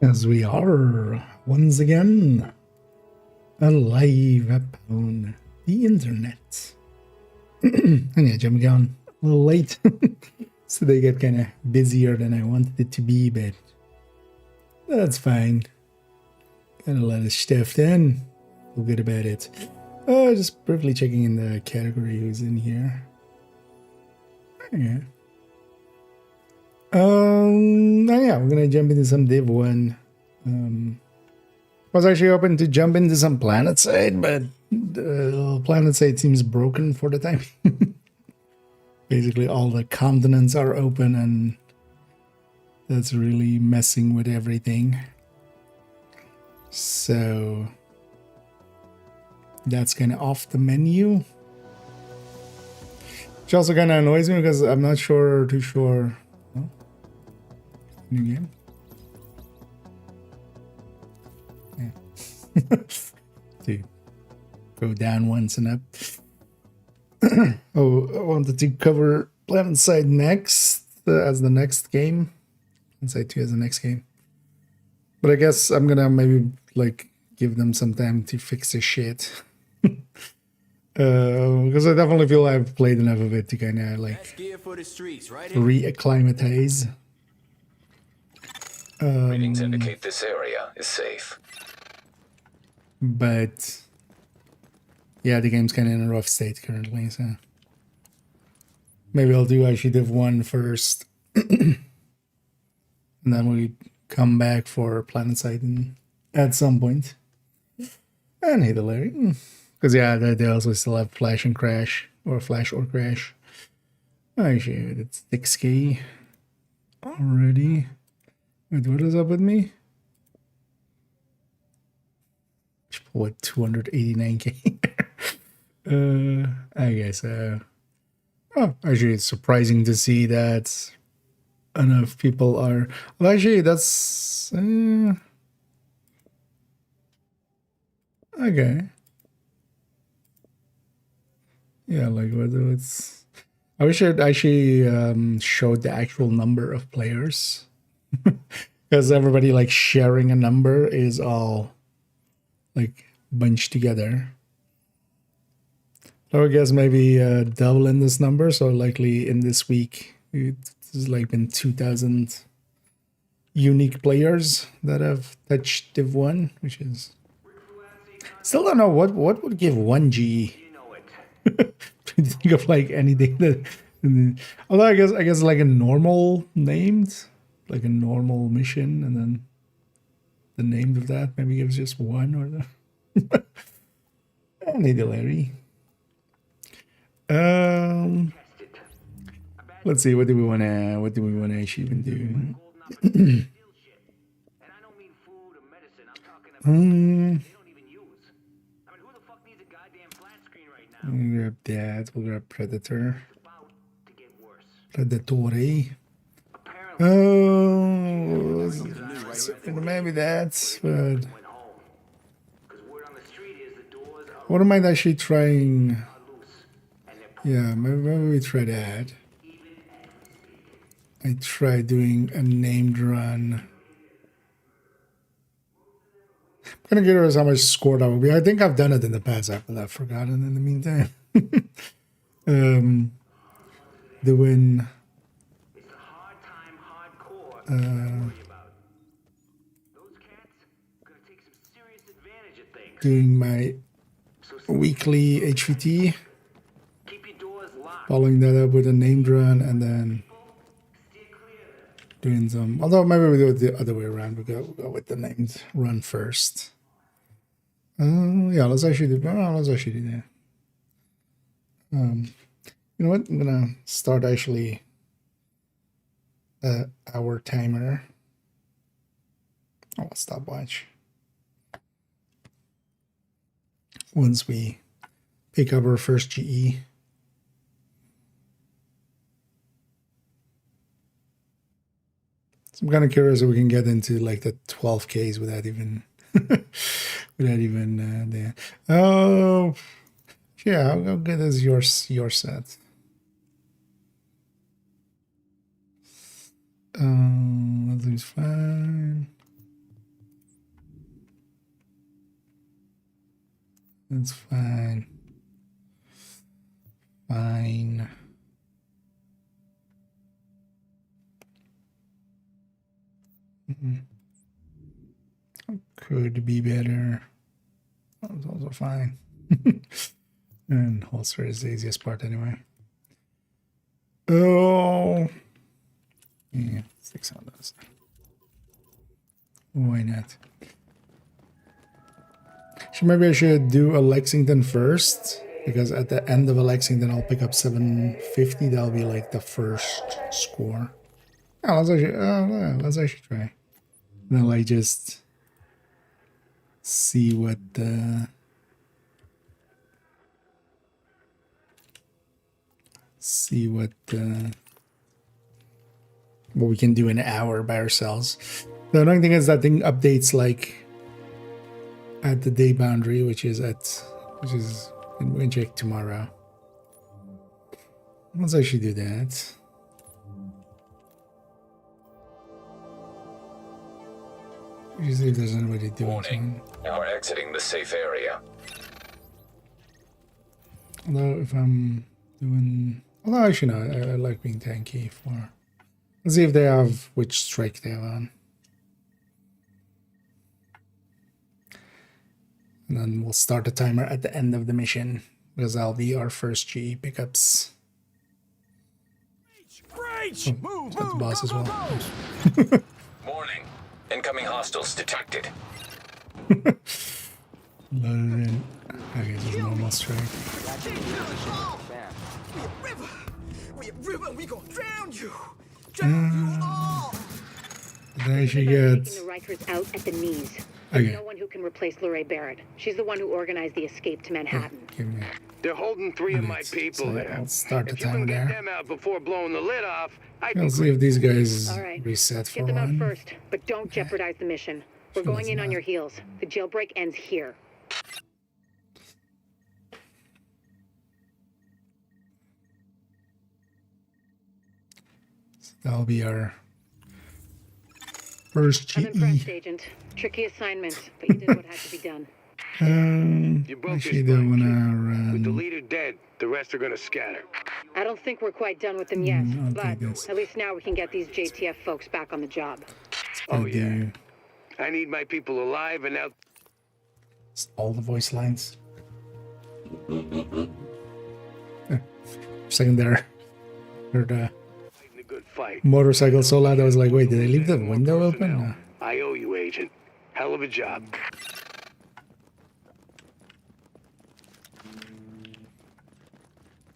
As we are once again alive upon the internet. And yeah, jumping on a little late. So they get kind of busier than I wanted it to be, but that's fine. Got a lot of stuff in. Feel good about it. Just briefly checking in the category who's in here. Yeah. Yeah, we're gonna jump into some div1. I was actually hoping to jump into some planet side, but the planet side seems broken for the time. Basically, all the continents are open, and that's really messing with everything. So that's kind of off the menu. Which also kind of annoys me because I'm not too sure. Oh, new game. Yeah. To go down once and up. Oh, I wanted to cover Planet Side next as the next game. Planet Side 2 as the next game. But I guess I'm gonna maybe like give them some time to fix this shit. Because I definitely feel I've played enough of it to kind of like re-acclimatize. Readings indicate this area is safe. But yeah, the game's kind of in a rough state currently, so maybe I'll do actually div1 first, and then we come back for PlanetSide at some point. And hey, Larry, because yeah, they also still have Flash and Crash, or Flash or Crash. Actually, it's 6K already. Wait, what is up with me? What, 289K? I guess. Oh, actually, it's surprising to see that enough people are. Well, actually, that's okay. Yeah, like whether it's. I wish it actually showed the actual number of players, because everybody like sharing a number is all like bunched together. So I guess maybe doubling this number. So likely in this week, it's like been 2,000 unique players that have touched div1, which is still don't know what would give 1G. To think of like anything that, although I guess like a normal named, like a normal mission, and then the name of that maybe gives just one or the. Neither Larry. Let's see. What do we wanna actually even do? We'll grab that. We'll grab Predator. Predatory. Oh, maybe that's. But what am I actually trying? Yeah, maybe we try that. I tried doing a named run. I'm gonna get rid how much score that will be. I think I've done it in the past, but I've forgotten in the meantime. Doing doing my weekly HVT, following that up with a named run, and then doing some. Although maybe we do it the other way around. We'll go with the named run first. Yeah, let's actually do that. You know what? I'm gonna start actually our timer. Oh, stopwatch. Once we pick up our first GE. So I'm kind of curious if we can get into like the 12Ks without even there. Oh, yeah, how good is your set? That looks fine. That's fine. Fine. Could be better. That was also fine. And holster is the easiest part anyway. Oh, yeah, 6 on those. Why not? So maybe I should do a Lexington first, because at the end of a Lexington I'll pick up 750. That'll be like the first score. Oh, let's actually try. Then like just see what the what we can do in an hour by ourselves. The annoying thing is that thing updates like at the day boundary, which is in check tomorrow. Let's actually do that. Usually if there's anybody doing Warning. something. Now we're exiting the safe area. Although if I'm doing... Although actually no, I like being tanky for... Let's see if they have which strike they have on. And then we'll start the timer at the end of the mission, because that'll be our first GE pickups. Oh, got the boss as well. Warning. Incoming hostiles detected. Loaded in. Okay, just normal strike. We gonna drown you. Drown you all. They should get... Taking the Rikers out at the knees. Okay. There's no one who can replace Lorraine Barrett. She's the one who organized the escape to Manhattan. Give me... They're holding 3 of my Minutes. people So there. I'll start the If you timer can get there. them out before blowing the lid off, I'd I'll be see if these guys All right. reset for Get them out one. first, but don't jeopardize the mission. We're Sure going in does on not. your heels. The jailbreak ends here. That'll be our first I'm impressed, GE. Agent. Tricky assignment, but you did what had to be done. You broke Actually, your don't spine, wanna With the run. leader dead, the rest are gonna scatter. I don't think we're quite done with them yet, I'll but take this. at least now we can get these JTF folks back on the job. Oh, Gonna yeah. do I need my people alive and out. all the voice lines. Second there, heard a Fighting a good fight. motorcycle so loud I was like, wait, did I leave the window open? No. I owe you, Agent. Hell of a job.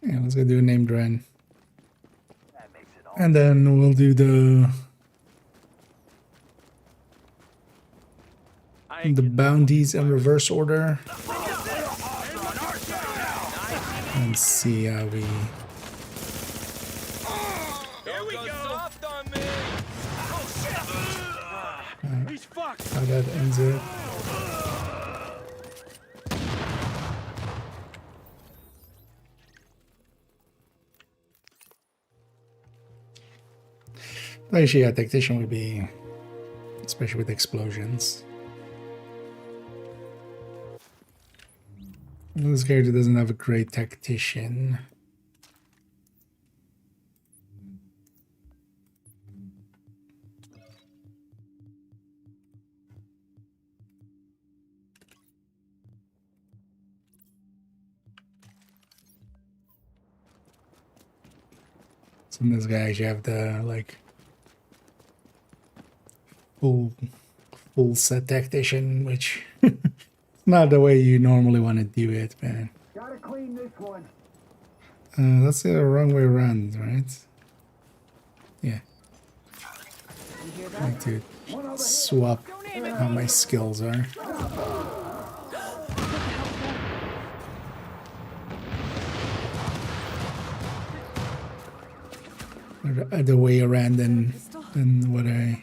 Yeah, let's go do a named run. And then we'll do the bounties in reverse order. And see how we how that ends it. Actually, a tactician would be, especially with explosions. This character doesn't have a great tactician. So this guy actually have the like full set tactician, which not the way you normally want to do it, man. Gotta clean this one. That's the wrong way around, right? Yeah. I need to swap how my skills are. Or the other way around than what I...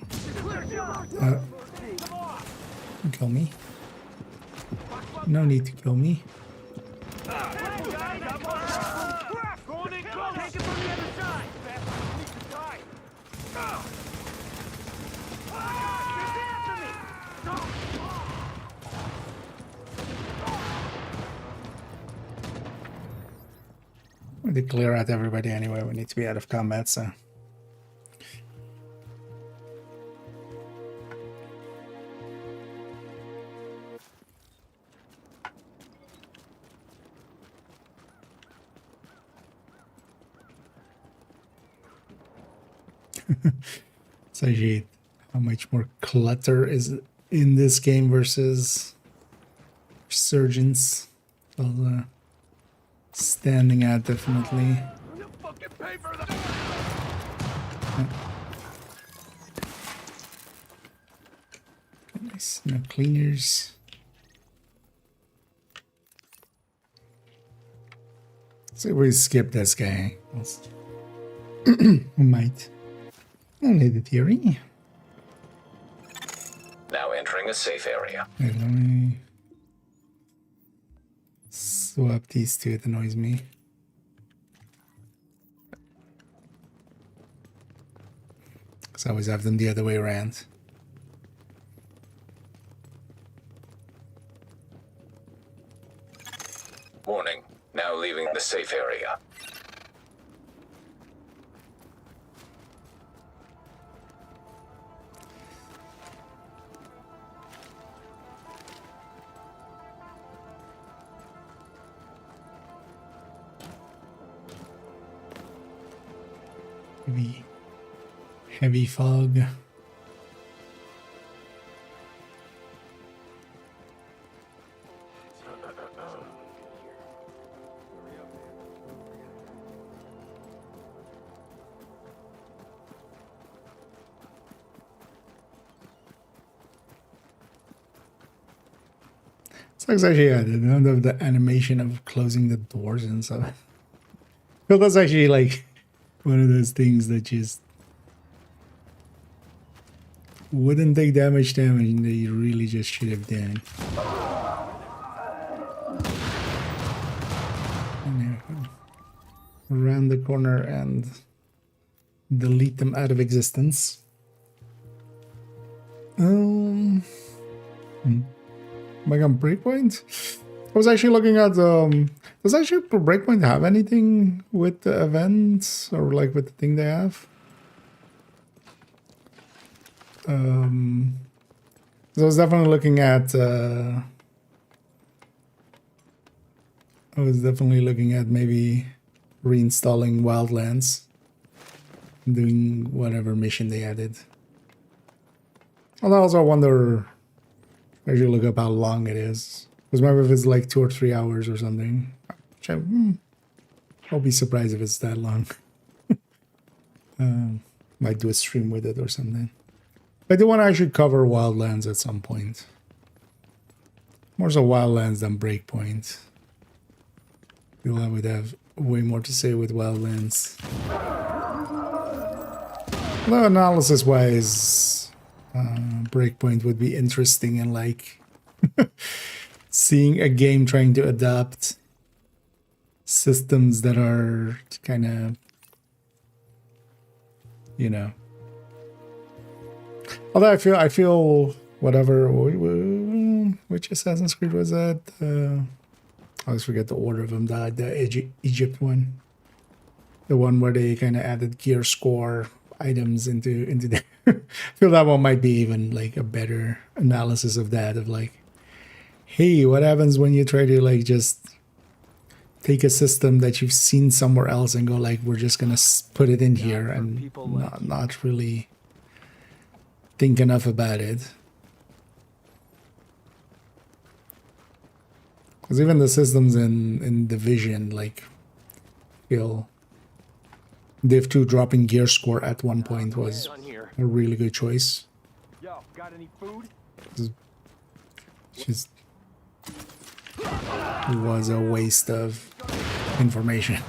kill me. No need to kill me. We declare out everybody anyway. We need to be out of combat, so. It's actually how much more clutter is in this game versus Surgeons. Well, standing out definitely. Nice. No cleaners. So we skip this guy. We might. Only the theory. Now entering a safe area. Wait, let me swap these two. It annoys me. Because I always have them the other way around. Warning. Now leaving the safe area. Heavy fog. So it's actually, I don't know the animation of closing the doors and stuff. Well, that's actually like one of those things that just wouldn't take damage and they really just should have done. Around the corner and delete them out of existence. Back on Breakpoint? I was actually looking at does actually Breakpoint have anything with the events or like with the thing they have? So I was definitely looking at maybe reinstalling Wildlands, doing whatever mission they added. And I also wonder, I should look up how long it is. Because remember if it's like 2 or 3 hours or something. Which I'll be surprised if it's that long. Might do a stream with it or something. I do want to actually cover Wildlands at some point. More so Wildlands than Breakpoint. I feel I would have way more to say with Wildlands. Although analysis-wise, Breakpoint would be interesting and like seeing a game trying to adapt systems that are kind of, you know. Although I feel whatever, which Assassin's Creed was that? I always forget the order of them. The Egypt one, the one where they kind of added gear score items into there. I feel that one might be even like a better analysis of that. Of like, hey, what happens when you try to like just take a system that you've seen somewhere else and go like, we're just gonna put it in here and not really think enough about it. Because even the systems in Division, like, feel Div 2 dropping gear score at one point was a really good choice. Yo, got any food? Just was a waste of information.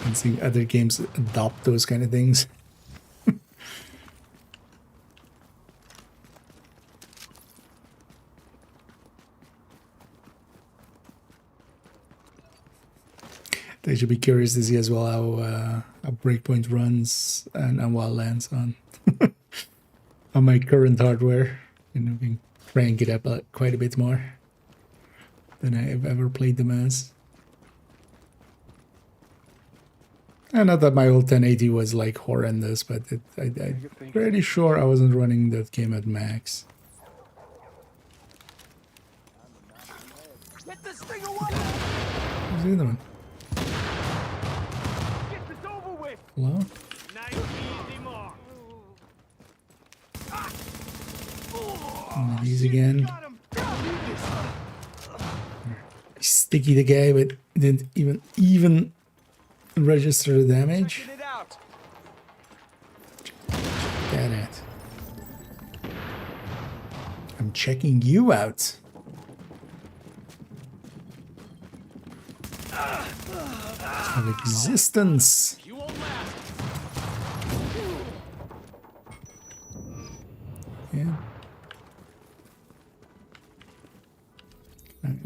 And seeing other games adopt those kind of things. They should be curious to see as well how Breakpoint runs and Wildlands on on my current hardware. And we can crank it up quite a bit more than I've ever played them as. And not that my old 1080 was like horrendous, but I'm pretty sure I wasn't running that game at max. Get this thing away! Where's the other one? Get this over with! Hello? Nice easy mark. One of these again. Got him. Sticky the guy, but didn't even register the damage. Checking it out. Get it. I'm checking you out. Of existence. You won't last. Yeah.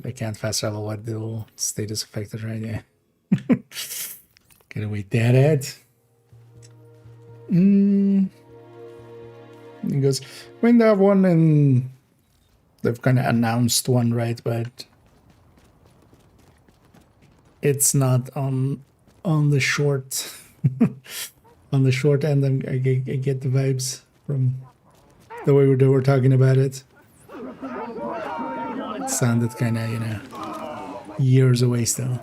I can't fast travel what the little status affected right there. Get away, deadhead. He goes, I mean, they have one and they've kind of announced one, right? But it's not on the short on the short end. I get the vibes from the way they were talking about it. It sounded kind of, you know, years away still.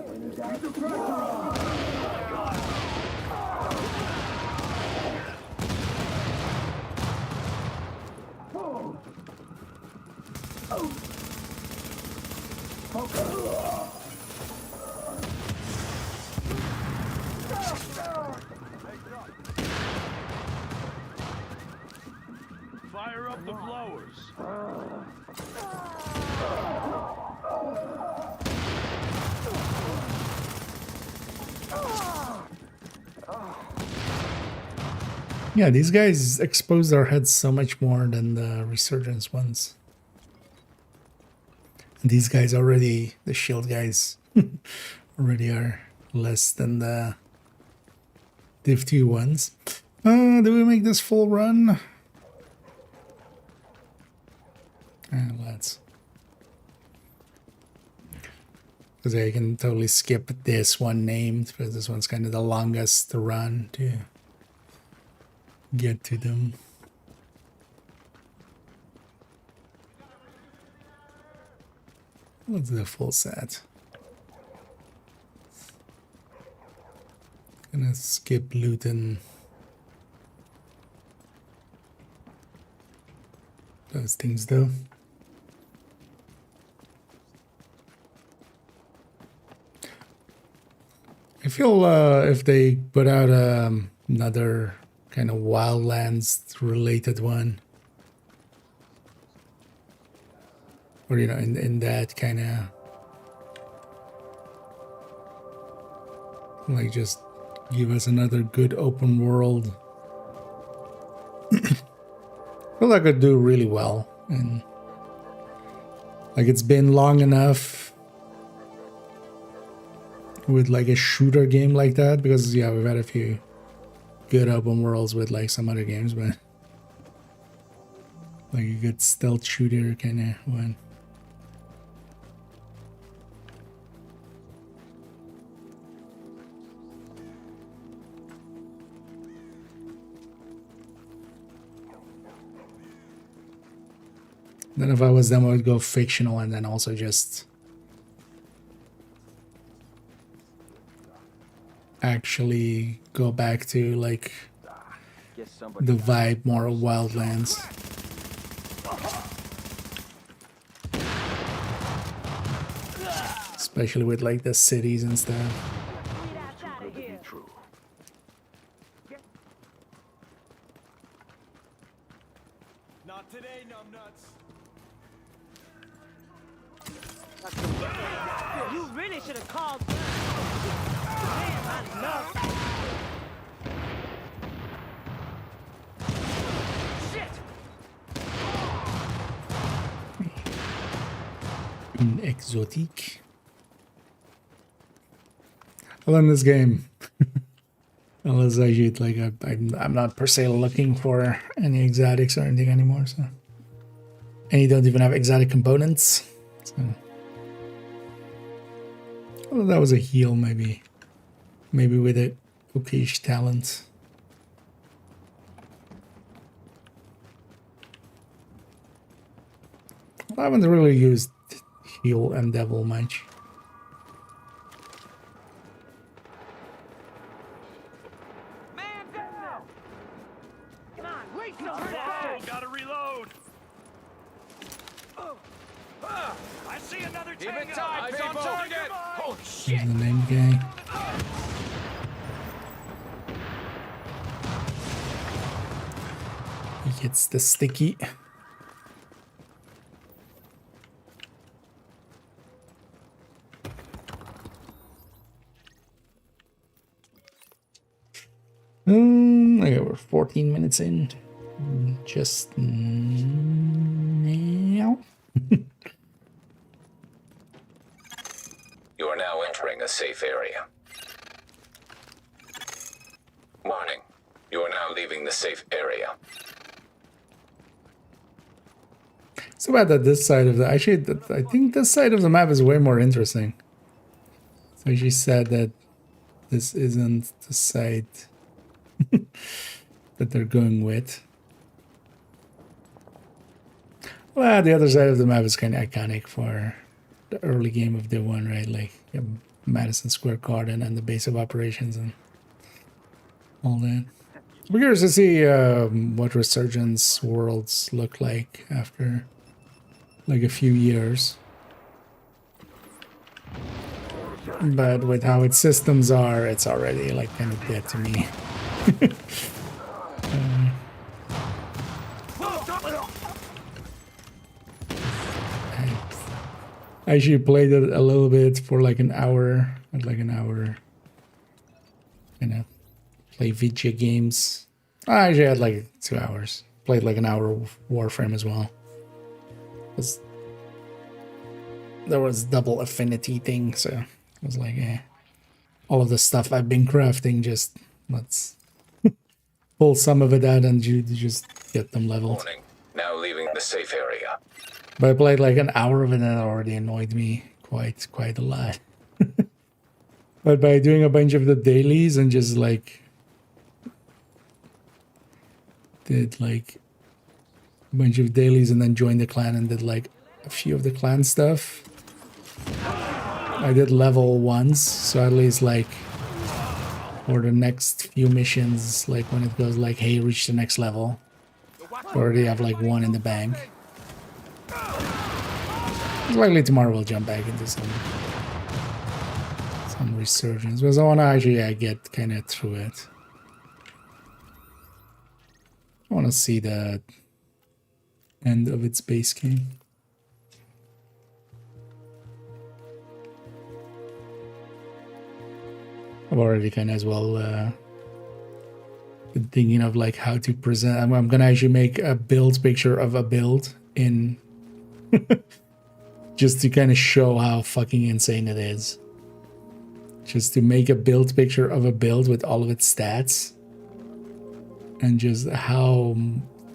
Fire up the blowers. Yeah, these guys expose their heads so much more than the Resurgence ones. And these guys already, the shield guys, already are less than the div2 ones. Do we make this full run? Let's. Because I can totally skip this one named, because this one's kind of the longest to run to get to them. Let's do a full set. Gonna skip Luton. Those things though. I feel if they put out another kind of Wildlands related one, or you know, in that kind of like just give us another good open world. I feel like I could do really well, and like it's been long enough with like a shooter game like that, because yeah, we've had a few good open worlds with like some other games, but like a good stealth shooter kind of one. Then if I was them, I would go fictional and then also just actually go back to like the vibe more of Wildlands. Especially with like the cities and stuff. Not today, numbnuts. You really should have called. Damn, I love. Shit! In exotique. Well, in this game, unless I shoot, like I'm not per se looking for any exotics or anything anymore. So And you don't even have exotic components. So. Well, that was a heal, maybe. Maybe with a okayish talent. I haven't really used heal and devil much. Man down! Come on, wait some Gotta reload. I see another tango. Eyes on target. Holy shit. Here's the name guy. He hits the sticky. Okay, we're 14 minutes in. Just now. You are now entering a safe area. Warning. You are now leaving the safe area. So bad that this side of the I think this side of the map is way more interesting. So she said that this isn't the side that they're going with. Well, the other side of the map is kind of iconic for the early game of div1, right? Like you have Madison Square Garden and the base of operations and all that. We're curious to see what Resurgence worlds look like after like a few years. But with how its systems are, it's already like kind of dead to me. I actually played it a little bit for like an hour. Like an hour. You know, play video games. I actually had like 2 hours. Played like an hour of Warframe as well. There was double affinity thing, so it was like, all of the stuff I've been crafting, just let's pull some of it out and you just get them leveled. Warning. Now leaving the safe area. But I played like an hour of it and it already annoyed me quite a lot. But by doing a bunch of the dailies and just like did like a bunch of dailies and then joined the clan and did like a few of the clan stuff. I did level once, so at least like for the next few missions, like when it goes like, hey, reach the next level, I already have like one in the bank. Likely tomorrow we'll jump back into some resurgence, because I want to actually get kind of through it. I want to see the end of its base game. I've already kind of as well been thinking of like how to present. I'm gonna actually make a build picture of a build in just to kind of show how fucking insane it is. Just to make a build picture of a build with all of its stats and just how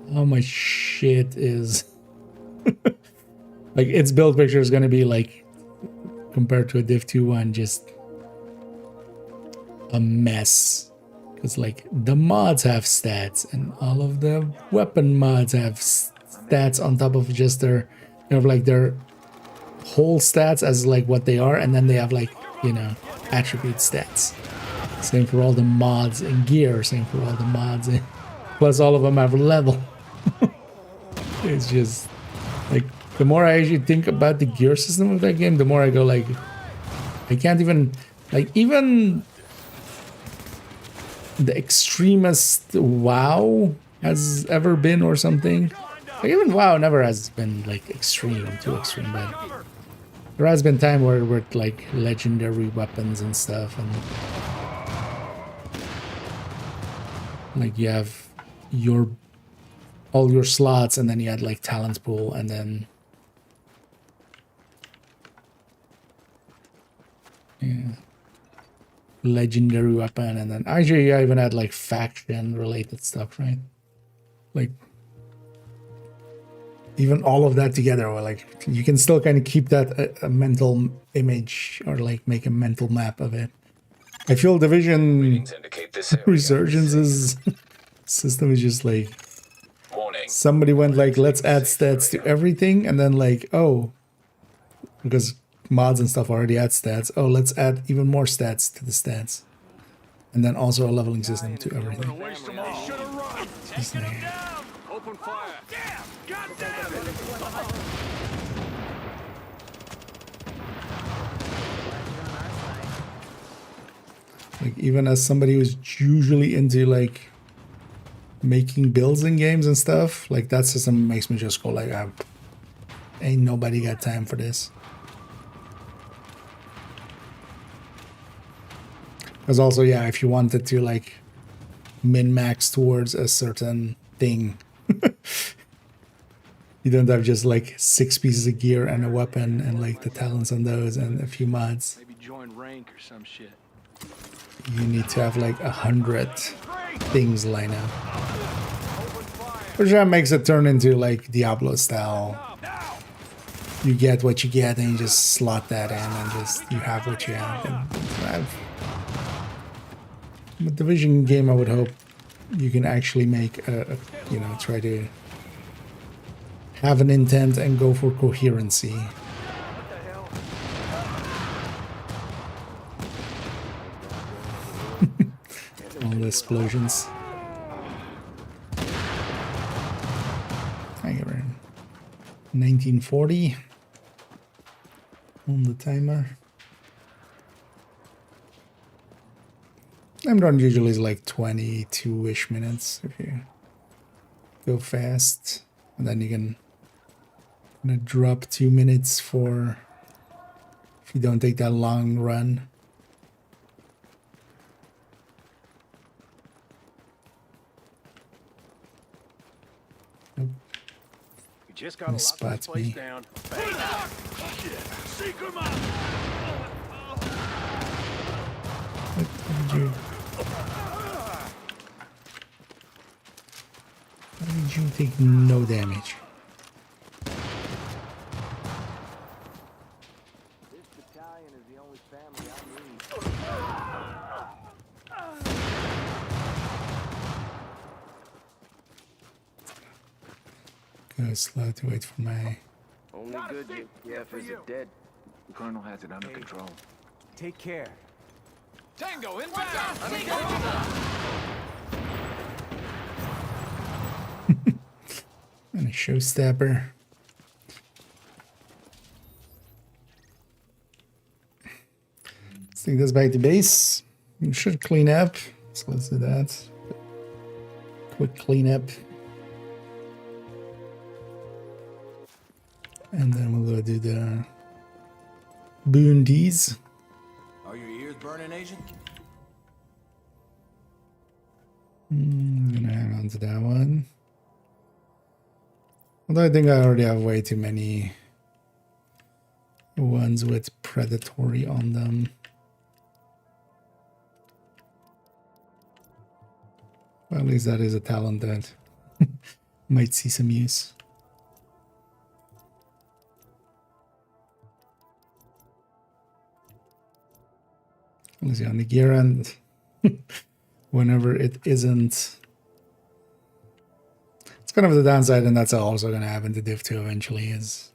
much shit is like its build picture is gonna be like compared to a div2 one, just a mess. Because like the mods have stats and all of the weapon mods have stats on top of just their, you know, like their whole stats as like what they are, and then they have like, you know, attribute stats. Same for all the mods and gear, same for all the mods and plus all of them have a level. It's just like the more I actually think about the gear system of that game, the more I go like, I can't even like, even the extremest WoW has ever been or something. Like even WoW never has been like extreme, too extreme, but there has been time where with like legendary weapons and stuff, and like you have all your slots, and then you had like talent pool, and then yeah, legendary weapon, and then actually I even had like faction related stuff, right? Like even all of that together, or like you can still kind of keep that a mental image or like make a mental map of it. I feel Division Readings indicate this area is safe. Resurgence's system is just like Warning. somebody went like, let's add stats to everything, and then like, oh, because mods and stuff already add stats, oh, let's add even more stats to the stats, and then also a leveling system to everything. Waste them all. Should have run. Just Taking like- them down. Open fire. Damn! God damn it! Like even as somebody who's usually into like making builds in games and stuff, like that system makes me just go like, ain't nobody got time for this. Because also, yeah, if you wanted to like min-max towards a certain thing, you don't have just like 6 pieces of gear and a weapon and like the talents on those and a few mods. Maybe join rank or some shit. You need to have like 100 things lined up. Which that makes it turn into like Diablo style. You get what you get and you just slot that in and just you have what you have. And with Division game, I would hope you can actually make a you know, try to have an intent and go for coherency. All the explosions. I give her 1940 on the timer. I'm done usually is like 22-ish minutes if you go fast, and then you can gonna drop 2 minutes for if you don't take that long run. You just gotta lock this Spots place me. down. Seek 'em out. What did you? How did you take no damage? This battalion is the only family I need. Go slow to wait for my. Only good UPF is dead. The colonel has it under control. Take care. Tango inbound. And a showstopper. Let's take this back to base. We should clean up. So let's do that. Quick cleanup. And then we'll go do the boondies. Are your ears burning, Agent? I'm gonna hang on to that one. Although I think I already have way too many ones with predatory on them. Well, at least that is a talent that might see some use. Let's see on the gear end. Whenever it isn't, it's kind of the downside, and that's also going to happen to Div 2 eventually. Is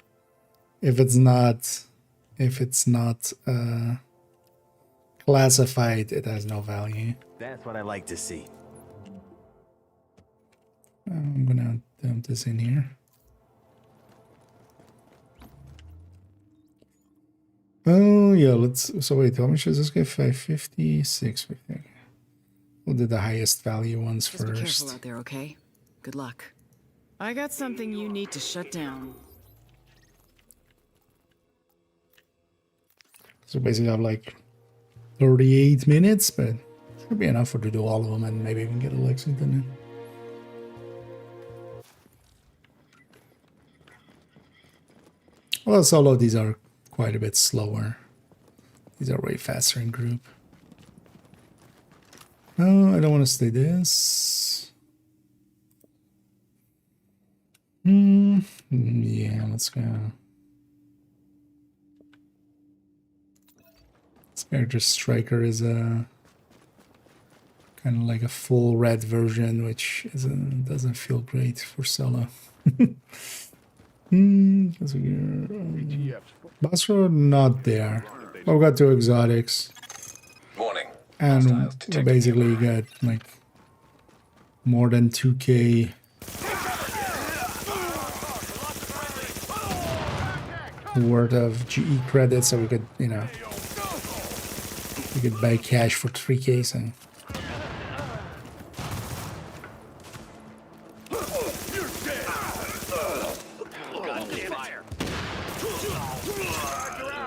if it's not classified, it has no value. That's what I like to see. I'm gonna dump this in here. Oh yeah, let's. So wait, how much does this get? 550, 650. We'll do the highest value ones Just be careful first. out there, okay? Good luck. I got something you need to shut down. So basically, I have like 38 minutes, but should be enough for to do all of them, and maybe even get a Lexington in. Well, solo, these are quite a bit slower. These are way faster in group. No, I don't want to stay this. Yeah, Let's go. Character Striker is a kind of like a full red version, which doesn't feel great for solo. Boss road not there. But we got 2 exotics. Warning. And Hostiles we detected basically nearby. got like more than 2k worth of GE credits, so we could, you know, we could buy cash for 3k. So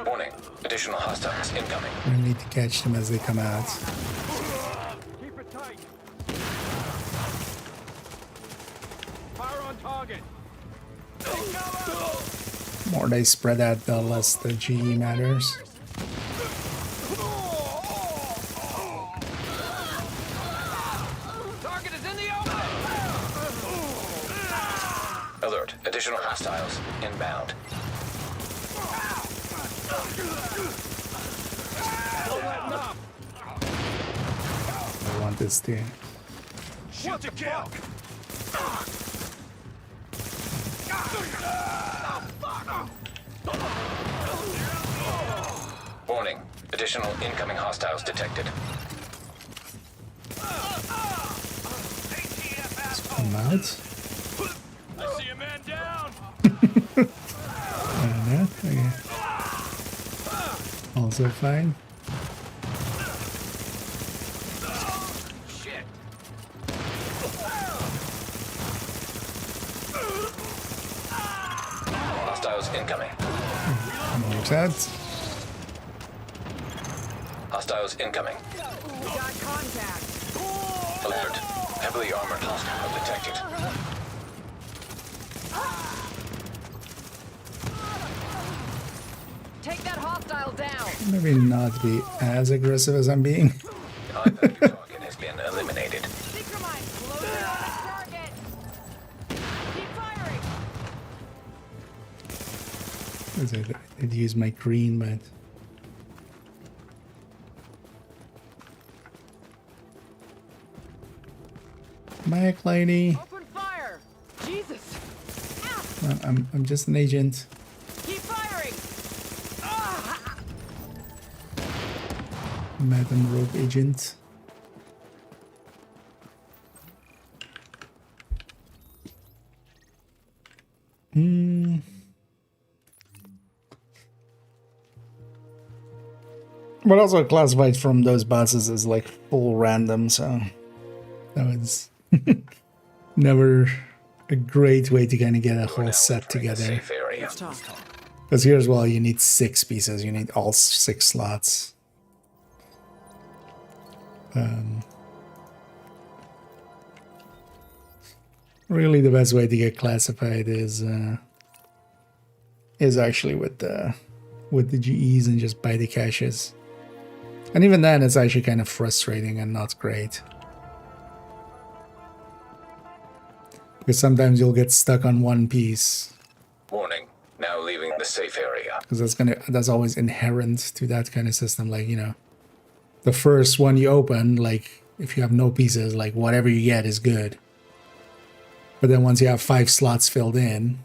Warning. Additional hostiles incoming. we need to catch them as they come out. Keep it tight. Fire on target. The more they spread out, the less the GE matters. Target is in the open. Alert. Additional hostiles inbound. I want this to Shoot to kill. Warning. Additional incoming hostiles detected. come out. I see a man down. Okay. Also fine. Shit. Hostiles incoming. More that. Hostiles incoming. We got contact. Alert. Heavily armored hostile detected. Take that hostile down. Maybe not be as aggressive as I'm being. High value target has been eliminated. Synchronized. Close in on the target. Keep firing. I'd use my green, but Mike lady. Open fire. Jesus. Ah, No, I'm just an agent. keep firing. Ah. Madam Rogue Agent. But also classified from those bosses as like full random, so that was never a great way to kind of get a whole set Entering the together. safe area. Let's talk. Because here as well, you need 6 pieces. You need all 6 slots. Really, the best way to get classified is actually with the GEs and just buy the caches. And even then, it's actually kind of frustrating and not great. Because sometimes you'll get stuck on one piece. Warning. Now leaving the safe area. Because that's always inherent to that kind of system. Like, you know, the first one you open, like, if you have no pieces, like, whatever you get is good. But then once you have 5 slots filled in,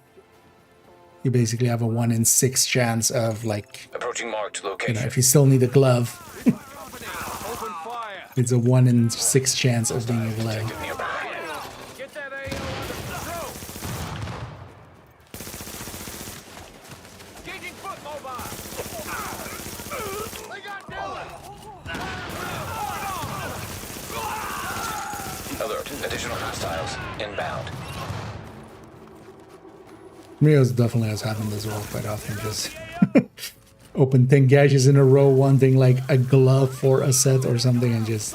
you basically have a 1 in 6 chance of, like, Approaching marked you location. know, if you still need a glove, Open fire. it's a 1 in 6 chance of being a glove. Detected nearby. Get that AO under control. Engaging foot mobile. They got Dylan. Alert. Additional hostiles inbound. Rios definitely has happened as well quite often. Just open 10 caches in a row, wanting like a glove for a set or something, and just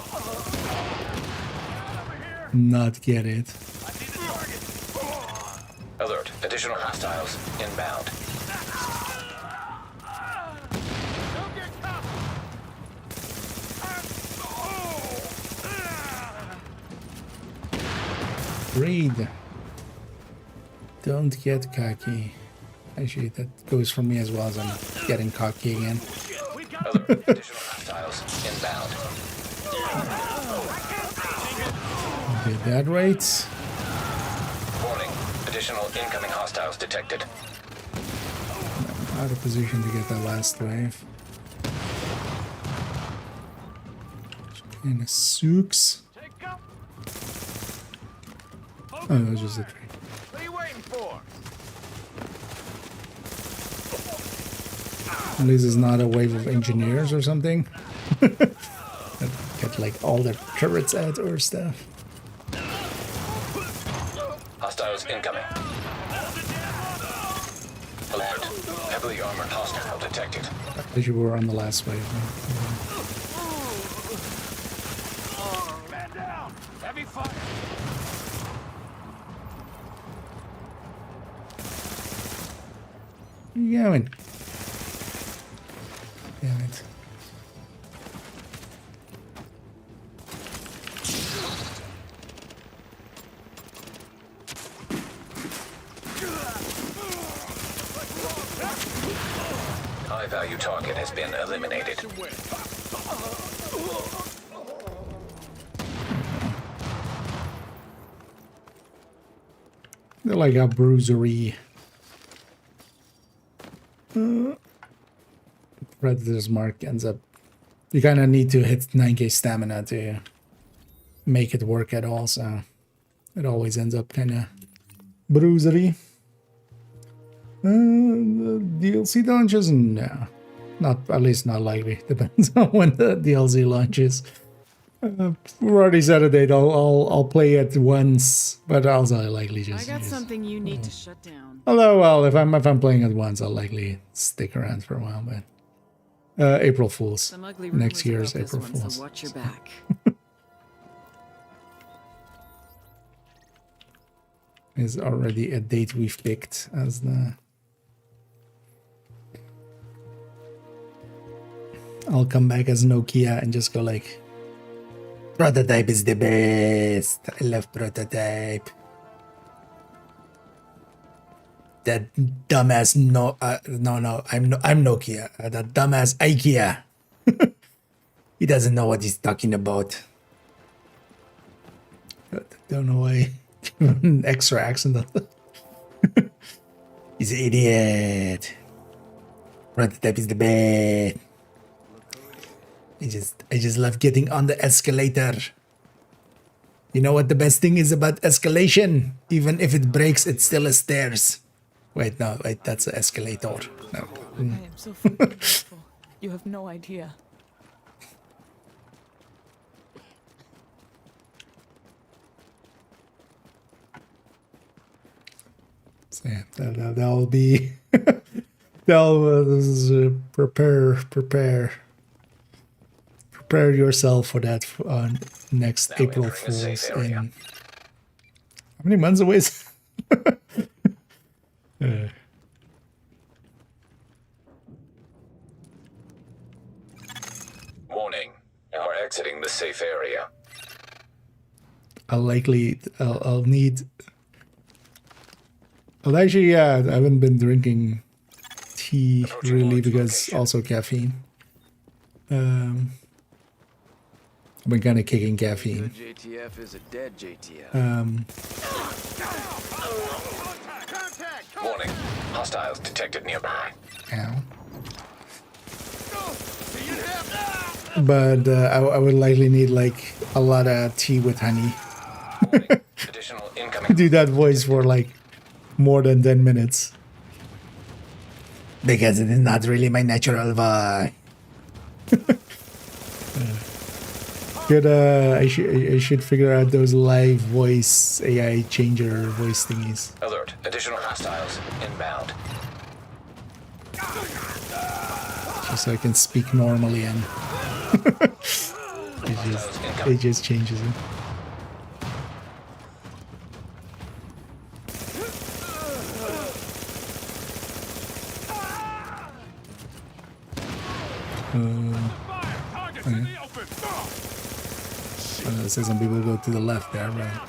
not get it. Alert. Additional hostiles inbound. Don't get caught. Read. Don't get cocky. actually, that goes for me as well as I'm getting cocky again. Alert. Additional hostiles inbound. Did that right. Warning. Additional incoming hostiles detected. Out of position to get that last wave. And a Sooks. Oh, it was just a tree. What are you waiting for? At least it's not a wave of engineers or something. That get like all their turrets out or stuff. Hostiles incoming. Alert. Heavily armored hostile detected. As you were on the last wave. Man down! Heavy fire! You going? Damn it. High value target has been eliminated. They're like a bruisery. Predator's mark ends up. You kind of need to hit 9k stamina to make it work at all, so it always ends up kind of bruisery. The DLC launches? No. Not, at least not likely. Depends on when the DLC launches. We've already set a date. I'll play it once, but also likely just. I got something you need to shut down. Although, well, if I'm playing it once, I'll likely stick around for a while. But April Fools. Some ugly Next rumors year's about this April one, Fools. so watch your back. Is already a date we've picked as the. I'll come back as Nokia and just go like, prototype is the best. I love prototype. That dumbass no, I'm Nokia. That dumbass IKEA. He doesn't know what he's talking about. Don't know why. An extra accent. He's an idiot. Prototype is the best. I just love getting on the escalator. You know what the best thing is about escalation? Even if it breaks, it's still a stairs. Wait, no, wait, that's an escalator. No. I am so fucking grateful. You have no idea. So yeah, that'll be. This is prepare yourself for that on next Now April entering a safe Fools. area. In how many months away is Warning. You are exiting the safe area. I'll need. Well, actually, yeah, I haven't been drinking tea really because also caffeine. I've been kind of kicking caffeine. Good JTF is a dead JTF. Warning. Hostiles detected nearby. Ow. But I would likely need like a lot of tea with honey. Warning. Additional incoming. Do that voice for like more than 10 minutes. Because it is not really my natural voice. Good, I should figure out those live voice AI changer voice thingies. Alert. Additional hostiles inbound. Just so I can speak normally and it just changes it. It says some people go to the left there, right?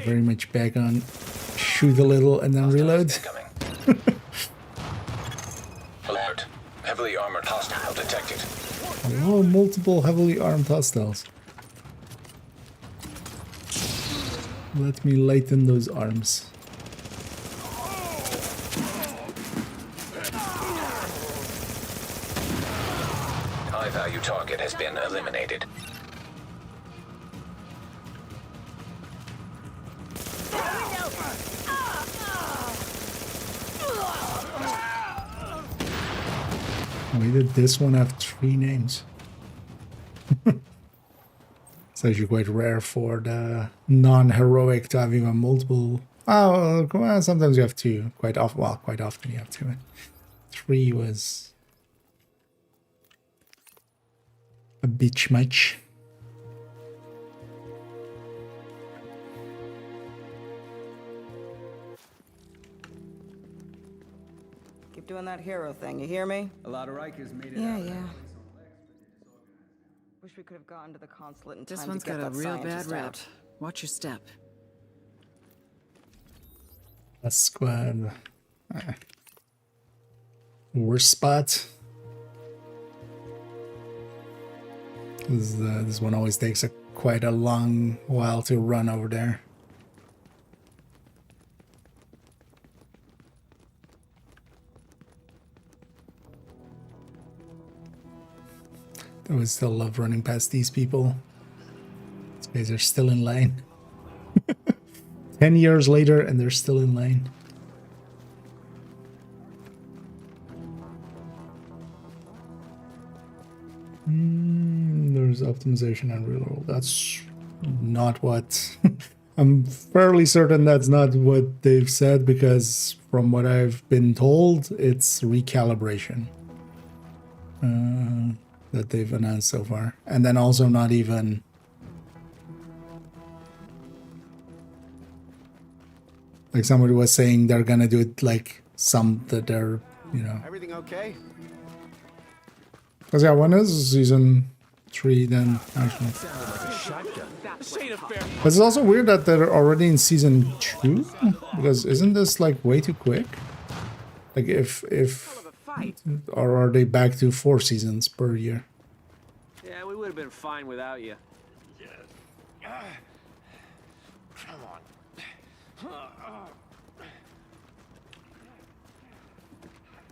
very much back on shoot a little and then reload. Incoming. Alert. Heavily armored hostile detected. Oh, multiple heavily armed hostiles. Let me lighten those arms. High-value target has been eliminated. Why did this one have 3 names? It's actually quite rare for the non-heroic to have even multiple. Oh, well, sometimes you have 2. Quite often, well, quite often you have 2. 3 was a bit much. Keep doing that hero thing, you hear me? A lot of Rikers made it. Yeah. Wish we could have gotten to the consulate in time This one's to get got a that real bad scientist rep. out. Watch your step. A squad. Worst spot. This one always takes quite a long while to run over there. I would still love running past these people. These guys are still in line. 10 years later and they're still in line. There's optimization and reload. That's not what... I'm fairly certain that's not what they've said, because from what I've been told, it's recalibration that they've announced so far. And then also not even... Like somebody was saying they're gonna do it like some that they're, you know... Everything okay? Because yeah, when is season 3 then, actually? But it's also weird that they're already in season 2, because isn't this like way too quick? Like if or are they back to 4 seasons per year? Yeah, we would have been fine without you.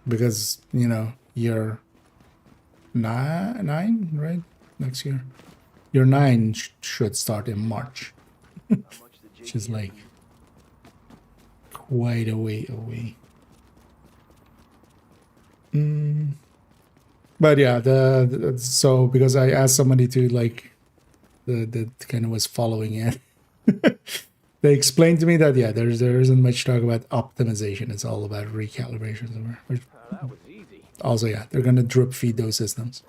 Because, you know, year 9, right? Next year. Year 9 should start in March. Which is like quite a way away. But yeah, so because I asked somebody to like that kind of was following it, they explained to me that yeah, there isn't much talk about optimization. It's all about recalibration. That was easy. Also, yeah, they're gonna drip feed those systems.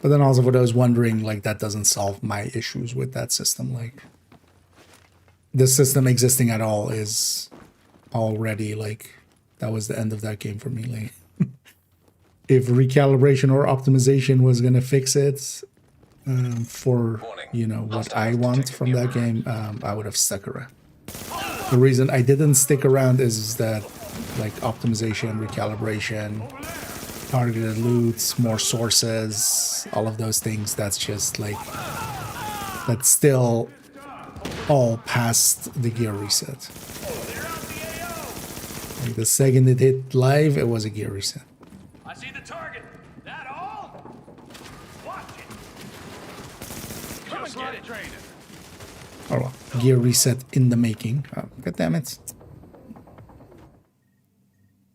But then also for those wondering, like that doesn't solve my issues with that system. Like the system existing at all is already like that was the end of that game for me. Like if recalibration or optimization was gonna fix it for you know what I want from that game, I would have stuck around. The reason I didn't stick around is that like optimization, recalibration, targeted loots, more sources, all of those things, that's just like that's still all past the gear reset. Like the second it hit live, it was a gear reset. I see the target. That all? Watch it. Come and get it. Training. Oh well, gear reset in the making. Oh, God damn it.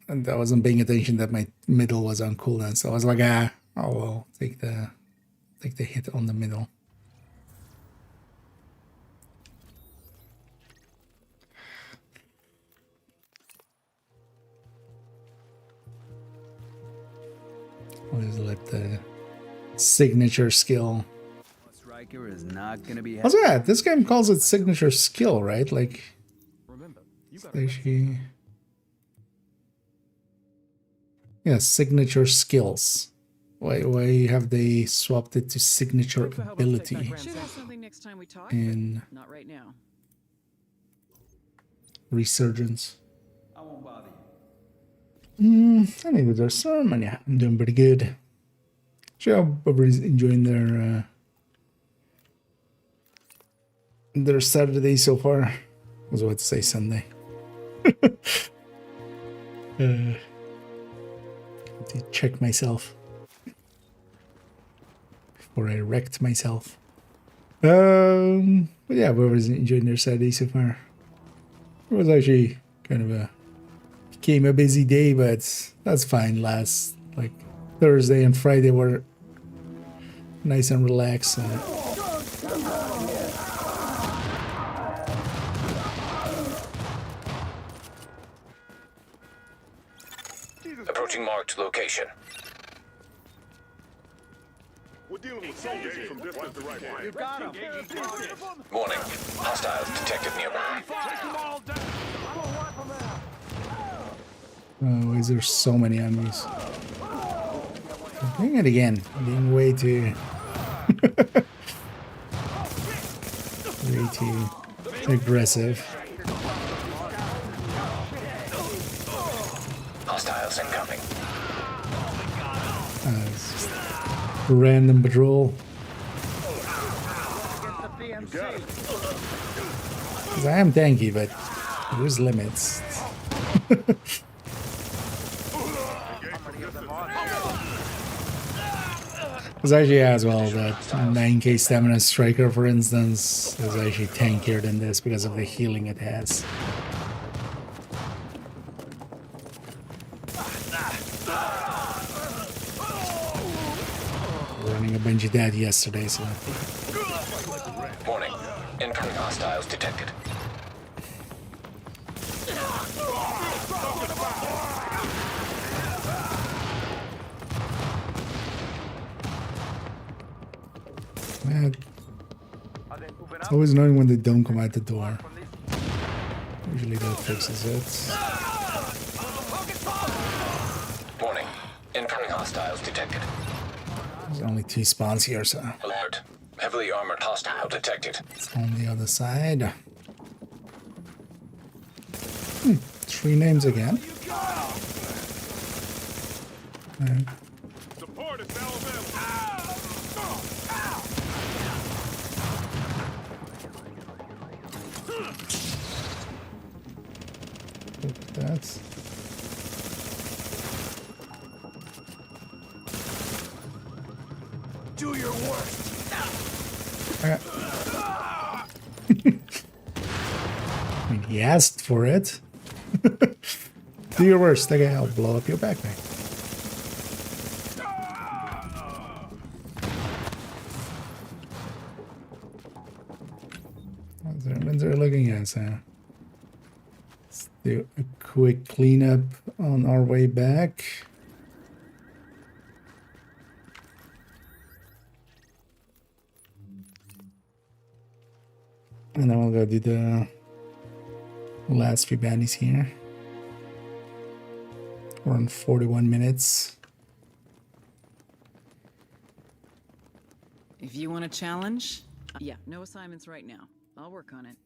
And I wasn't paying attention that my middle was on cooldown, so I was like, oh well, take the hit on the middle. Always let the signature skill. Striker is not gonna be. Also, yeah, this game calls it signature skill, right? Like, it's actually, yeah, signature skills. Why have they swapped it to signature ability Should have something next time we talk. in But not right now. Resurgence? I won't bother you. I think there's some, and yeah, I'm doing pretty good. Sure, everybody's enjoying their Saturday so far. I was about to say Sunday. To check myself before I wrecked myself. But yeah, whoever's enjoying their Saturday so far. It was actually kind of became a busy day, but that's fine. Last like Thursday and Friday were nice and relaxed. Approaching marked location. We're dealing with soldiers from distance the right way. You got him. Warning. Hostiles detected nearby. Oh, is there so many enemies? I'm doing it again. I'm being way too way too aggressive. Hostiles incoming. It's just random patrol. Because I am tanky, but there's limits. Because actually as well, that 9k stamina striker, for instance, is actually tankier than this because of the healing it has. Running a bunch of that yesterday, so... Warning. Incoming hostiles detected. Man, it's always annoying when they don't come out the door. Usually that fixes it. Warning. Incoming hostiles detected. There's only 2 spawns here, so Alert. Heavily armored hostile detected. it's on the other side. 3 names again. Support is now available. That's... Do your worst. I mean, he asked for it. Do your worst. Okay, I'll blow up your backpack. When's they're looking at, so let's do a quick cleanup on our way back. And then we'll go do the last few bandies here. We're on 41 minutes. If you want a challenge, yeah, no assignments right now. I'll work on it.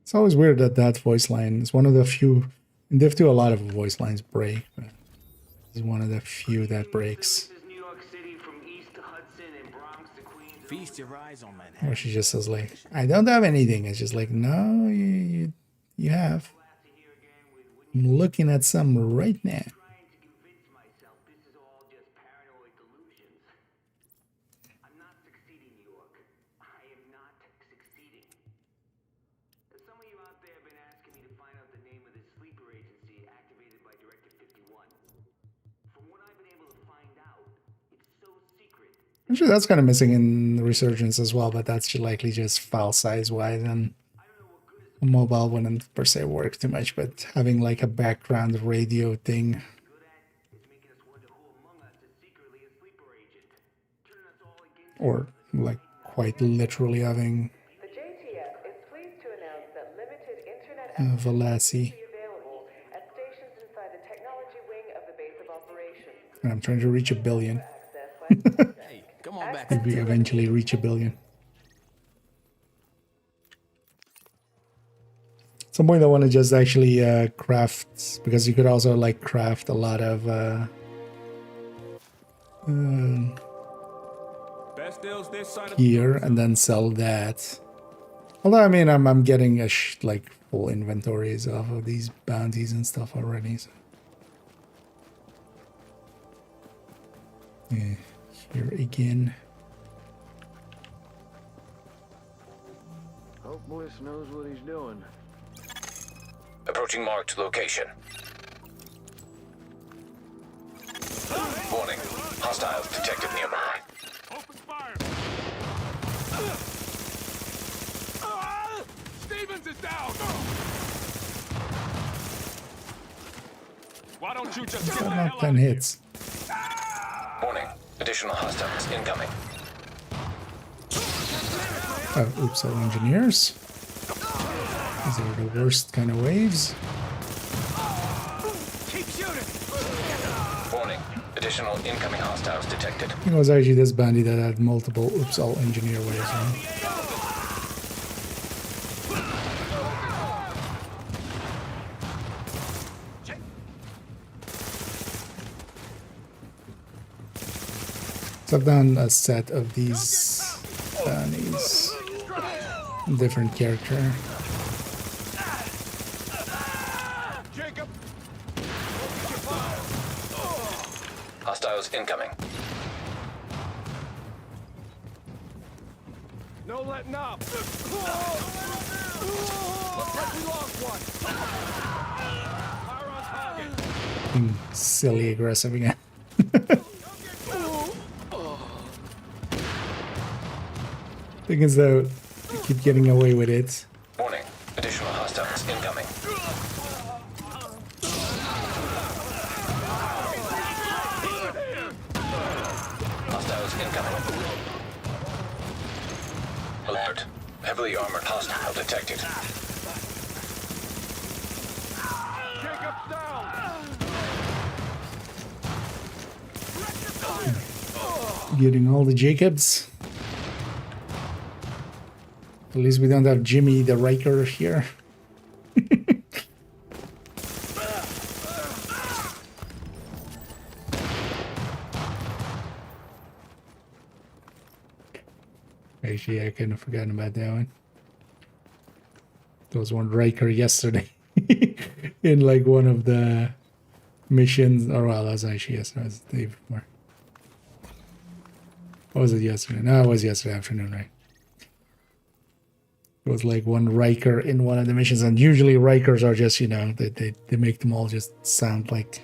It's always weird that that voice line is one of the few. In Div 2, a lot of voice lines break, but this is one of the few that breaks. Feast your eyes on Manhattan. Or she just says like, "I don't have anything." It's just like, no, you have. I'm looking at some right now. Actually, that's kind of missing in the Resurgence as well, but that's likely just file size wise, and mobile wouldn't per se work too much, but having like a background radio thing, or like quite literally having Velasi. And I'm trying to reach 1 billion. Hey, come on back. If we eventually reach 1 billion. At some point I want to just actually craft, because you could also like craft a lot of Best deals this side of gear and then sell that. Although I mean I'm getting a like full inventories off of these bounties and stuff already. So. Yeah, here again. Hope Bliss knows what he's doing. Approaching marked location. Warning. Hostiles detected nearby. open fire. Stevens is down. Why don't you just get the hell Not out 10 of here? hits. Warning. Additional hostiles incoming. Oh, oops, all engineers. These are the worst kind of waves. Keep shooting. Warning. Additional incoming hostiles detected. I think it was actually this bandit that had multiple oops, all engineer waves. Right? So I've done a set of these bunnies. Different character. Jacob. Hostiles incoming. No letting up. Looks like we lost one. Fire on target. Being silly aggressive again. Thing is though, I keep getting away with it. Warning. Additional hostiles incoming. Hostiles incoming. Alert. Heavily armored hostile detected. Jacob's down. Getting all the Jacobs. At least we don't have Jimmy the Riker here. Actually, I kind of forgotten about that one. There was one Riker yesterday in like one of the missions. Or well, that was actually yesterday. It was the day before. Or was it yesterday? No, it was yesterday afternoon, right? It was like one Riker in one of the missions, and usually Rikers are just, you know, they make them all just sound like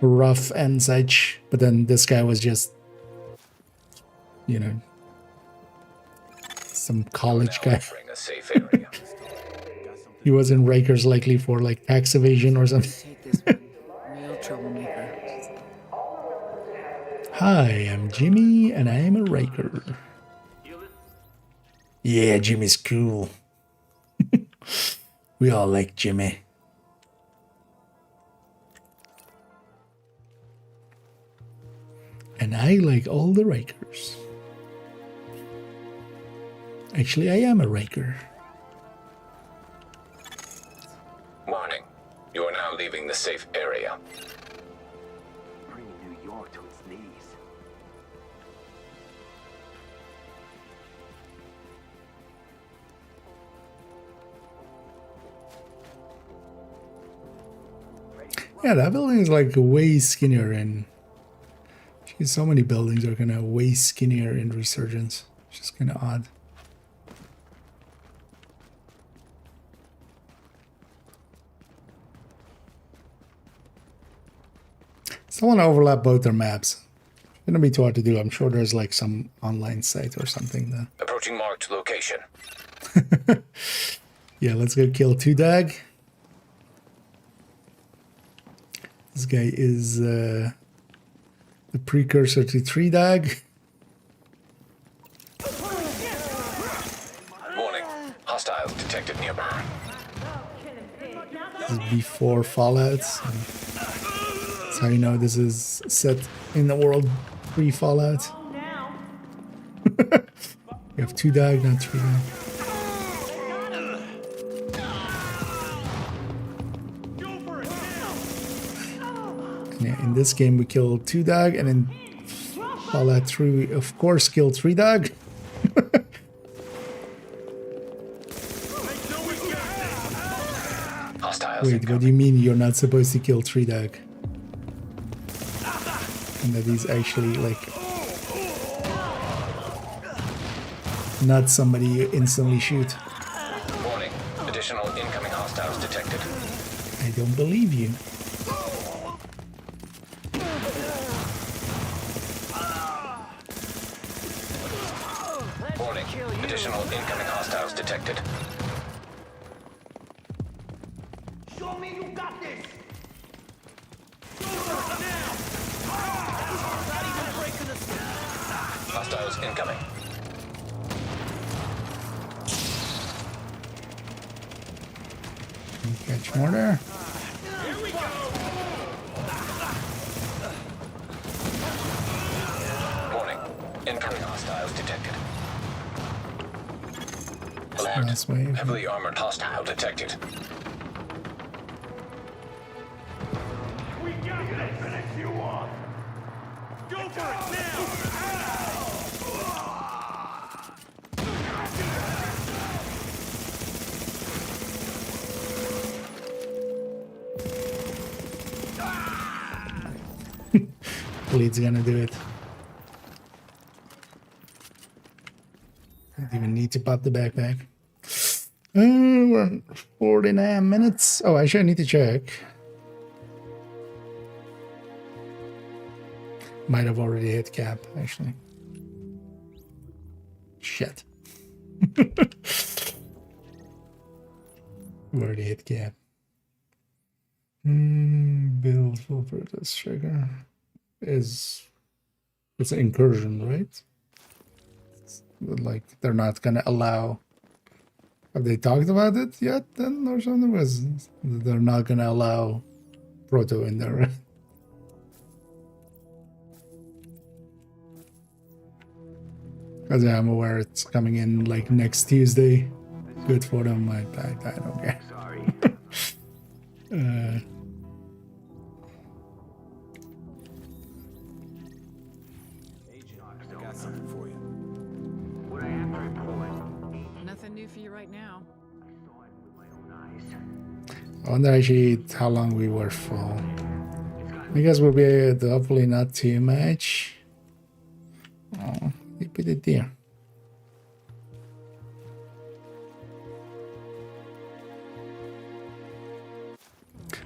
rough and such. But then this guy was just, you know, some college guy. Entering a safe area. He was in Rikers likely for like tax evasion or something. Take this one. Real troublemaker. Hi, I'm Jimmy, and I am a Riker. Yeah, Jimmy's cool. We all like Jimmy. And I like all the Rikers. Actually, I am a Riker. Warning. You are now leaving the safe area. Bringing New York to its knees. Yeah, that building is like way skinnier in... Geez, so many buildings are kind of way skinnier in Resurgence. It's just kind of odd. Still want to overlap both their maps. It's gonna be too hard to do. I'm sure there's like some online site or something that... Approaching marked location. Yeah, let's go kill 2-Dag. This guy is the precursor to 3-Dag. Warning. Hostiles detected nearby. This is before Fallout. So that's how you know this is set in the world 3 Fallout. We have 2 dog, not 3 dog. Yeah, in this game we kill 2 dog, and in Fallout 3 we of course kill 3 dog. Hostiles Wait, incoming. what do you mean you're not supposed to kill 3 dog? And that he's actually like not somebody you instantly shoot. Warning. Additional incoming hostiles detected. I don't believe you. Warning. Additional incoming hostiles detected. Show me you got this. Hostiles incoming. Catch mortar. Warning. Incoming hostiles detected. Alert. Last wave. Heavily armored hostile detected. We got this. Finish you off. Go for it now. Bleed's gonna do it. Don't even need to pop the backpack. We're on 49 minutes. Oh, actually I need to check. Might have already hit cap, actually. Shit. We already hit cap. Build full purpose trigger. It's an incursion, right? Like they're not gonna allow. Have they talked about it yet? Then or something? Was they're not gonna allow proto in there, right? Because I'm aware it's coming in like next Tuesday. Good for them. I don't care. Sorry. I got something for you. What I have to report, Nothing new for you right now. I saw it with my own eyes. I wonder actually how long we were full. I guess we'll be hopefully not too much. Oh, you put it there.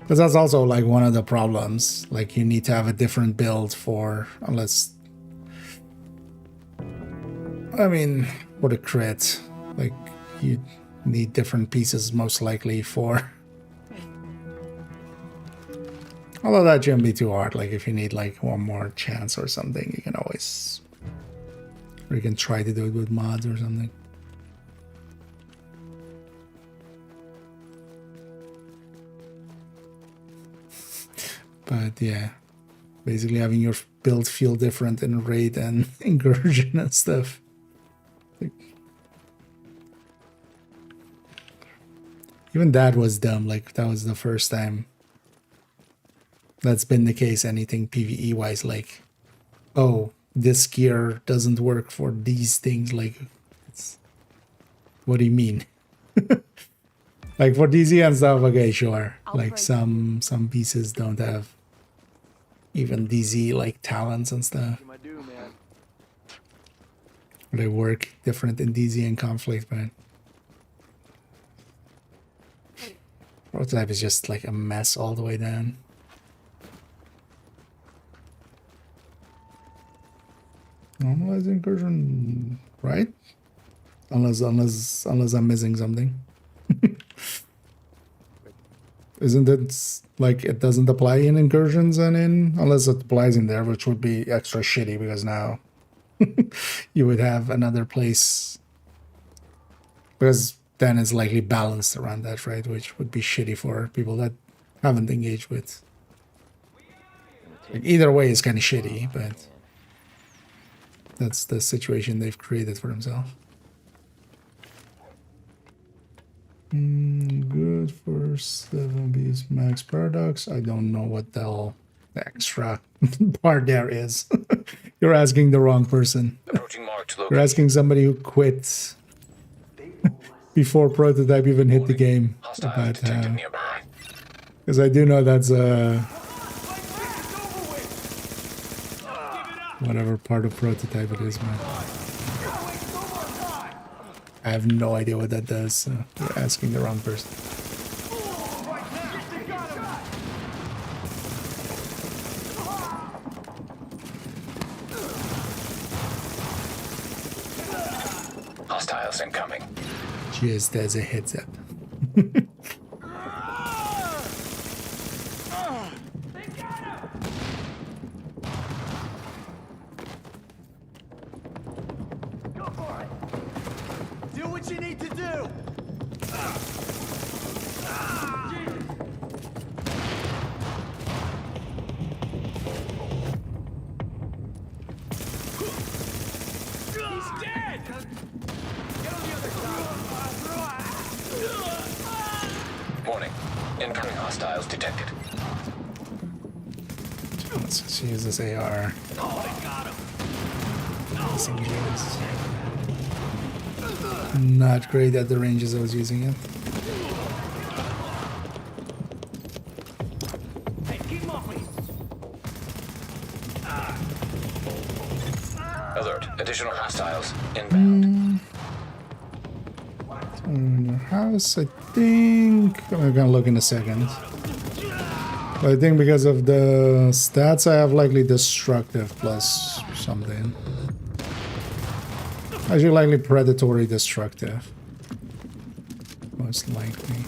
Because that's also like one of the problems. Like you need to have a different build for, unless, I mean, for the crit, like you need different pieces most likely for. Although that shouldn't be too hard. Like if you need like one more chance or something, you can always, or you can try to do it with mods or something. But yeah, basically having your build feel different in raid and incursion and stuff. Like, even that was dumb. Like that was the first time that's been the case. Anything PvE wise, like, oh, this gear doesn't work for these things. Like, it's, what do you mean? Like for DZ and stuff, okay, sure. Like some pieces don't have even DZ like talents and stuff. My do, man. They work different in DZ and conflict, but prototype is just like a mess all the way down. Normalize incursion, right? Unless I'm missing something. Isn't it like it doesn't apply in incursions and in, unless it applies in there, which would be extra shitty because now you would have another place, because then it's likely balanced around that, right? Which would be shitty for people that haven't engaged with. Like, either way is kind of shitty, but That's the situation they've created for themselves. Good for 7B's max paradox. I don't know what the hell the extra part there is. You're asking the wrong person. Approaching marked You're location. asking somebody who quit before prototype even hit the game Hostiles about detected nearby. because I do know that's whatever part of prototype it is, man. I have no idea what that does, so you're asking the wrong person. Hostiles incoming. Just as a heads up. Do what you need to do. He's dead! Warning. Incoming hostiles detected. Let's just use this AR. Disengages. Not great at the ranges I was using it. Hey, keep him off me! Alert. Additional hostiles inbound. In your house, I think. I'm gonna look in a second. But I think because of the stats, I have likely destructive plus something. Actually, likely predatory destructive. Most likely.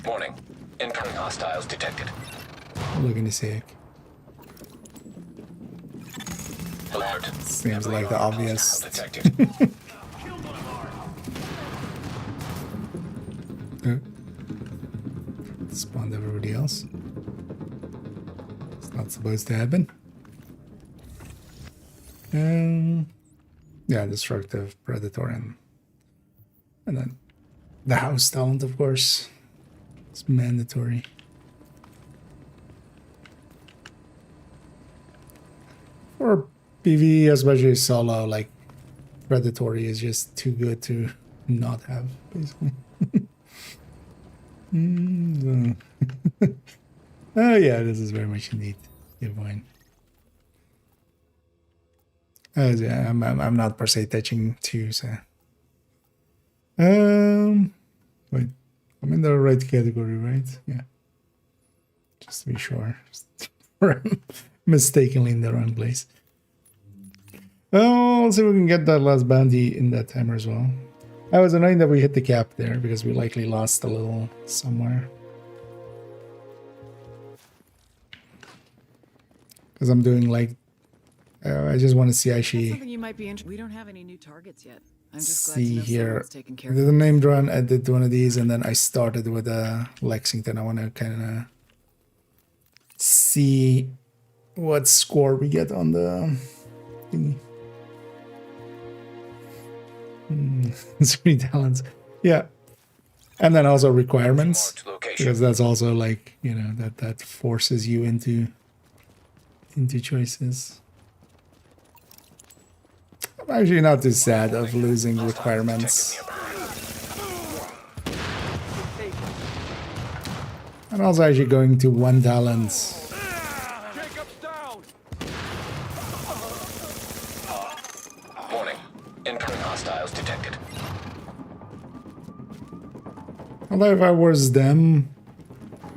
Warning. Incoming hostiles detected. Look in the sec. Alert. Seems like the obvious. Hostile detected. Spawned everybody else. It's not supposed to happen. Yeah, destructive, predatory, and then the house talent, of course. It's mandatory. For PvE, especially solo, like predatory is just too good to not have, basically. Oh yeah, this is very much neat. Divine. Yeah, I'm not per se touching too, so. Wait, I'm in the right category, right? Yeah. Just to be sure. Mistakenly in the wrong place. Oh, let's see if we can get that last bounty in that timer as well. I was annoyed that we hit the cap there because we likely lost a little somewhere. Because I'm doing like, I just want to see actually. Something you might be interested. We don't have any new targets yet. I'm just glad See to know here. someone's taken care I of. did a named run. I did one of these, and then I started with Lexington. I want to kind of see what score we get on the thingy. 3 talents, yeah, and then also requirements, Marked location. because that's also like, you know, that forces you into choices. I'm actually not too sad of losing requirements. I'm also actually going to 1 talent. Jacob's down. Warning. Incoming hostiles detected. Although if I was them,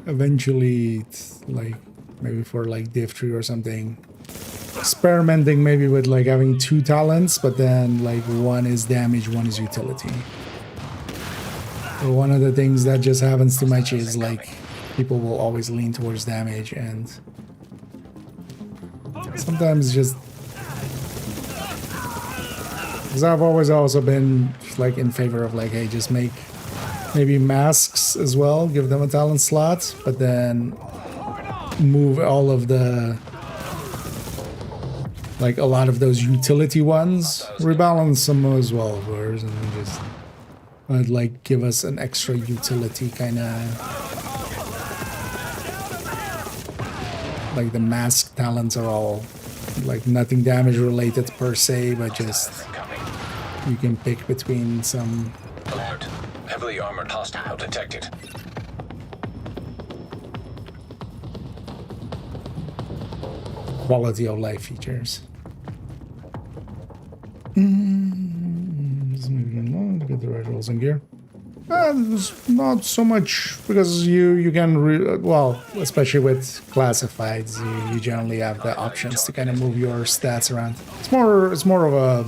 eventually, it's like maybe for like div3 or something, experimenting maybe with like having 2 talents, but then like 1 is damage, 1 is utility. So one of the things that just happens too much is like people will always lean towards damage, and sometimes just because I've always also been like in favor of like, hey, just make maybe masks as well, give them a talent slot, but then move all of the like a lot of those utility ones, rebalance some as well, of course, and then just like give us an extra utility kind of. Like the mask talents are all like nothing damage related per se, but just you can pick between some. Alert. Heavily armored hostile detected. Quality of life features. Get the right rolls in gear. There's not so much because you can well, especially with classifieds, you generally have the options to kind of move your stats around. It's more of a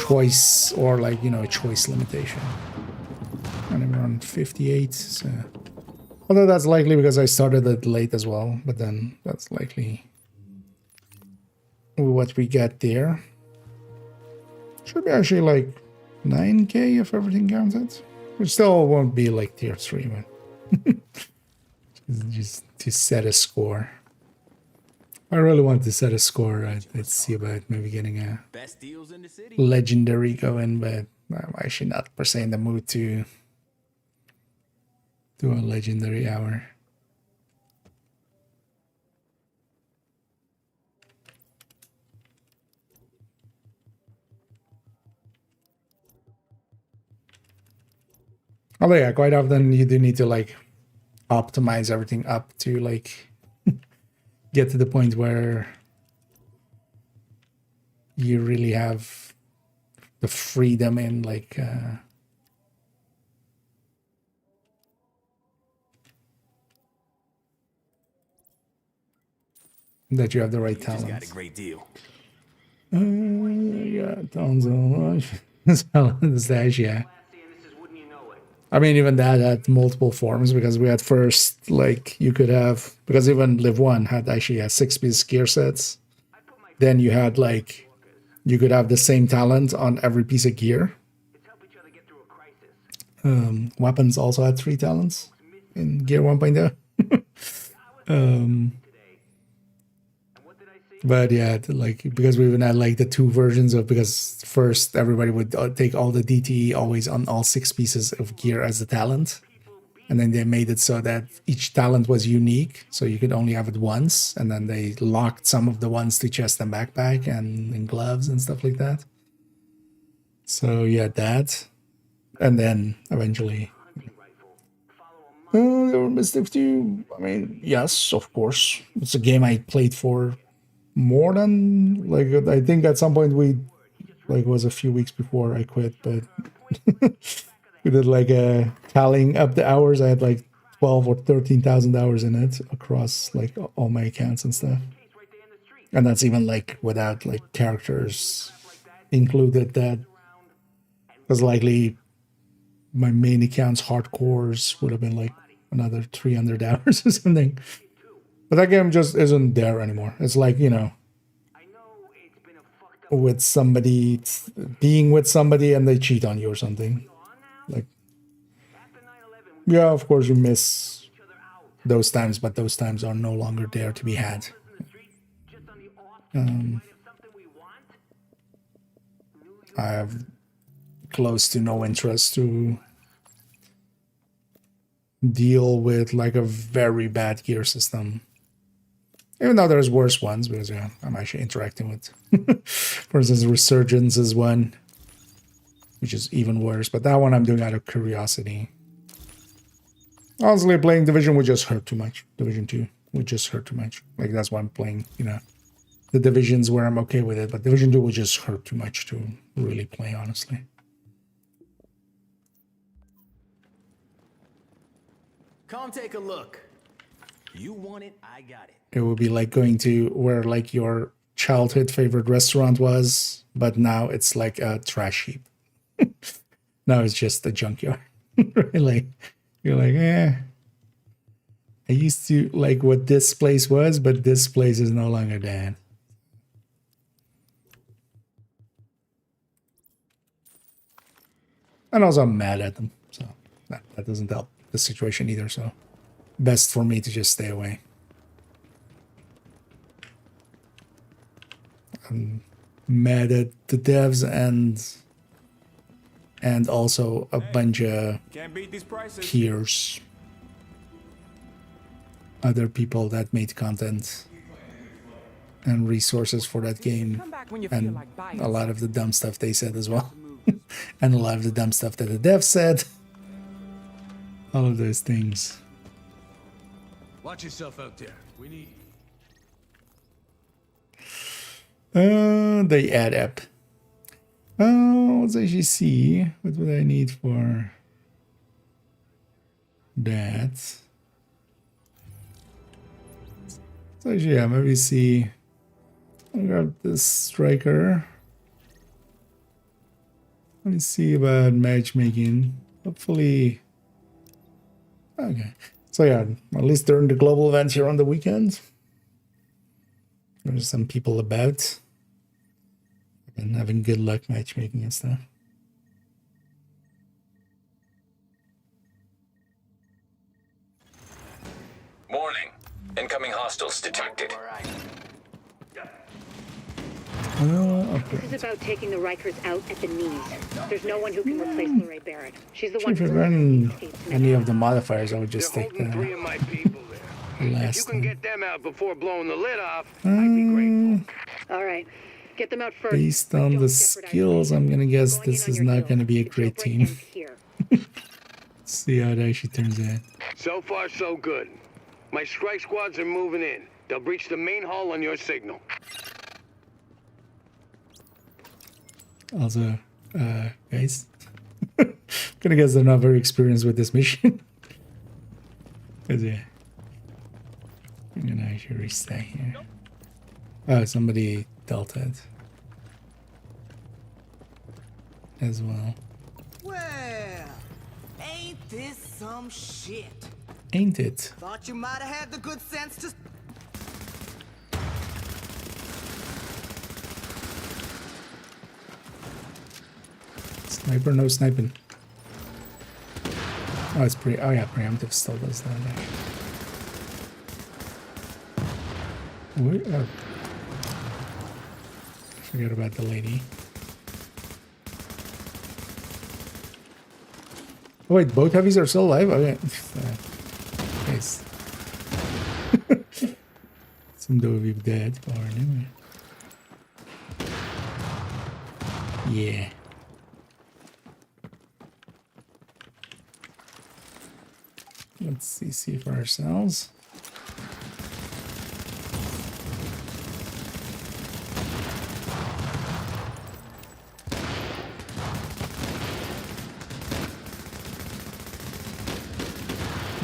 choice, or like, you know, a choice limitation. And we're on 58. So. Although that's likely because I started it late as well, but then that's likely what we get there. Should be actually like 9k if everything counted. Which still won't be like tier 3, but just to set a score. I really want to set a score. I'd see about maybe getting a legendary going, but I'm actually not per se in the mood to do a legendary hour. Although yeah, quite often you do need to like optimize everything up to like get to the point where you really have the freedom in like that you have the right talent. Got a great deal. Yeah, tons of stash, yeah. I mean, even that had multiple forms because we had first, like, you could have, because even Live 1 had actually 6-piece gear sets. Then you had, like, you could have the same talent on every piece of gear. Weapons also had 3 talents in Gear 1.0. But yeah, like, because we even had like the 2 versions of, because first everybody would take all the DTE always on all 6 pieces of gear as a talent. And then they made it so that each talent was unique. So you could only have it once. And then they locked some of the ones to chest and backpack and gloves and stuff like that. So yeah, that. And then eventually. There were mistakes too. I mean, yes, of course. It's a game I played for more than, like, I think at some point we, like, was a few weeks before I quit, but we did like a tallying up the hours. I had like 12 or 13,000 hours in it across like all my accounts and stuff. And that's even like without like characters included, that was likely my main account's hardcores would have been like another 300 hours or something. But that game just isn't there anymore. It's like, you know, with somebody, being with somebody and they cheat on you or something. Like, yeah, of course you miss those times, but those times are no longer there to be had. I have close to no interest to deal with like a very bad gear system. Even though there's worse ones, because yeah, I'm actually interacting with, for instance, Resurgence is one, which is even worse. But that one I'm doing out of curiosity. Honestly, playing Division would just hurt too much. Division 2 would just hurt too much. Like, that's why I'm playing, you know, the Divisions where I'm okay with it. But Division 2 would just hurt too much to really play, honestly. Come take a look. You want it, I got it. It would be like going to where like your childhood favorite restaurant was, but now it's like a trash heap. Now it's just a junkyard. Like, you're like, I used to like what this place was, but this place is no longer that. And also I'm mad at them, so that doesn't help the situation either, so best for me to just stay away. mad at the devs and also a bunch of Can't beat these prices. peers, other people that made content and resources for that game, Come back when you feel and like buying a lot of the dumb stuff they said as well, and a lot of the dumb stuff that the devs said. All of those things. Watch yourself out there. We need. They add up. Let's actually see what would I need for that. So actually, yeah, maybe see. I'll grab this striker. Let me see about matchmaking. Hopefully. Okay. So yeah, at least during the global events here on the weekend, there's some people about and having good luck matchmaking and stuff. Warning. Incoming hostiles detected. Okay. This is about taking the Rikers out at the knees. There's no one who can replace Lorraine Barrett. She's the one If you who run escaped any of the modifiers, I would just They're take holding 3 the of my people there. If you last can one. get them out before blowing the lid off, I'd be grateful. All right, get them out first. Based but on don't the jeopardize skills, I'm gonna guess Going in this on is your not heels. gonna be a The great jailbreak team. ends here. Let's see how it actually turns out. So far, so good. My strike squads are moving in. They'll breach the main hall on your signal. Also, guys, gonna guess they're not very experienced with this mission. 'Cause, yeah, I'm gonna actually restart here. Oh, somebody dealt it as well. Well, ain't this some shit? Ain't it? Thought you might have had the good sense to. Sniper, no sniping. Oh, it's pretty. Oh yeah, preemptive still does that. Wait, forget about the lady. Oh wait, both heavies are still alive. Okay, nice. Some though we've dead, or anyway. Yeah. Let's see for ourselves.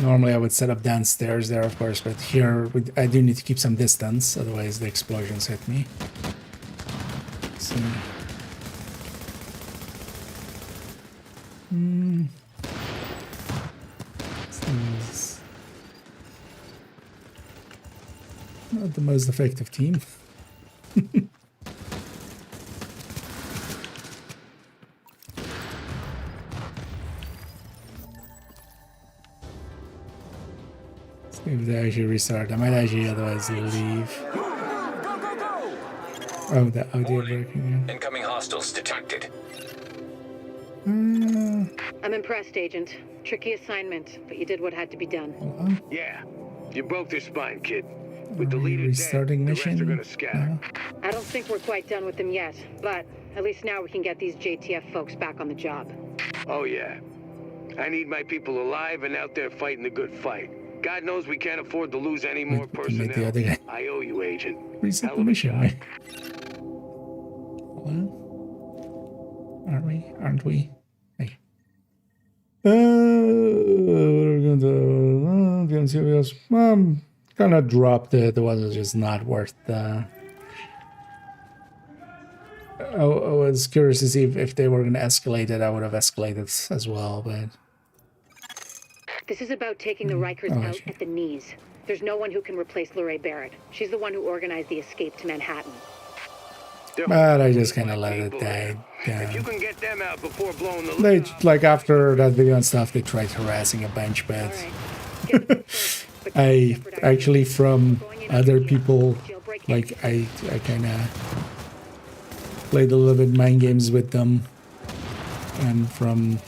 Normally I would set up downstairs there, of course, but here I do need to keep some distance, otherwise the explosions hit me. So, this is not the most effective team. If they actually restart, I might actually otherwise leave. Oh, the audio breaking. Incoming hostiles detected. I'm impressed, Agent. Tricky assignment, but you did what had to be done. Yeah, you broke their spine, kid. With the leader Restarting dead, the rest are mission? gonna scatter. I don't think we're quite done with them yet, but at least now we can get these JTF folks back on the job. Oh yeah. I need my people alive and out there fighting the good fight. God knows we can't afford to lose any more Wait, to make the personnel. other guy I owe you, Agent. reset Hell the of a mission, job. right? Well, aren't we? Aren't we? Hey. What are we going to do? Serious? Gonna drop the one that's just not worth the. I was curious to see if they were going to escalate it. I would have escalated as well, but. This is about taking the Rikers out at the knees. There's no one who can replace Lorraine Barrett. She's the one who organized the escape to Manhattan. But I just kind of let it die. If you can get them out before blowing the They, lid off, like, after that video and stuff, they tried harassing a bunch, but All right. Get them first, but don't I jeopardize actually, them. from Going in other on your people, jailbreak like, ends. I kind of played a little bit mind games with them, and from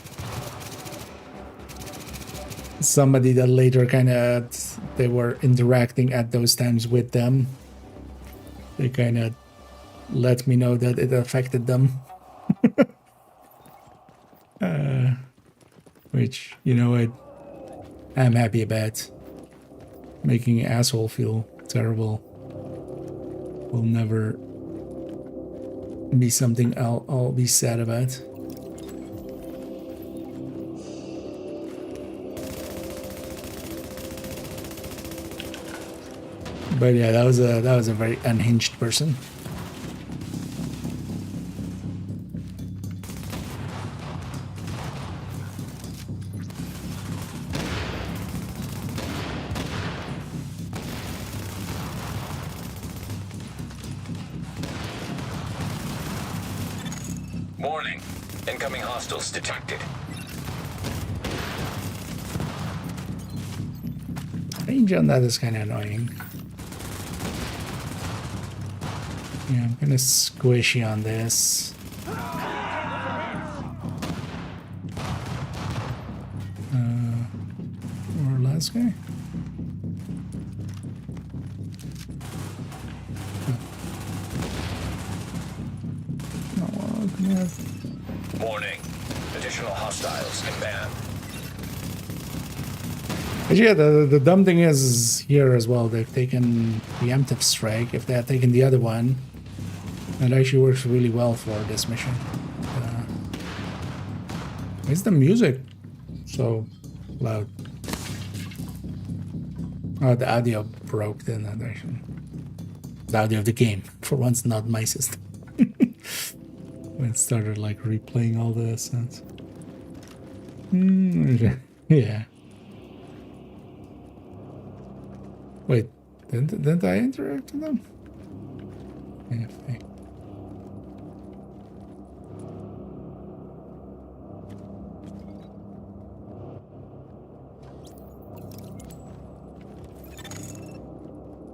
somebody that later kind of they were interacting at those times with them, they kind of let me know that it affected them. Which, you know what, I'm happy about. Making an asshole feel terrible will never be something I'll be sad about. But yeah, that was a very unhinged person. Warning. Incoming hostiles detected. Range on that is kind of annoying. Yeah, I'm kind of squishy on this. Or last guy? Oh, come on. Warning. Additional hostiles inbound. But yeah, the dumb thing is here as well, they've taken preemptive strike. If they had taken the other one, that actually works really well for this mission. Why is the music so loud? Oh, the audio broke in that direction. The audio of the game, for once not my system. When it started like replaying all the sounds. Yeah. Wait, didn't I interact with them? Yeah, okay.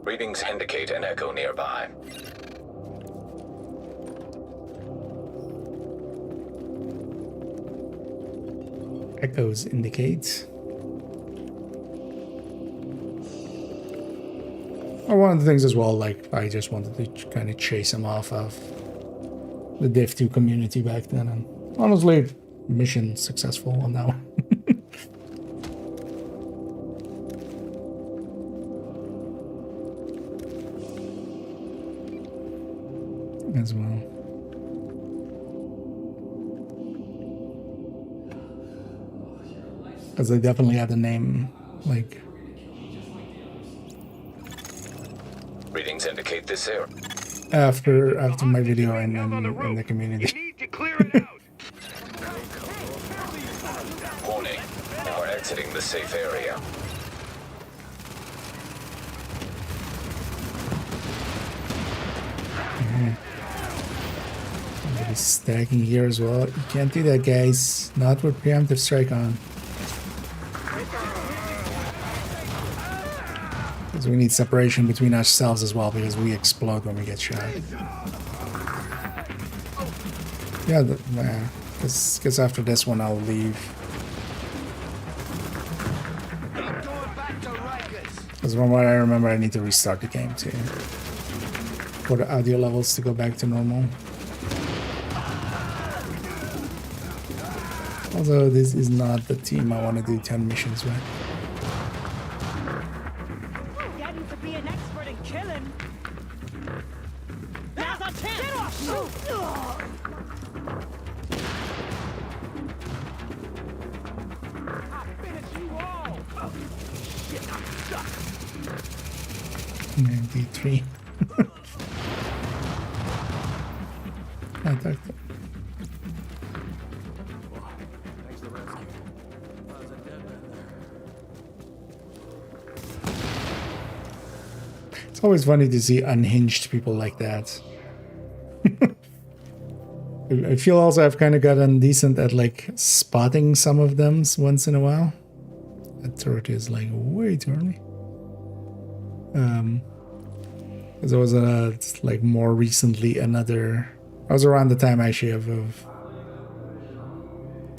Readings indicate an echo nearby. Echoes indicate. Or one of the things as well, like I just wanted to kind of chase him off of the Div2 community back then, and honestly, mission successful on that one. As well. Because they definitely had the name, like... Readings indicate this area. After my video in the community. You need to clear it out. Warning. Now we're exiting the safe area. Somebody's stacking here as well. You can't do that, guys. Not with preemptive strike on. Because we need separation between ourselves as well, because we explode when we get shot. Yeah, because after this one I'll leave. Because from what I remember, I need to restart the game too, for the audio levels to go back to normal. Although this is not the team I want to do 10 missions with. Getting to be an expert in killing. Now's our chance. Get off! Shoot! I'll finish you all. Oh, shit, I'm stuck. And D3. I thought that. It's always funny to see unhinged people like that. I feel also I've kind of gotten decent at like spotting some of them once in a while. That turret is like way too early. Because there was like more recently another I was around the time actually of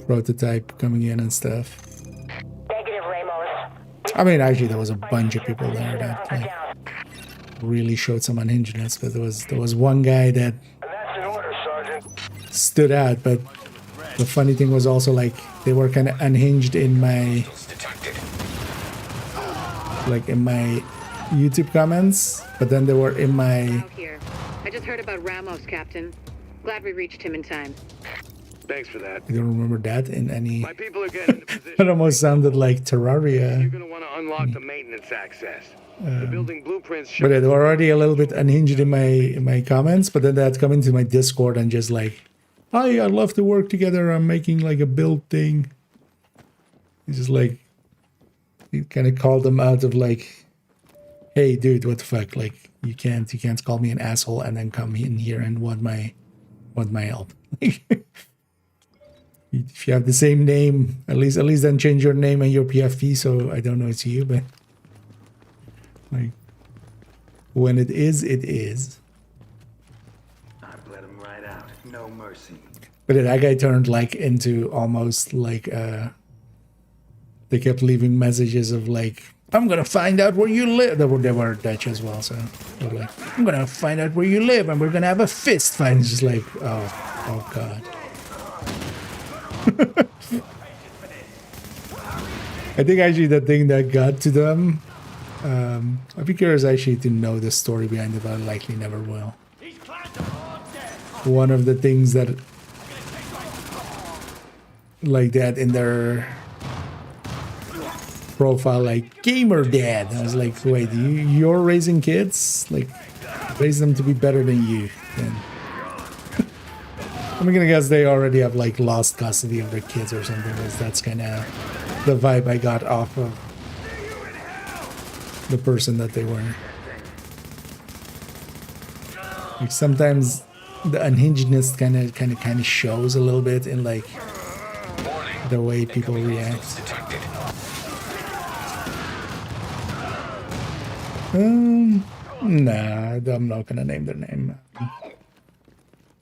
prototype coming in and stuff. Negative, Ramos. I mean, actually, there was a bunch of people there that like really showed some unhingedness, but there was one guy that That's an order, Sergeant. stood out. But the funny thing was also like they were kind of unhinged in my Detected. like in my YouTube comments, but then they were in my. Out here. I just heard about Ramos, Captain. Glad we reached him in time. Thanks for that. I don't remember that in any. My people are getting into position. It almost sounded like You're Terraria. gonna want to unlock the maintenance access. The building blueprints show. But they were already a little bit unhinged in my comments, but then they had come into my Discord and just like, "Hi, I'd love to work together. I'm making like a build thing." It's just like, he kind of called them out of like, "Hey, dude, what the fuck? Like, you can't call me an asshole and then come in here and want my help." If you have the same name, at least then change your name and your PFP so I don't know it's you, but like when it is, it is. I've let him right out. No mercy. But that guy turned like into almost like they kept leaving messages of like, "I'm gonna find out where you live." They were Dutch as well, so they were like, "I'm gonna find out where you live and we're gonna have a fist fight." It's just like, oh god. I think actually the thing that got to them, I'd be curious actually to know the story behind it, but I likely never will. One of the things that like that in their profile, like gamer dad, I was like, wait, you're raising kids? Like, raise them to be better than you. And I'm gonna guess they already have like lost custody of their kids or something, because that's kind of the vibe I got off of the person that they were. Like sometimes the unhingedness kind of shows a little bit in like the way people react. Detected. Nah, I'm not gonna name their name.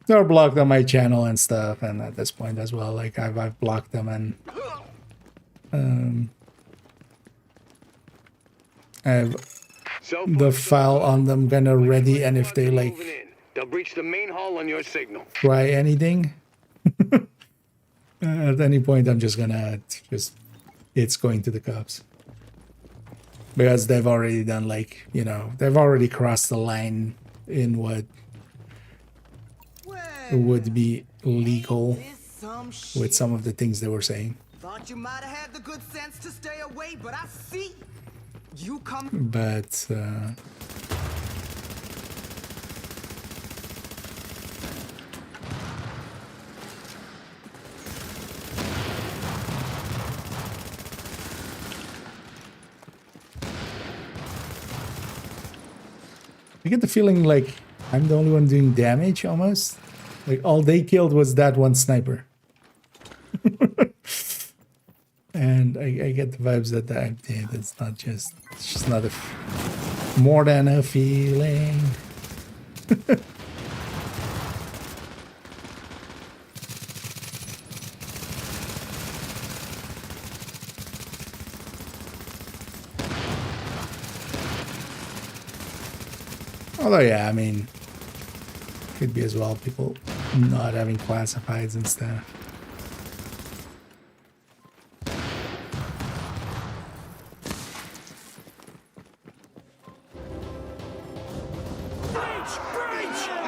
They're blocked on my channel and stuff, and at this point as well, like I've blocked them, and I have the file on them kind of ready, and if they like they'll breach the main hall on your signal. try anything at any point, I'm just gonna it's going to the cops, because they've already done like, you know, they've already crossed the line in what would be legal with some of the things they were saying. Thought you might have had the good sense to stay away, but I see you come. But I get the feeling like I'm the only one doing damage almost. Like all they killed was that one sniper. And I get the vibes that it's not just, it's just not more than a feeling. Although, yeah, I mean, could be as well people not having classifieds and stuff.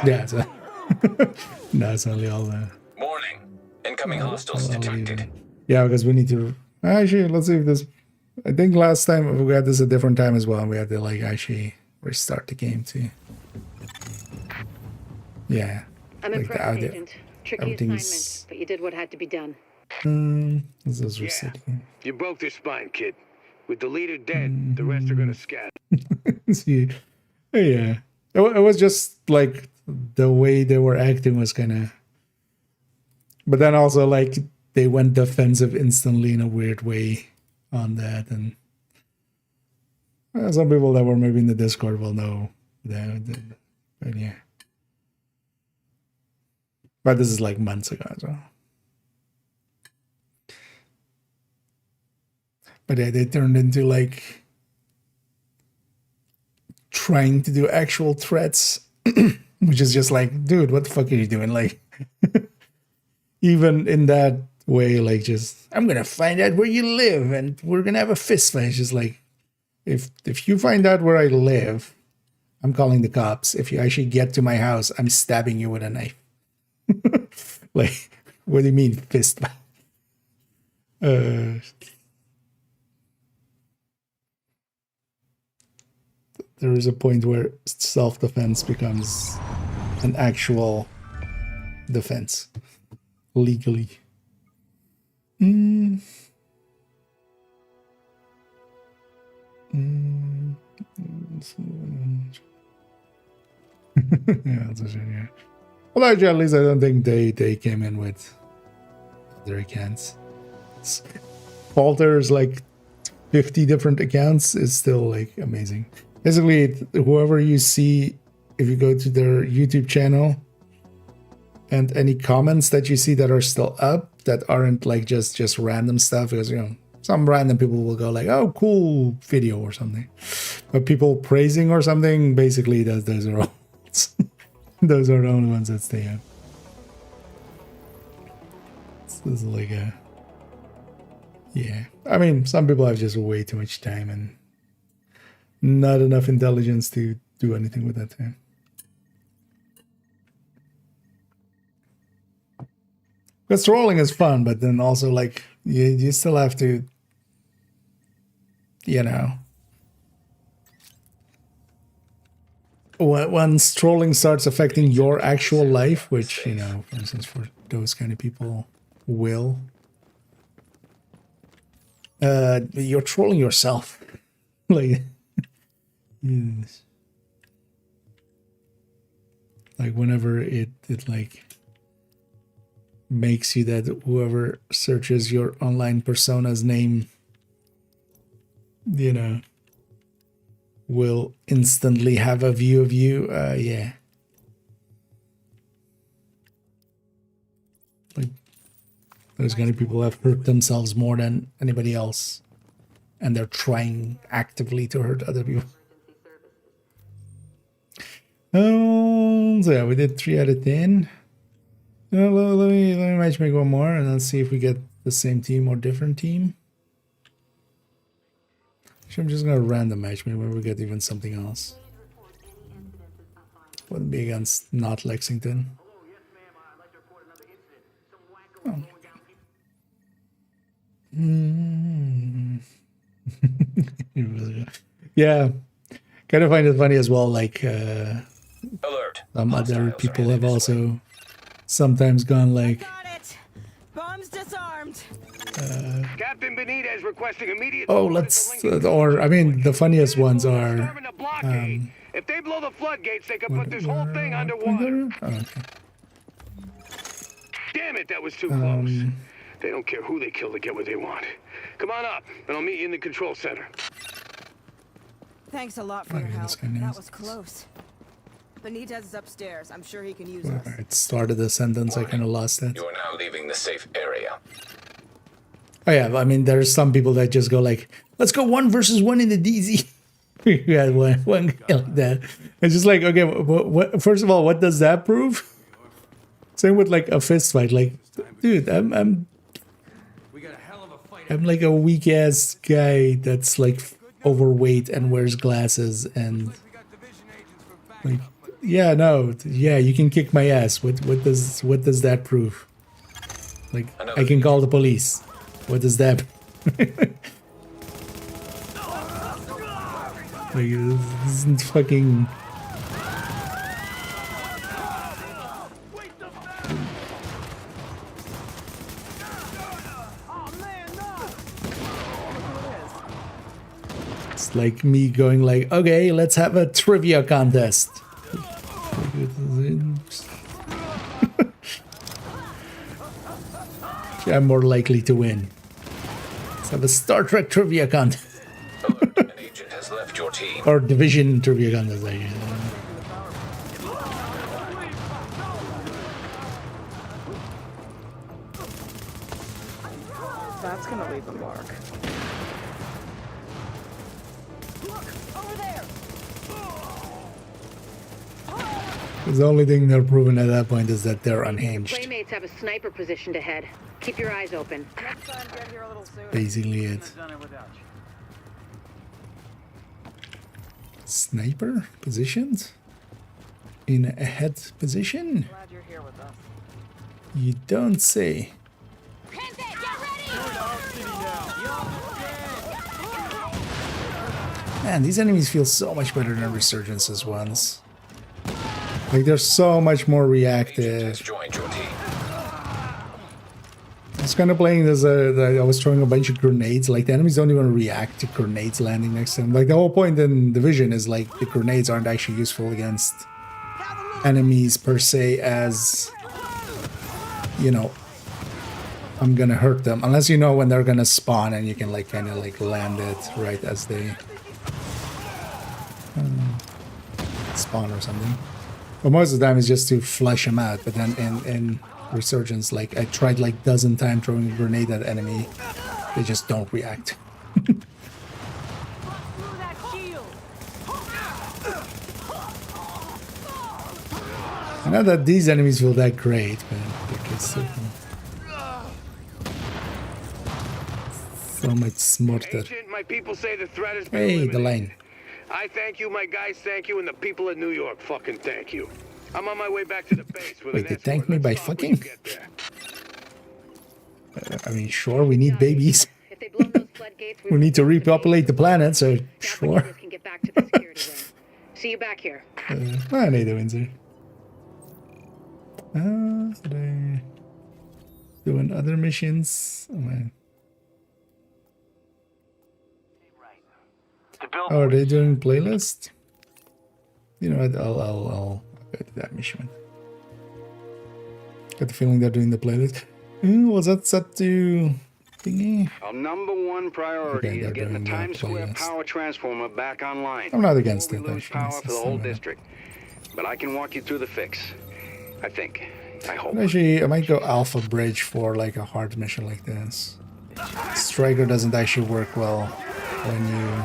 Yeah, so no, it's only all the. Warning. Incoming hostiles detected. Yeah, because we need to actually, let's see if this. I think last time we had this a different time as well, and we had to like actually restart the game too. Yeah. I'm like impressed, Agent. Tricky assignment, but you did what had to be done. This is Yeah. You broke their spine, kid. With the leader dead, the rest are gonna scatter. See, yeah. It was just like the way they were acting was kind of. But then also like they went defensive instantly in a weird way on that, and some people that were maybe in the Discord will know that. But yeah. But this is like months ago as well. But yeah, they turned into like trying to do actual threats, which is just like, dude, what the fuck are you doing? Like, even in that way, like, just, I'm gonna find out where you live and we're gonna have a fist fight. It's just like, if you find out where I live, I'm calling the cops. If you actually get to my house, I'm stabbing you with a knife. Like, what do you mean fist fight? There is a point where self-defense becomes an actual defense legally. Yeah, that's a shame, yeah. Well, actually, at least I don't think they came in with other accounts. Falter's like 50 different accounts is still like amazing. Basically, whoever you see, if you go to their YouTube channel and any comments that you see that are still up that aren't like just random stuff, because, you know, some random people will go like, oh, cool video or something. But people praising or something, basically those are all those are the only ones that stay up. This is like a, yeah. I mean, some people have just way too much time and not enough intelligence to do anything with that time. Because trolling is fun, but then also like you still have to, you know, once trolling starts affecting your actual life, which, you know, for instance, for those kind of people will, you're trolling yourself. Like, yes. Like whenever it like makes you that whoever searches your online persona's name, you know, will instantly have a view of you, yeah. Like, those kind of people have hurt themselves more than anybody else, and they're trying actively to hurt other people. So yeah, we did 3 out of 10. Let me matchmake one more, and let's see if we get the same team or different team. Actually, I'm just gonna random matchmake where we get even something else. Wouldn't be against not Lexington. Oh. Yeah, kind of find it funny as well. Like, Alert. some other people have also sometimes gone like, Got it. Bombs disarmed. Captain Benitez requesting immediate. oh, let's, or I mean, the funniest ones are. If they blow the floodgates, they can put this whole thing underwater. Oh, okay. Damn it, that was too close. They don't care who they kill to get what they want. Come on up, and I'll meet you in the control center. Thanks a lot for your Okay, help. this guy knows. That was close. Benitez is upstairs. I'm sure he can use us. It started the sentence, I kind of lost that. You are now leaving the safe area. Oh yeah, I mean, there's some people that just go like, let's go 1 versus 1 in the DZ. We had one guy like that. It's just like, okay, what, first of all, what does that prove? Same with like a fist fight. Like, dude, I'm like a weak ass guy that's like overweight and wears glasses and like, yeah, no, yeah, you can kick my ass. What does that prove? Like, I can call the police. What does that? Like, this isn't fucking. It's like me going like, okay, let's have a trivia contest. I'm more likely to win. Let's have a Star Trek trivia contest. Alert. An agent has left your team. Or Division trivia contest. That's gonna leave a mark. Look, over there. The only thing they're proving at that point is that they're unhinged. Playmates have a sniper positioned ahead. Keep your eyes open. Next time, get here a little sooner. Basically it. Done it without you. Sniper positioned? In a head position? Glad you're here with us. You don't say. Hands in, get ready! Man, these enemies feel so much better than Resurgence's ones. Like, they're so much more Agent reactive. has joined your team. I was kind of playing this, I was throwing a bunch of grenades. Like, the enemies don't even react to grenades landing next to them. Like, the whole point in Division is, like, the grenades aren't actually useful against enemies per se as, you know, I'm gonna hurt them. Unless you know when they're gonna spawn and you can, like, kind of, like, land it right as they spawn or something. But most of the time it's just to flush them out. But then in Resurgence, like, I tried like dozen times throwing a grenade at enemy. They just don't react. Through that shield. Not that these enemies feel that great, but like, it's so much smarter. Agent, my people say the threat has been Hey, the eliminated. line. I thank you, my guys thank you, and the people of New York fucking thank you. I'm on my way back to the base with Wait, an they escort. thanked me Let's by talk when fucking? you get there. I mean, sure, we need babies. If they blow those floodgates, We need to repopulate the planet, so That sure. way can get back to the security room. See you back here. I need the Windsor. Are they doing other missions? Oh, man. Oh, are they doing playlist? You know what? I'll go to that mission. Got the feeling they're doing the playlist. Was that set to thingy? Our number one priority Okay, is they're getting the doing the Times Square playlist. power transformer back online. I'm not against before it, we lose actually. power It's for the just whole not bad. district. But I can walk you through the fix. I think. I hope. Actually, I might go Alpha Bridge for like a hard mission like this. Striker doesn't actually work well when you...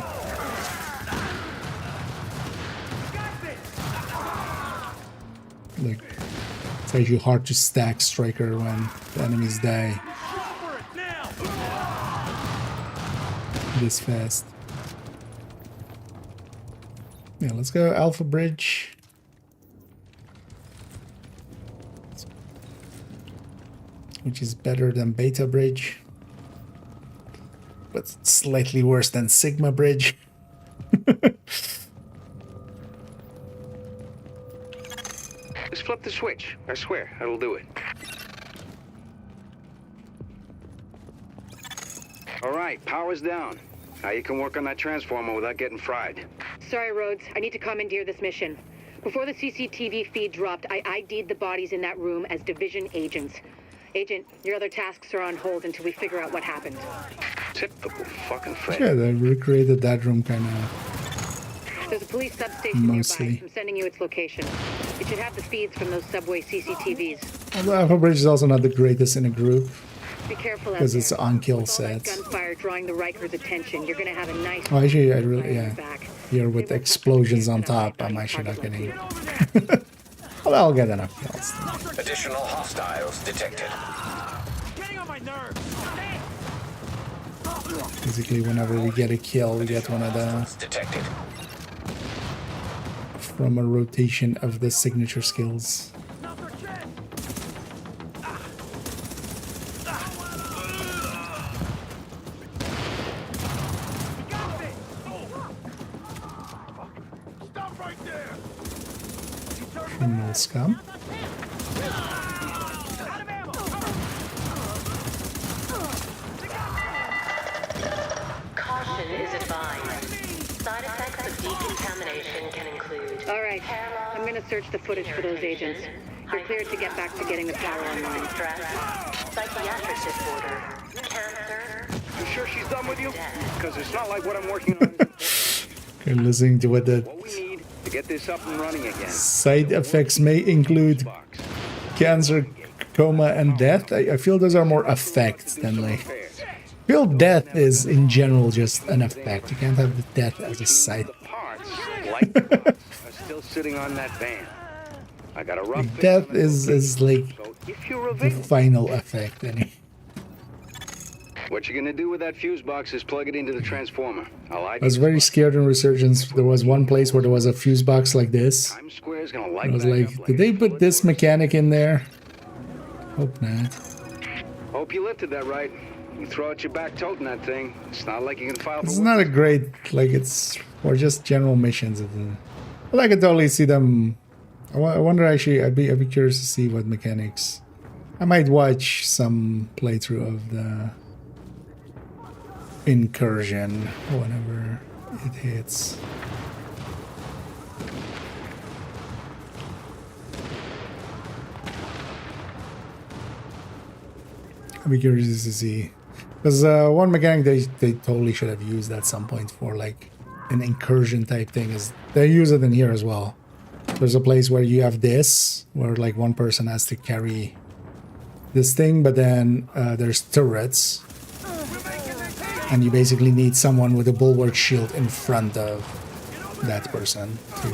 Like, it's actually hard to stack Striker when the enemies die this fast. Yeah, let's go Alpha Bridge. Which is better than Beta Bridge. But slightly worse than Sigma Bridge. Just flip the switch. I swear, I will do it. All right, power's down. Now you can work on that transformer without getting fried. Sorry, Rhodes. I need to commandeer this mission. Before the CCTV feed dropped, I ID'd the bodies in that room as Division agents. Agent, your other tasks are on hold until we figure out what happened. Typical fucking Fred. Yeah, they recreated that room kind of There's a police substation mostly. nearby. I'm sending you its location. It should have the feeds from those subway CCTVs. Although Alpha Bridge is also not the greatest in a group. Be careful out Because there. it's on kill With all that sets. gunfire drawing the Rikers' attention, you're gonna have a nice... Oh, actually, I really, fire yeah. back. Here with They won't have to explosions see on it, but I'll top, I'm make actually not target getting... like Well, I'll get enough kills. Additional hostiles detected. Getting on my nerves. Basically, whenever we get a kill, we get one of the... Hostiles detected. From a rotation of the signature skills. Stop right there! Criminal scum. Caution is advised. Side effects of decontamination can include... All right, I'm gonna search the footage for those agents. You're cleared to get back to getting the power online. Psychiatric disorder, cancer... You sure she's done with you? Because it's not like what I'm working on. Okay, listening to what the What we need to get this up and running again. side effects may include cancer, coma, and death. I feel those are more effects than like Feel death is in general just an effect. You can't have the death as a side. Parts, like the parts, are still sitting on that van. I got a rough fix Death on it. is like So if you're the available, final effect. Anyway. what you're gonna do with that fuse box is plug it into the transformer. I was very scared in Resurgence. There was one place where there was a fuse box like this. Times Square is gonna light I was back like, up did they put this mechanic in there? Hope not. Hope you lifted that right. You throw out your back toting that thing. It's not like you can file for It's not a great, like, it's for just general missions. But I could totally see them. I wonder, actually, I'd be curious to see what mechanics. I might watch some playthrough of the incursion whenever it hits. I'd be curious to see. Because one mechanic they totally should have used at some point for like an incursion type thing is they use it in here as well. There's a place where you have this, where like one person has to carry this thing, but then there's turrets. And you basically need someone with a bulwark shield in front of that person to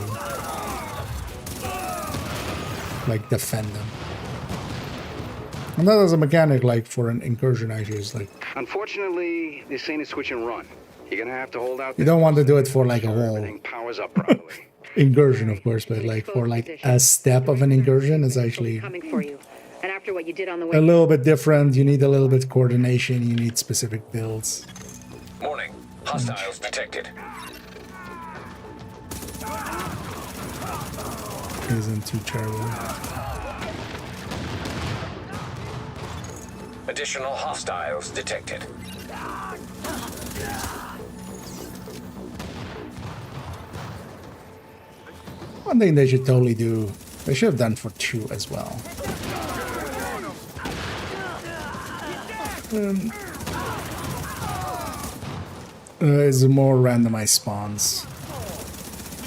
like defend them. And that is a mechanic like for an incursion actually is like. Unfortunately, this ain't a switch and run. You're gonna have to hold out. You don't want to do it for like a whole Everything powers up properly. incursion, of course, but like for like a step of an incursion is actually Coming for you. And after what you did on the way, a little bit different. You need a little bit coordination. You need specific builds. Warning. Hostiles detected. Isn't too terrible. Additional hostiles detected. One thing they should totally do, they should have done for 2 as well. Is more randomized spawns.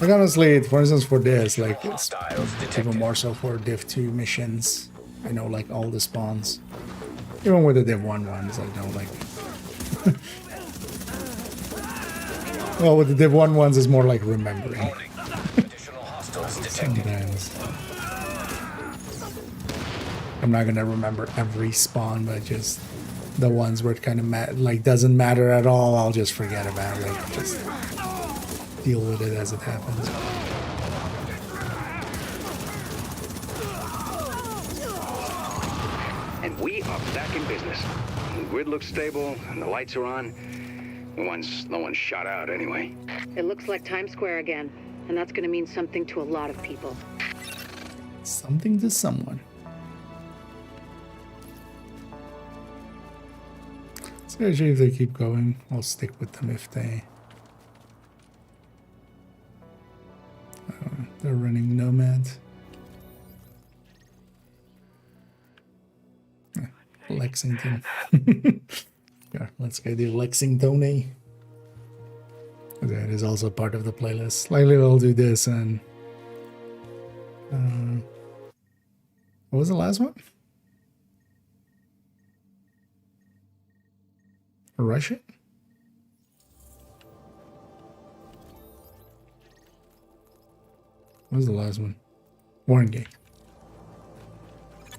Like honestly, for instance, for this, like it's even more so for Div 2 missions. I know like all the spawns. Even with the Div 1 ones, I know like. Well, with the Div 1 ones, it's more like remembering. Sometimes. I'm not gonna remember every spawn, but just the ones where it kind of like doesn't matter at all. I'll just forget about it. Like just deal with it as it happens. And we are back in business. The grid looks stable, and the lights are on. No one's shot out anyway. it looks like Times Square again. And that's gonna mean something to a lot of people. Something to someone. So actually, if they keep going, I'll stick with them if they... they're running Nomad. Lexington. Yeah, let's go do Lexington. That is also part of the playlist. Likely we'll do this and... what was the last one? Russia? What was the last one? Warren.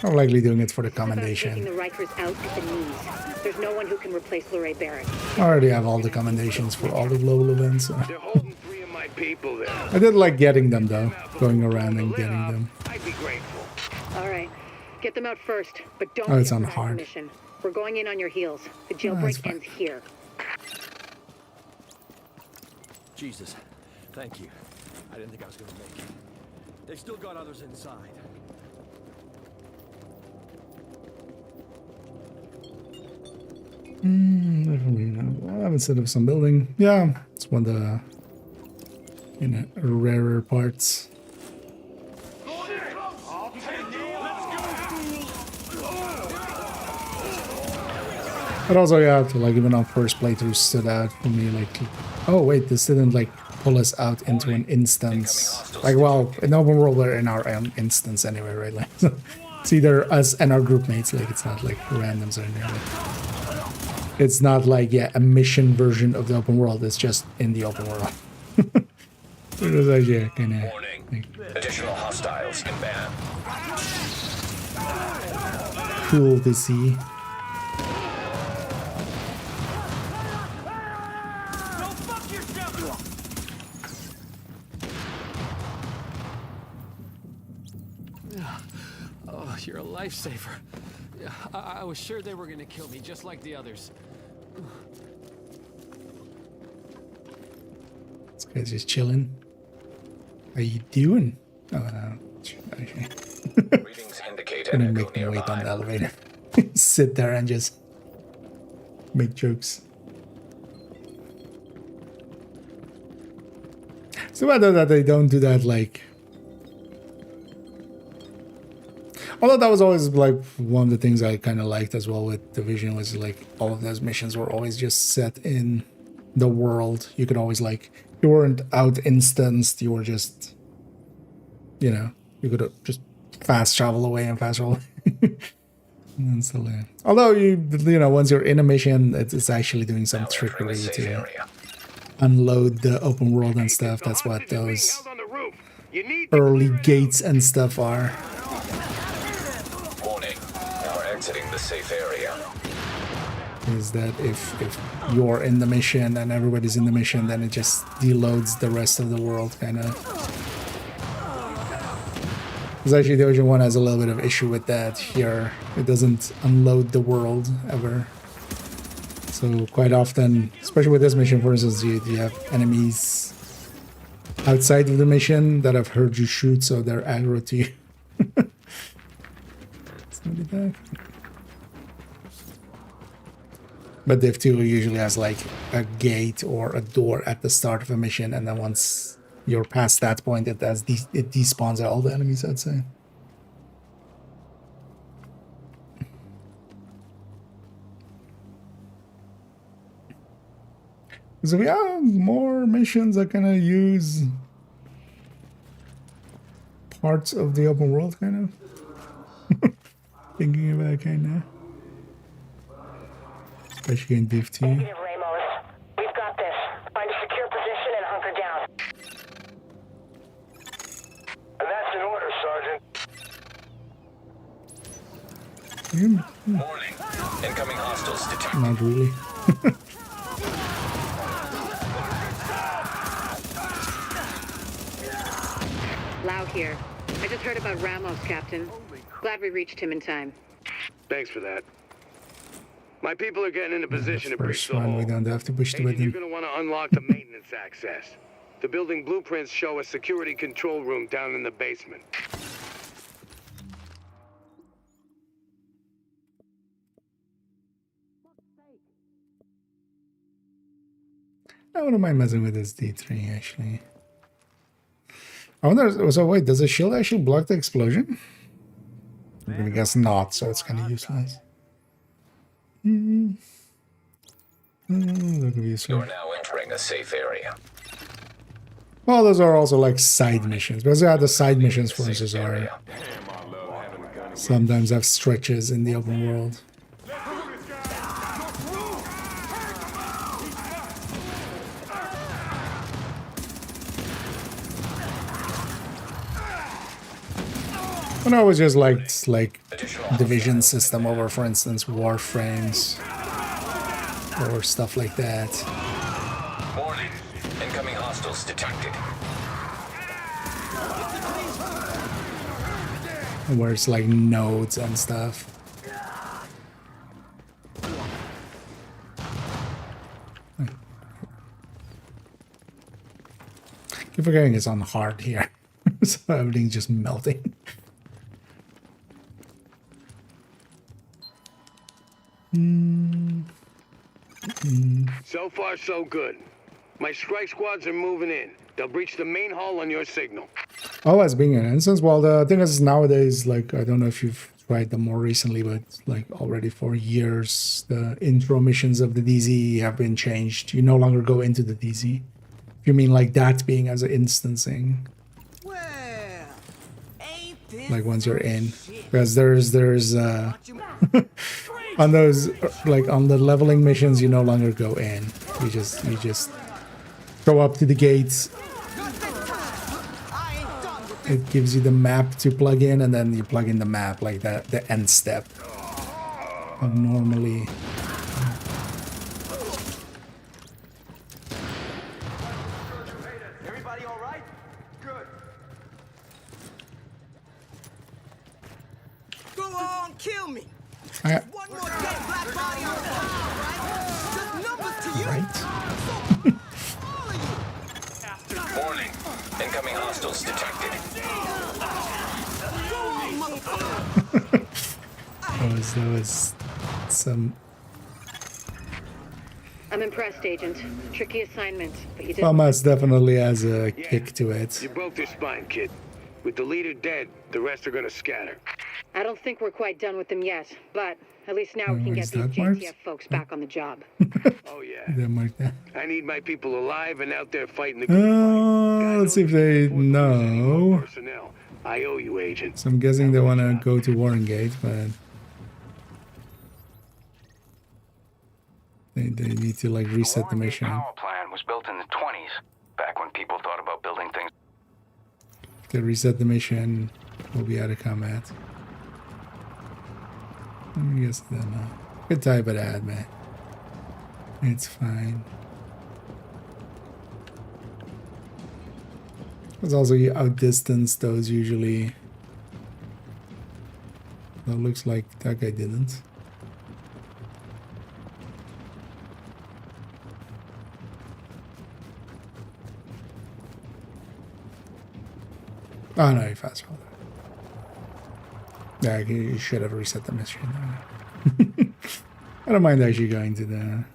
I'm likely doing it for the commendation. Taking the Rikers out at the knees. There's no one who can replace Luray Barrett. I already have all the commendations for all the global events. So. They're holding 3 of my people there. I did like getting them though, going around and getting them. I'd be grateful. All right, get them out first, but don't. Oh, it's on jeopardize the hard. mission. We're going in on your heels. The that's jailbreak fine. ends here. Jesus, thank you. I didn't think I was gonna make it. They've still got others inside. I haven't set up some building. Yeah, it's one of the rarer parts. But also, yeah, to like even on first playthrough stood out for me. Like, oh wait, this didn't like pull us out into an instance. Like, well, in open world we're in our own instance anyway, right? Like, it's either us and our group mates. Like, it's not like randoms or anything. It's not like, yeah, a mission version of the open world. It's just in the open world. It was actually kind of like, Additional hostiles inbound. cool to see. Oh, you're a lifesaver. I was sure they were gonna kill me, just like the others. This guy's just chilling. How you doing? Oh no. Okay. Readings indicate Gonna an echo make me wait on nearby. the elevator. Sit there and just make jokes. So bad though that they don't do that, like. Although that was always like one of the things I kind of liked as well with Division was like all of those missions were always just set in the world. You could always like, you weren't out instanced, you were just, you know, you could just fast travel away and fast travel. And so, although you know, once you're in a mission, it's actually doing some trickery to unload the open world and stuff. That's what those early gates and stuff are. Warning. Now exiting the safe area. Is that if you're in the mission and everybody's in the mission, then it just deloads the rest of the world, kind of. Because actually the Ocean 1 has a little bit of issue with that here. It doesn't unload the world ever. So quite often, especially with this mission, for instance, you have enemies outside of the mission that have heard you shoot, so they're aggro to you. Somebody back. But Div 2 usually has like a gate or a door at the start of a mission, and then once you're past that point, it despawns all the enemies, I'd say. So we have more missions that kind of use parts of the open world, kind of. Thinking about it, kind of. Especially in Div 2. Negative, Ramos. We've got this. Find a secure position and hunker down. And that's an order, Sergeant. Warning. Incoming hostiles detected. Not really. Lau here. I just heard about Ramos, Captain. Glad we reached him in time. Thanks for that. My people are getting into position to breach First the one, hole. we don't have to push the Agent, you're button. going to want to unlock the maintenance access. The building blueprints show a security control room down in the basement. I wouldn't mind messing with this D3 actually. I wonder, so wait, does the shield actually block the explosion? I'm gonna guess not, so it's kind of useless. That could be useful. You're now entering a safe area. Well, those are also like side missions. Because yeah, the side missions, for instance, are sometimes have stretches in the open world. And I always just liked like division system over, for instance, warframes or stuff like that. Warning. Incoming hostiles detected. Where it's like nodes and stuff. Keep forgetting it's on hard here, so everything's just melting. So far, so good. My strike squads are moving in. They'll breach the main hall on your signal. Oh, as being an instance, well, the thing is nowadays, like, I don't know if you've tried them more recently, but like already for years, the intro missions of the DZ have been changed. You no longer go into the DZ. If you mean like that being as an instancing. Well, ain't this Like once you're in. Because there's on those, like on the leveling missions, you no longer go in. You just go up to the gates. It gives you the map to plug in, and then you plug in the map, like that, the end step of normally. Everybody all right? Good. Go on, kill me. I, One more dead black body on the wall, right? Just numbers to you. right? All of you. Warning. Incoming hostiles detected. Go on, motherfucker. That was some. I'm impressed, Agent. Tricky assignment, but you did. FAMAS definitely has a kick to it. You broke their spine, kid. With the leader dead, the rest are gonna scatter. I don't think we're quite done with them yet, but at least now we can is get these that marked? JTF folks back on the job. Oh yeah. They're marked there. I need my people alive and out there fighting the good fight. Let's see if they know. Personnel. I owe you, Agent. So I'm guessing they want to go to Warrengate, but they need to like reset the mission. power plant was built in the 20s, back when people thought about building things. If they reset the mission, we'll be out of combat. I guess then good type of ad, man. It's fine. Because also you outdistance those usually. That looks like that guy didn't. Oh no, he fast forwarded. Yeah, you should have reset the mission. I don't mind actually going to the.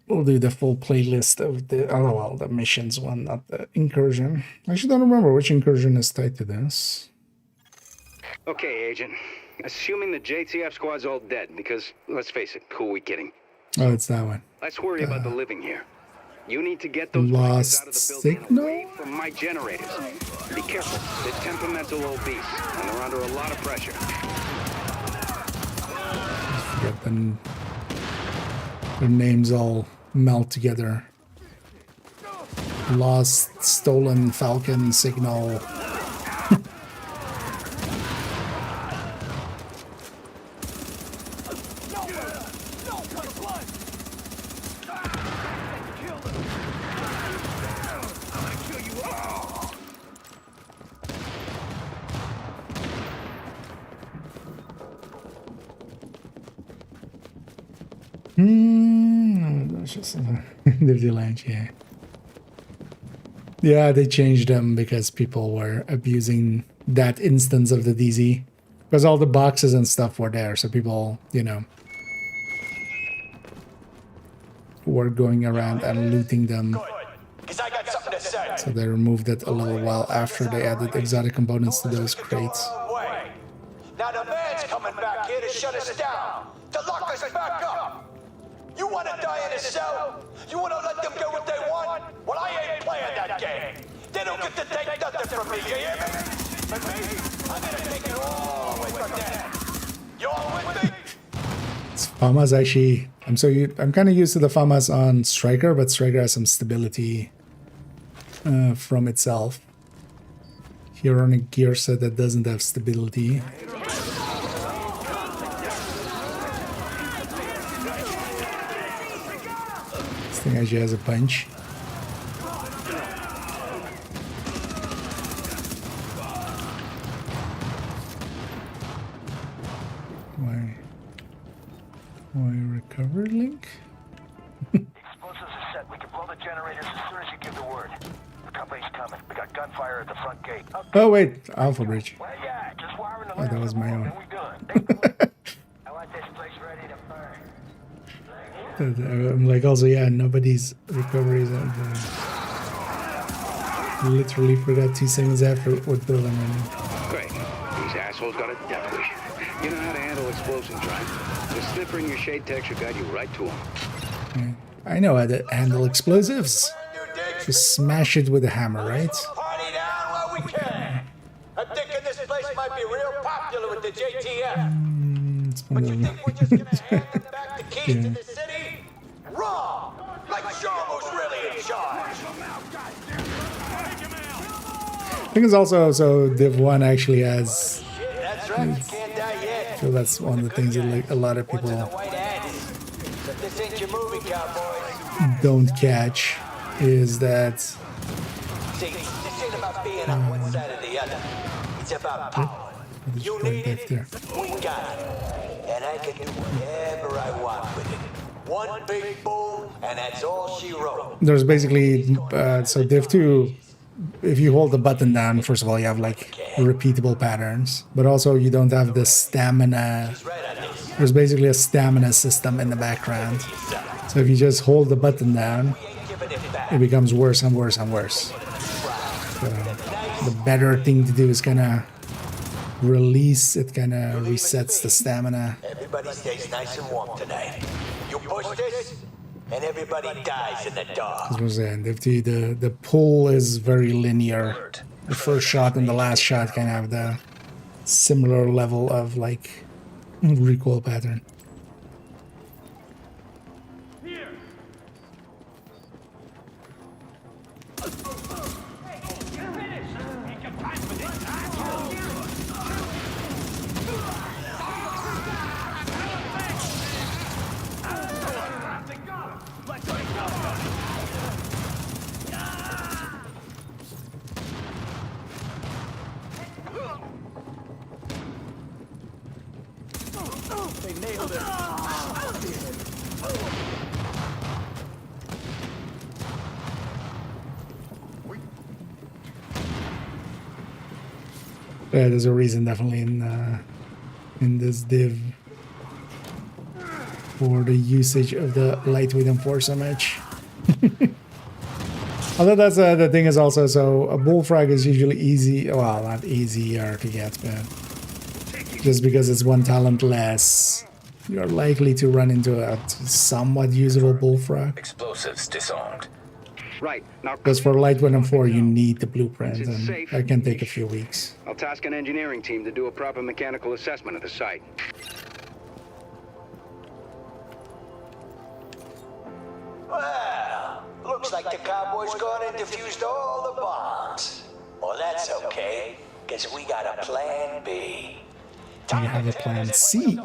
We'll do the full playlist of the the missions one, not the incursion. I actually don't remember which incursion is tied to this. Okay, Agent. Assuming the JTF squad's all dead, because, let's face it, who are we kidding? Oh, it's that one. Let's worry about the living here. You need to get those Lost out of the building signal? away from my generators. Be careful. They're temperamental obese, and they're under a lot of pressure. Forget them. Their names all melt together. Lost, stolen, Falcon, signal. That's just the lounge, yeah. Yeah, they changed them because people were abusing that instance of the DZ. Because all the boxes and stuff were there, so people, you know, were going around and looting them. So they removed it a little while after they added exotic components to those crates. Now the man's coming back here to shut us down, to lock us back up. You want to die in a cell? You want to let them get what they want? Well, I ain't playing that game. They don't get to take nothing from me, you hear me? But me, I'm gonna take it all away from them. You all with me? FAMAS actually, I'm kind of used to the FAMAS on Striker, but Striker has some stability from itself. Here on a gear set that doesn't have stability. This thing actually has a punch. Why recover link? Explosives are set. We can blow the generators as soon as you give the word. The company's coming. We got gunfire at the front gate. Oh wait, Alpha Bridge. Well, yeah, just wiring the Oh, that was my own. and we done. I want this place ready to burn. I'm like, also, yeah, nobody's recoveries are literally forgot 2 seconds after what building right now. Great. These assholes got a death wish. You know how to handle explosions, right? The sniffer in your shade tech should guide you right to them. Yeah. I know how to handle explosives. Just smash it with a hammer, right? Party down while we can. I'm thinking this place might be real popular with the JTF. But you think we're just gonna hand them back the keys to the city? Wrong! Like Sharmo's really in charge! I think it's also so div1 actually has. That's right, you can't die yet. So that's one of the things that like a lot of people But this ain't your movie, cowboys. don't catch is that See, this ain't about being on one side or the other. It's about power. You need it, we got it. And I can do whatever I want with it. One big boom, and that's all she wrote. there's basically so div2, if you hold the button down, first of all you have like repeatable patterns, but also you don't have the stamina. There's basically a stamina system in the background, so if you just hold the button down, it becomes worse and worse and worse. So the better thing to do is kind of release it, kind of resets the stamina. Everybody stays nice and warm tonight. You push this, and everybody dies in the dark. As I was saying, the pull is very linear. The first shot and the last shot kind of have the similar level of like recoil pattern. They nailed it. Yeah, there's a reason definitely in this div for the usage of the lightweight M4 so much. Although that's the thing is also, so a bullfrag is usually easy, well, not easier to get, but just because it's one talent less, you're likely to run into a somewhat usable bullfrag. Explosives disarmed. Right. Now, Because for lightweight M4 you need the blueprint, and that can take a few weeks. I'll task an engineering team to do a proper mechanical assessment of the site. Well, looks like the cowboys gone and defused all the bombs. Well, that's okay, because we got a plan B. We have a plan C.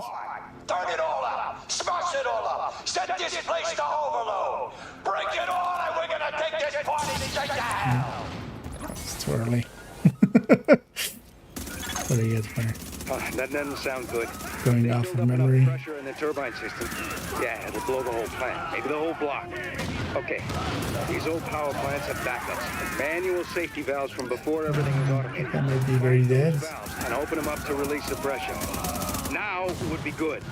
Turn it all up. Smash it all up. Set this place to overload. Break it all, and we're gonna take this party straight to hell. It's too early. What do you get for That doesn't sound good. going They off build of up enough memory? pressure in the turbine system. Yeah, it'll blow the whole plant, maybe the whole block. Okay, these old power plants have backups. Manual safety valves from before everything was automated. That might be very dead. Valves, and open them up to release the pressure. Now would be good.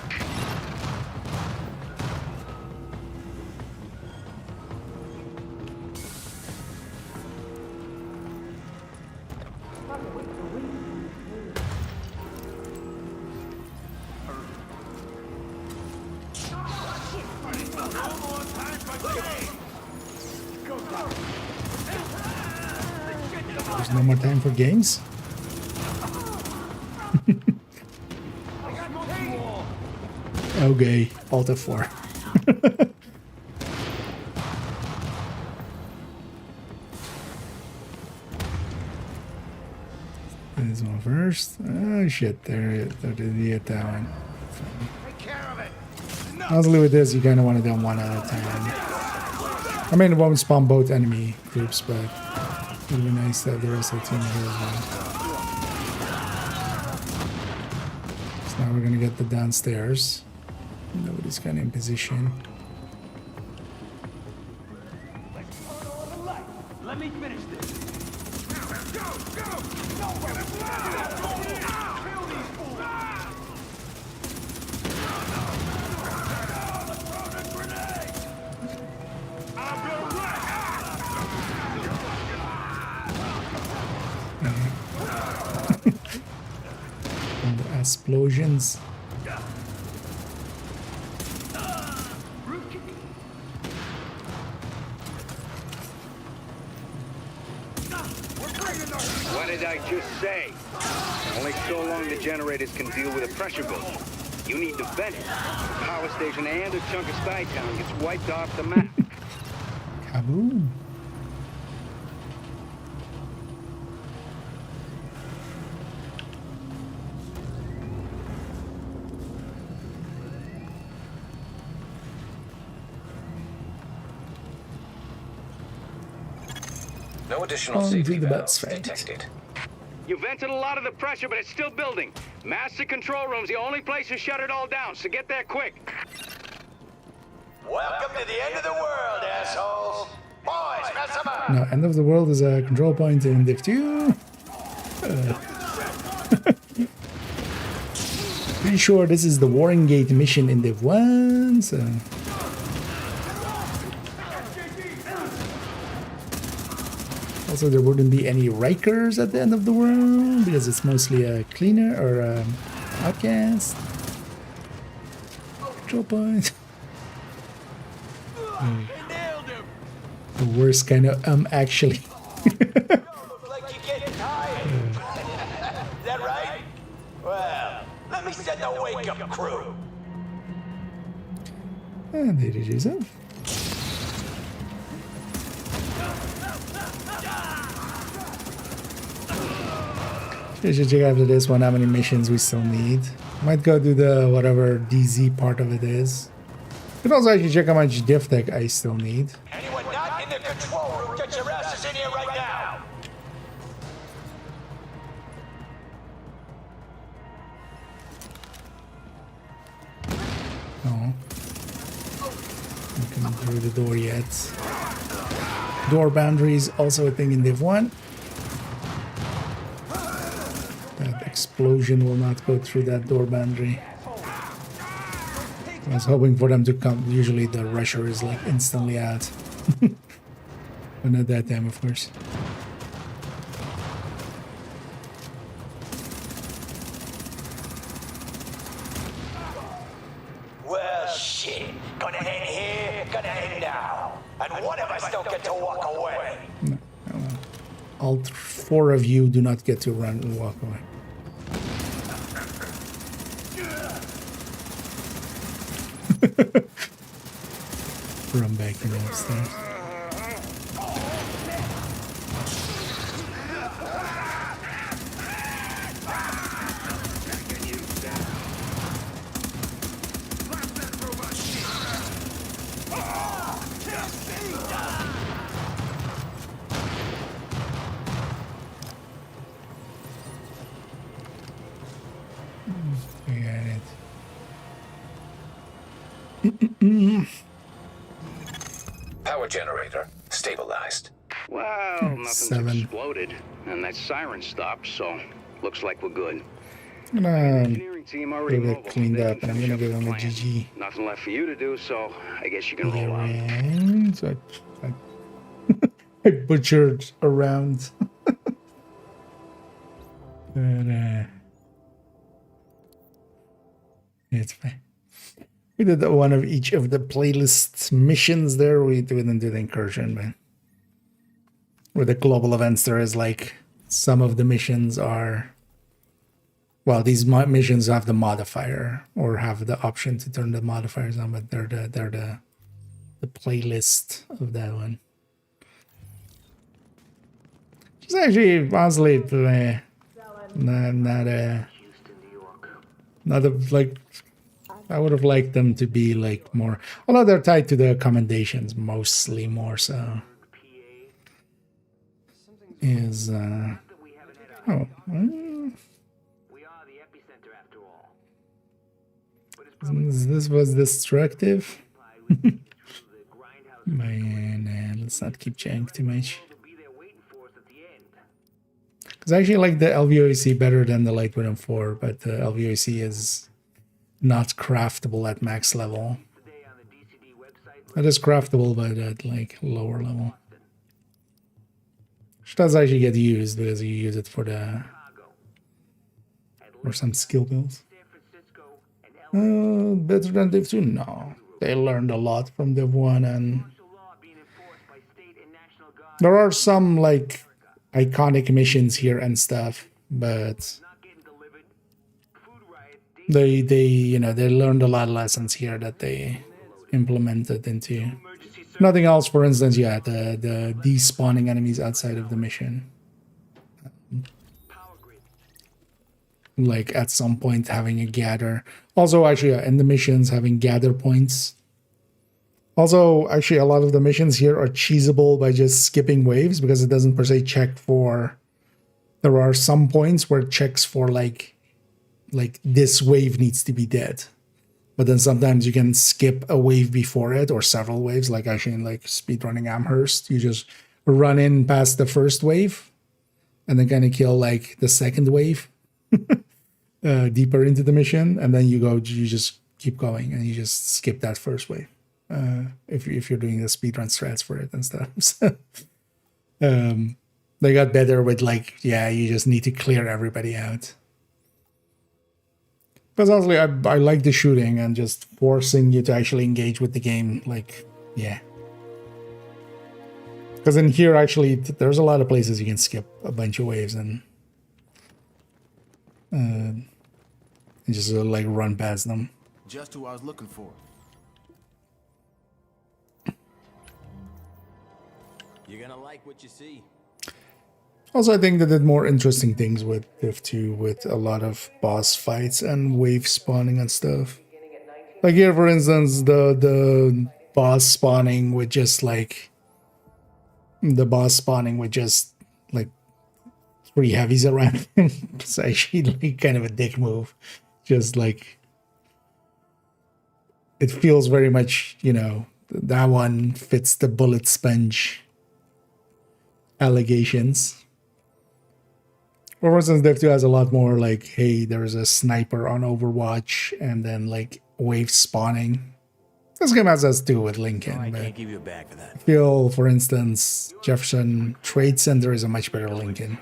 There's no more time for games? Okay, Alt F4. This one first. Oh shit, there did you get that one. Honestly, with this, you kind of want to do them one at a time. I mean, it won't spawn both enemy groups, but it would be nice to have the rest of the team here as well. So now we're gonna get the downstairs. Nobody's kind of in position. Let me finish this. And the explosions. What did I just say? Only so long the generators can deal with a pressure boost. You need to vent it. Power station and a chunk of Stuytown gets wiped off the map. Kaboom. No additional On to safety the valves bus fight. detected. You vented a lot of the pressure, but it's still building. Master control room's the only place to shut it all down, so get there quick. Welcome to the end of the world, assholes. Boys, mess them up. No, end of the world is a control point in Div 2. Pretty sure this is the Warring Gate mission in Div 1, so... Also, there wouldn't be any Rikers at the end of the world, because it's mostly a cleaner or outcast. Control point. The worst kind of actually. Like you're getting tired. Is that right? Well, let me send the wake-up crew. And there it is. We should check after this one how many missions we still need. Might go do the whatever DZ part of it is. Could also actually check how much div tech I still need. Anyone not in the control room, get your asses in here right now. No. I can't through the door yet. Door boundaries also a thing in Div 1. That explosion will not go through that door boundary. I was hoping for them to come. Usually the rusher is like instantly out. But not that time, of course. Well, shit. Gonna end here, gonna end now. And one of us don't get to walk away. No, no. All four of you do not get to run and walk away. Run back to the upstairs. Power generator stabilized. Well, nothing's exploded, and that siren stopped, so looks like we're good. I'm gonna Engineering team already get it mobile. cleaned They up, can and I'm gonna finish give up them the a plan. GG. Nothing left for you to do, so I guess you can roll out. And so I butchered around. But it's fine. We did one of each of the playlist missions there. We didn't do the incursion, but with the global events, there is like some of the missions are. Well, these missions have the modifier or have the option to turn the modifiers on, but they're the playlist of that one. It's actually honestly not a like. I would have liked them to be like more, although they're tied to the commendations mostly more so. Is this was destructive. Man, let's not keep jank too much. Because I actually like the LVOC better than the Lightweight M4, but the LVOC is not craftable at max level. It is craftable, but at like lower level. Which does actually get used because you use it for some skill builds. Better than Div 2? No. They learned a lot from Div 1, and there are some like iconic missions here and stuff, but they they learned a lot of lessons here that they implemented into nothing else. For instance, yeah, the despawning enemies outside of the mission, like at some point having a gather. Also, actually, in the missions having gather points. Also, actually, a lot of the missions here are cheesable by just skipping waves because it doesn't per se check for. There are some points where it checks for like this wave needs to be dead, but then sometimes you can skip a wave before it or several waves. Like actually in like speedrunning Amherst, you just run in past the first wave and then kind of kill like the second wave deeper into the mission, and then you just keep going and you just skip that first wave if you're doing the speedrun strats for it and stuff. So, they got better with like, yeah, you just need to clear everybody out. Because honestly, I like the shooting and just forcing you to actually engage with the game. Like, yeah. Because in here, actually, there's a lot of places you can skip a bunch of waves and just like run past them. Just who I was looking for. You're gonna like what you see. Also, I think they did more interesting things with Div 2 with a lot of boss fights and wave spawning and stuff. Like here, for instance, the boss spawning with just like three heavies around him. It's actually like kind of a dick move. Just like it feels very much, that one fits the bullet sponge allegations. For instance, Div 2 has a lot more like, hey, there's a sniper on Overwatch and then like wave spawning. This game has to do with Lincoln. I can't give you a bag for that. I feel, for instance, Jefferson Trade Center is a much better Lincoln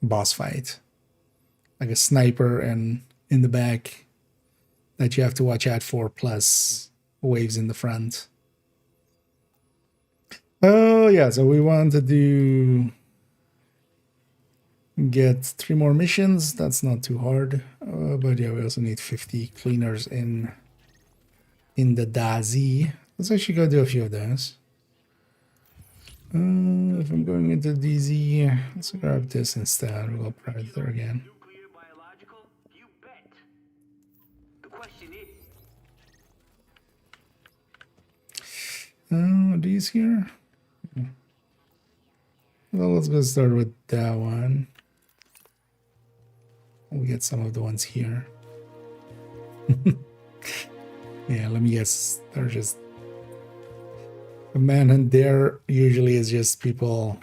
boss fight. Like a sniper and in the back that you have to watch out for, plus waves in the front. Oh, yeah, so we want to get 3 more missions. That's not too hard. But yeah, we also need 50 cleaners in the DAZI. Let's actually go do a few of those. If I'm going into DZ, let's grab this instead. We'll go Predator again. These here? Well, let's go start with that one. We'll get some of the ones here. Yeah, let me guess. They're just... The manhunt there usually is just people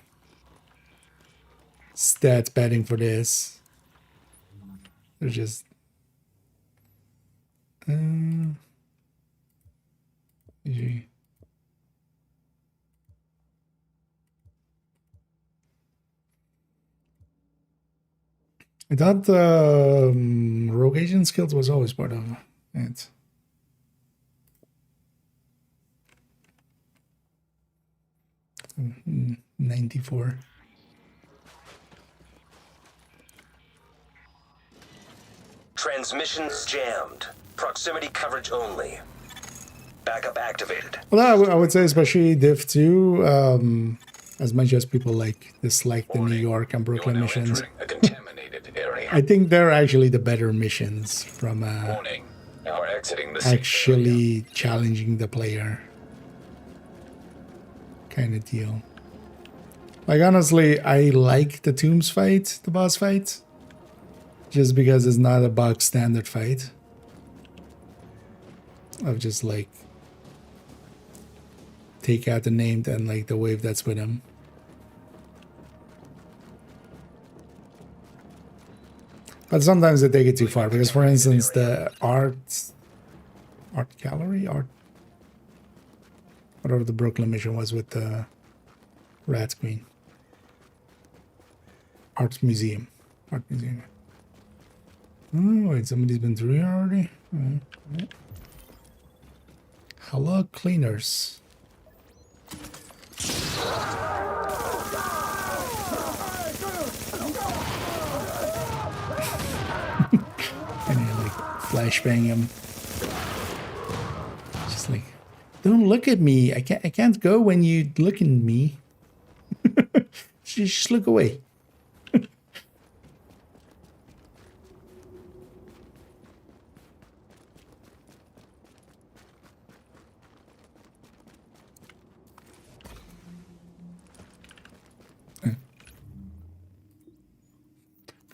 stat betting for this. They're just... GG. I thought rogue agent skills was always part of it. Mm, 94. Transmissions jammed. Proximity coverage only. Backup activated. Well, I would say especially Div 2, as much as people dislike the New York and Brooklyn missions. A contaminated area. I think they're actually the better missions from Warning. Now we're exiting the actually challenging the player kind of deal. Like, honestly, I like the Tombs fight, the boss fight, just because it's not a bog standard fight of just like take out the named and like the wave that's with him. But sometimes they take it too far because, for instance, the art gallery, whatever the Brooklyn mission was with the Rat Queen. Art museum. Oh, wait, somebody's been through here already? Hello, cleaners. flashbang him. Just like, don't look at me. I can't go when you look at me. Just look away.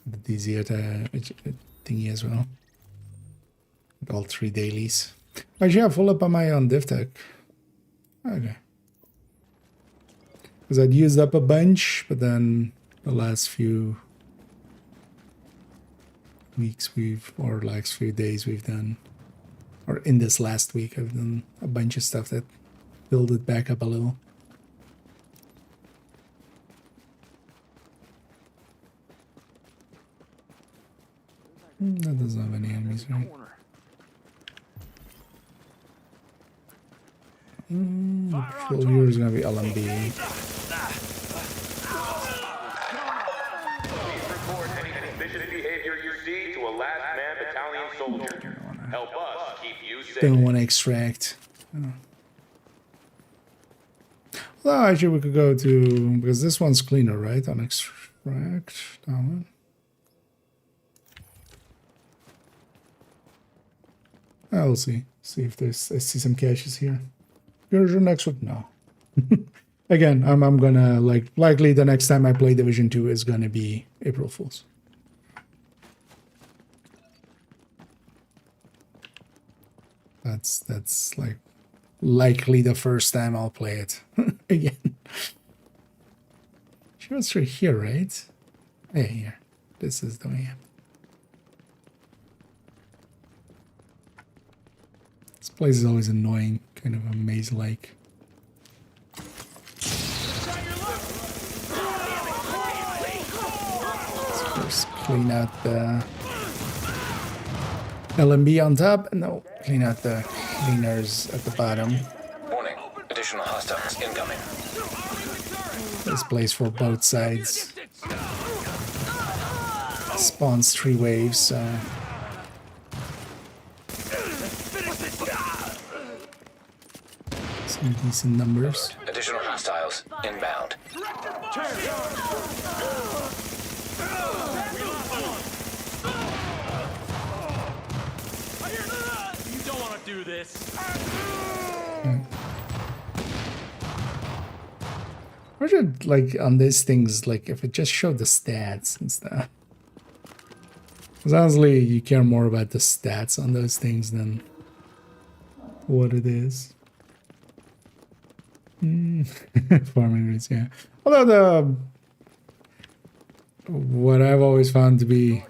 The easier thingy as well. With all 3 dailies. Actually, I full up on my own div tech. Okay. Because I'd used up a bunch, but then the last few weeks or last few days we've done, or in this last week, I've done a bunch of stuff that build it back up a little. That doesn't have any enemies, right? Full here is gonna be LMB. Report any suspicious behavior you see to a last man battalion soldier. Help us keep you safe. Don't want to extract. Oh. Well, actually, we could go to, because this one's cleaner, right? On extract. That one. I'll see. See if there's. I see some caches here. Here's your next one. No. Again, I'm gonna likely the next time I play Division 2 is gonna be April Fools. That's like likely the first time I'll play it again. She was through here, right? Yeah, here. This is the way. This place is always annoying, kind of a maze-like. Let's first clean out the LMB on top, and no, clean out the cleaners at the bottom. Warning, additional hostiles incoming. This plays for both sides. Spawns 3 waves, so... some decent numbers. Additional hostiles inbound. You don't want to do this. Or should, like, on these things, like, if it just showed the stats and stuff. Because honestly, you care more about the stats on those things than what it is. Farming rates, yeah. Although what I've always found to be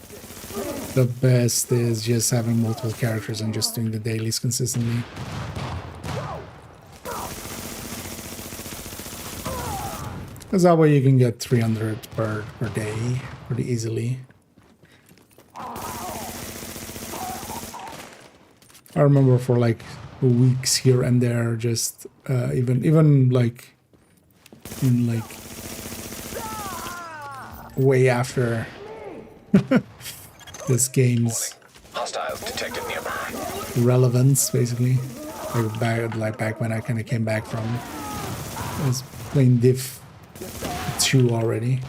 the best is just having multiple characters and just doing the dailies consistently. Because that way you can get 300 per day pretty easily. I remember for like weeks here and there, just even like in like way after this game's Hostiles detected nearby. relevance, basically. Like back when I kind of came back from, I was playing Div 2 already.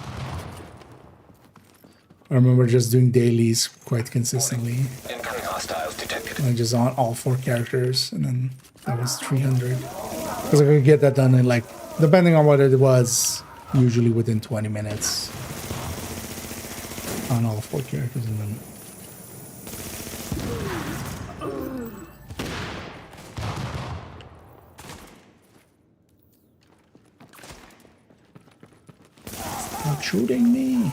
I remember just doing dailies quite consistently. Incoming hostiles detected. Like just on all 4 characters, and then that was 300. Because I could get that done in, like, depending on what it was, usually within 20 minutes on all 4 characters, and then stop shooting me.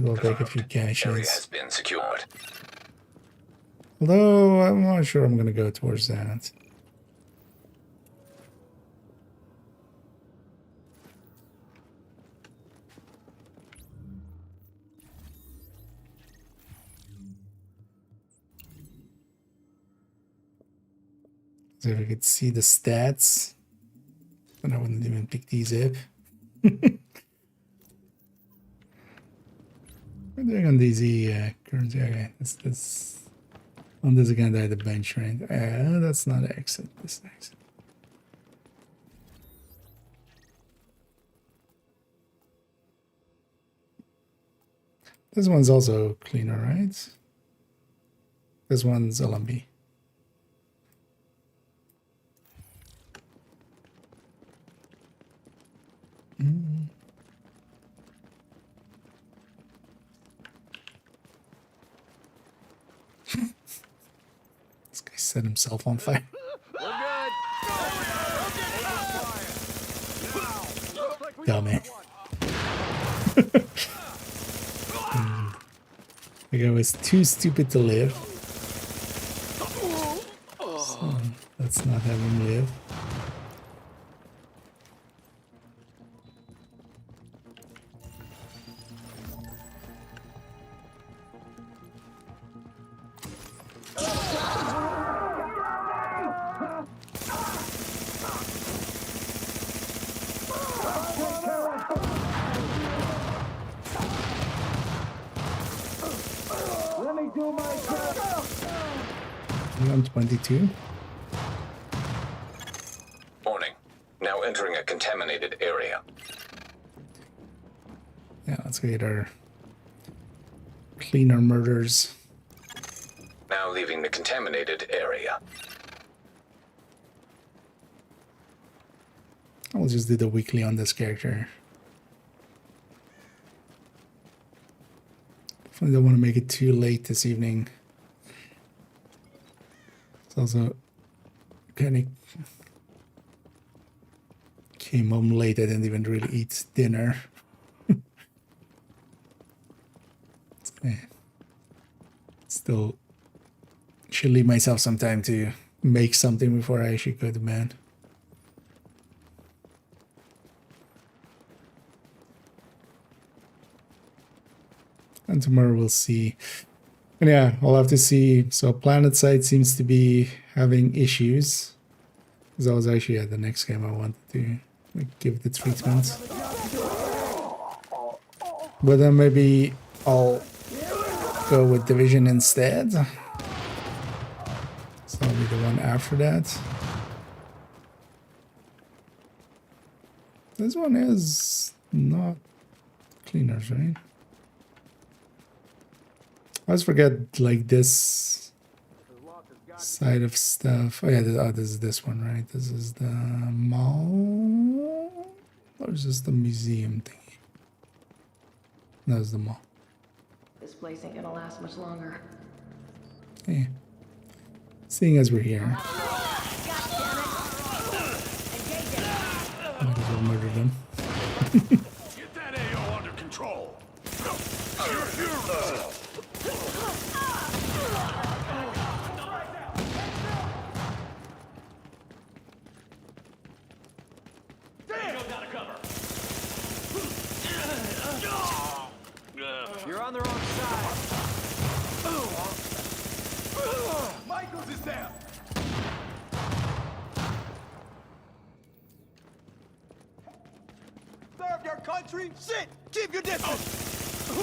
I'll take a few Area caches. has been secured. Although I'm not sure I'm gonna go towards that. So if I could see the stats, then I wouldn't even pick these up. We're doing on these currency. Okay, that's on this again. At the bench, right? That's not exit. This is exit. This one's also cleaner, right? This one's LMB. This guy set himself on fire. Dummy. The guy was too stupid to live. So let's not have him live. I'm 22. Warning. Now entering a contaminated area. Yeah, let's get our cleaner murders. Now leaving the contaminated area. I'll just do the weekly on this character. Definitely don't want to make it too late this evening. It's also kind of came home late. I didn't even really eat dinner. Still should leave myself some time to make something before I actually go to bed. And tomorrow we'll see. And yeah, I'll have to see. So PlanetSide seems to be having issues. Because that was actually the next game I wanted to give the treatment. But then maybe I'll go with Division instead. So that'll be the one after that. This one is not cleaners, right? I always forget, like, this side of stuff. Oh yeah, this is this one, right? This is the mall? Or is this the museum thingy? No, it's the mall. This place ain't gonna last much longer. Hey. Seeing as we're here. Might as well murder them. Get that AO under control. You're on the wrong side. Michaels is down. Serve your country. Sit. Keep your distance.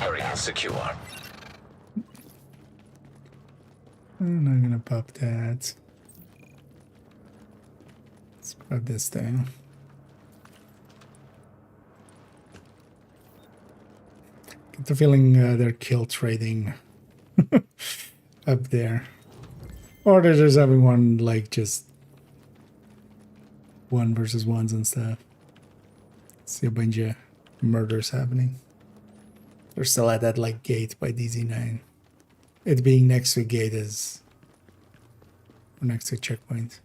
Area secure. I'm not gonna pop that. Let's grab this thing. Get the feeling they're kill trading up there. Or they're just having one, like, just 1 versus 1s and stuff. See a bunch of murders happening. They're still at that, like, gate by DZ9. It being next to a gate is... or next to a checkpoint.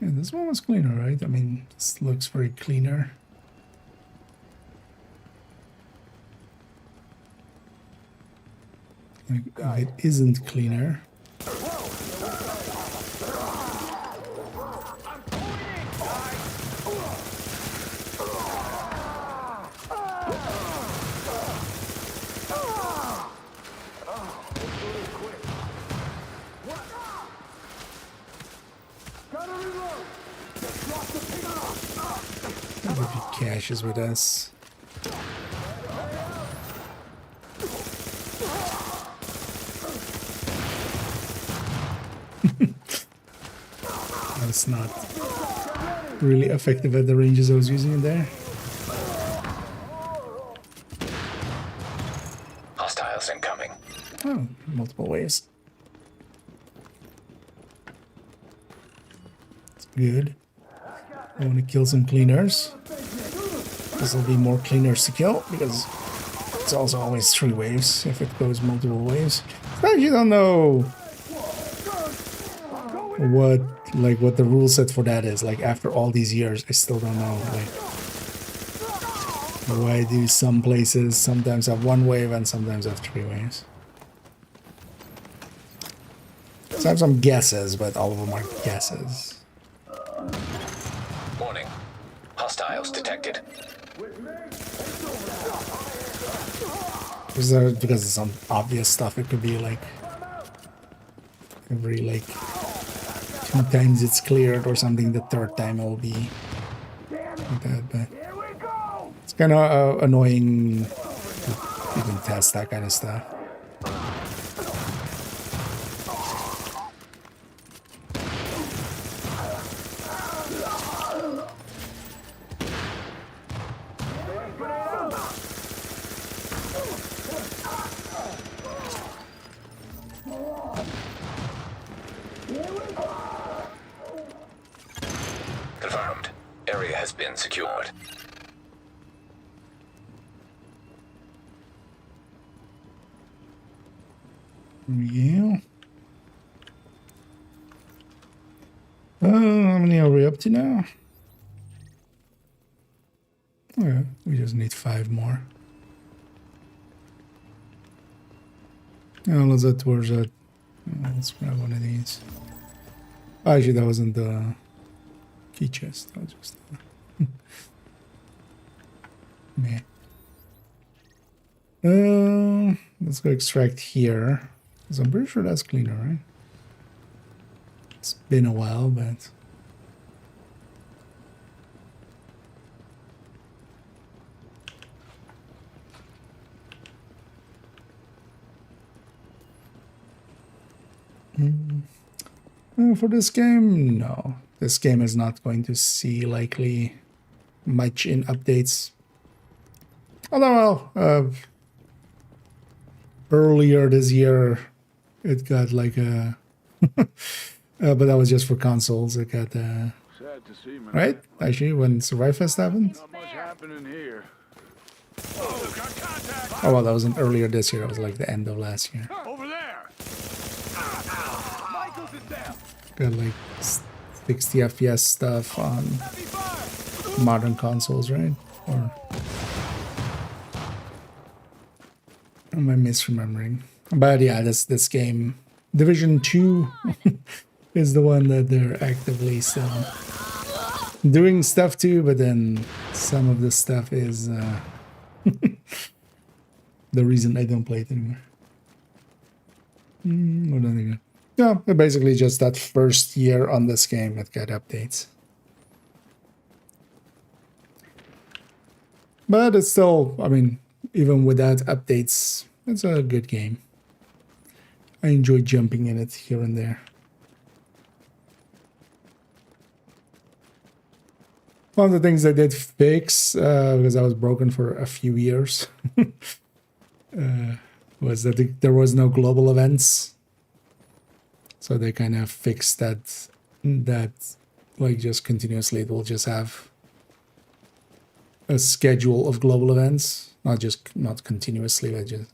Yeah, this one was cleaner, right? I mean, this looks very cleaner. Like, if it isn't cleaner. If he caches with us. That's not really effective at the ranges I was using it there. Hostiles incoming. Oh, multiple waves. It's good. I want to kill some cleaners. This will be more cleaners to kill because it's also always 3 waves if it goes multiple waves. I actually don't know what the rule set for that is. Like after all these years, I still don't know. Like why do some places sometimes have 1 wave and sometimes have 3 waves? So I have some guesses, but all of them are guesses. Warning. Hostiles detected. Because of some obvious stuff, it could be like every like 2 times it's cleared or something, the 3rd time it will be like that, but it's kind of annoying to even test that kind of stuff. Confirmed. Area has been secured. Yeah. How many are we up to now? Okay, we just need 5 more. Now let's head towards that. Let's grab one of these. Actually, that wasn't the key chest. That was just meh. Let's go extract here. Because I'm pretty sure that's cleaner, right? It's been a while, but... For this game, no. This game is not going to see likely much in updates. Although, earlier this year, it got like a... but that was just for consoles. It got... right? Actually, when Survive Fest happened? Oh, well, that wasn't earlier this year. It was like the end of last year. Over there. Got like 60 FPS stuff on modern consoles, right? Or am I misremembering? But yeah, this game, Division 2, is the one that they're actively still doing stuff to, but then some of the stuff is the reason I don't play it anymore. What are they gonna? Yeah, basically just that first year on this game it got updates. But it's still, I mean, even without updates, it's a good game. I enjoy jumping in it here and there. One of the things I did fix, because I was broken for a few years, was that there was no global events. So they kind of fixed that like just continuously it will just have a schedule of global events, not continuously, but just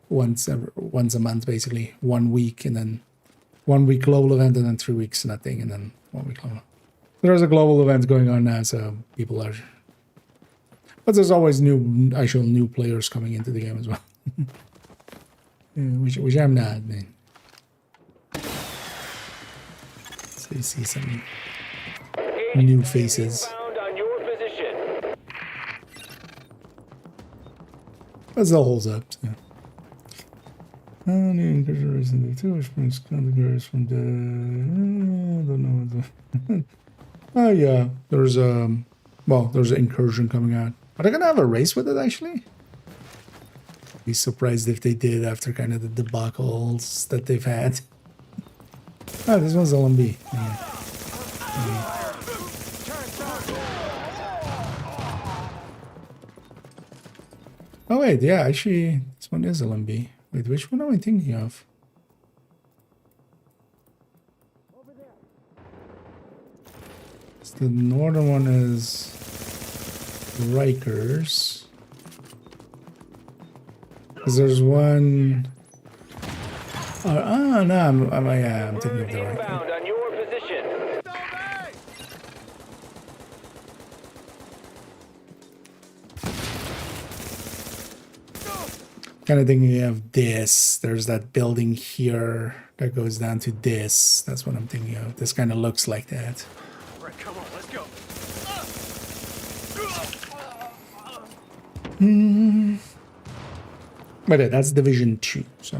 once a month, basically 1 week, and then 1 week global event, and then 3 weeks nothing, and then 1 week global. There's a global event going on now, so people are. But there's always new players coming into the game as well, which I'm not, man. So you see some new faces. That still holds up. So. New incarceration of 2 which brings categories from the. I don't know. Oh yeah, there's Well, there's an incursion coming out. Are they gonna have a race with it actually? Be surprised if they did after kind of the debacles that they've had. Oh, this one's LMB. Yeah. Oh wait, yeah, actually, this one is LMB. Wait, which one am I thinking of? So the northern one is Rikers. Because there's one... Oh, no, I'm thinking of the right one. On your position. Kind of thinking of this. There's that building here that goes down to this. That's what I'm thinking of. This kind of looks like that. All right, come on, let's go. But yeah, that's Division 2. So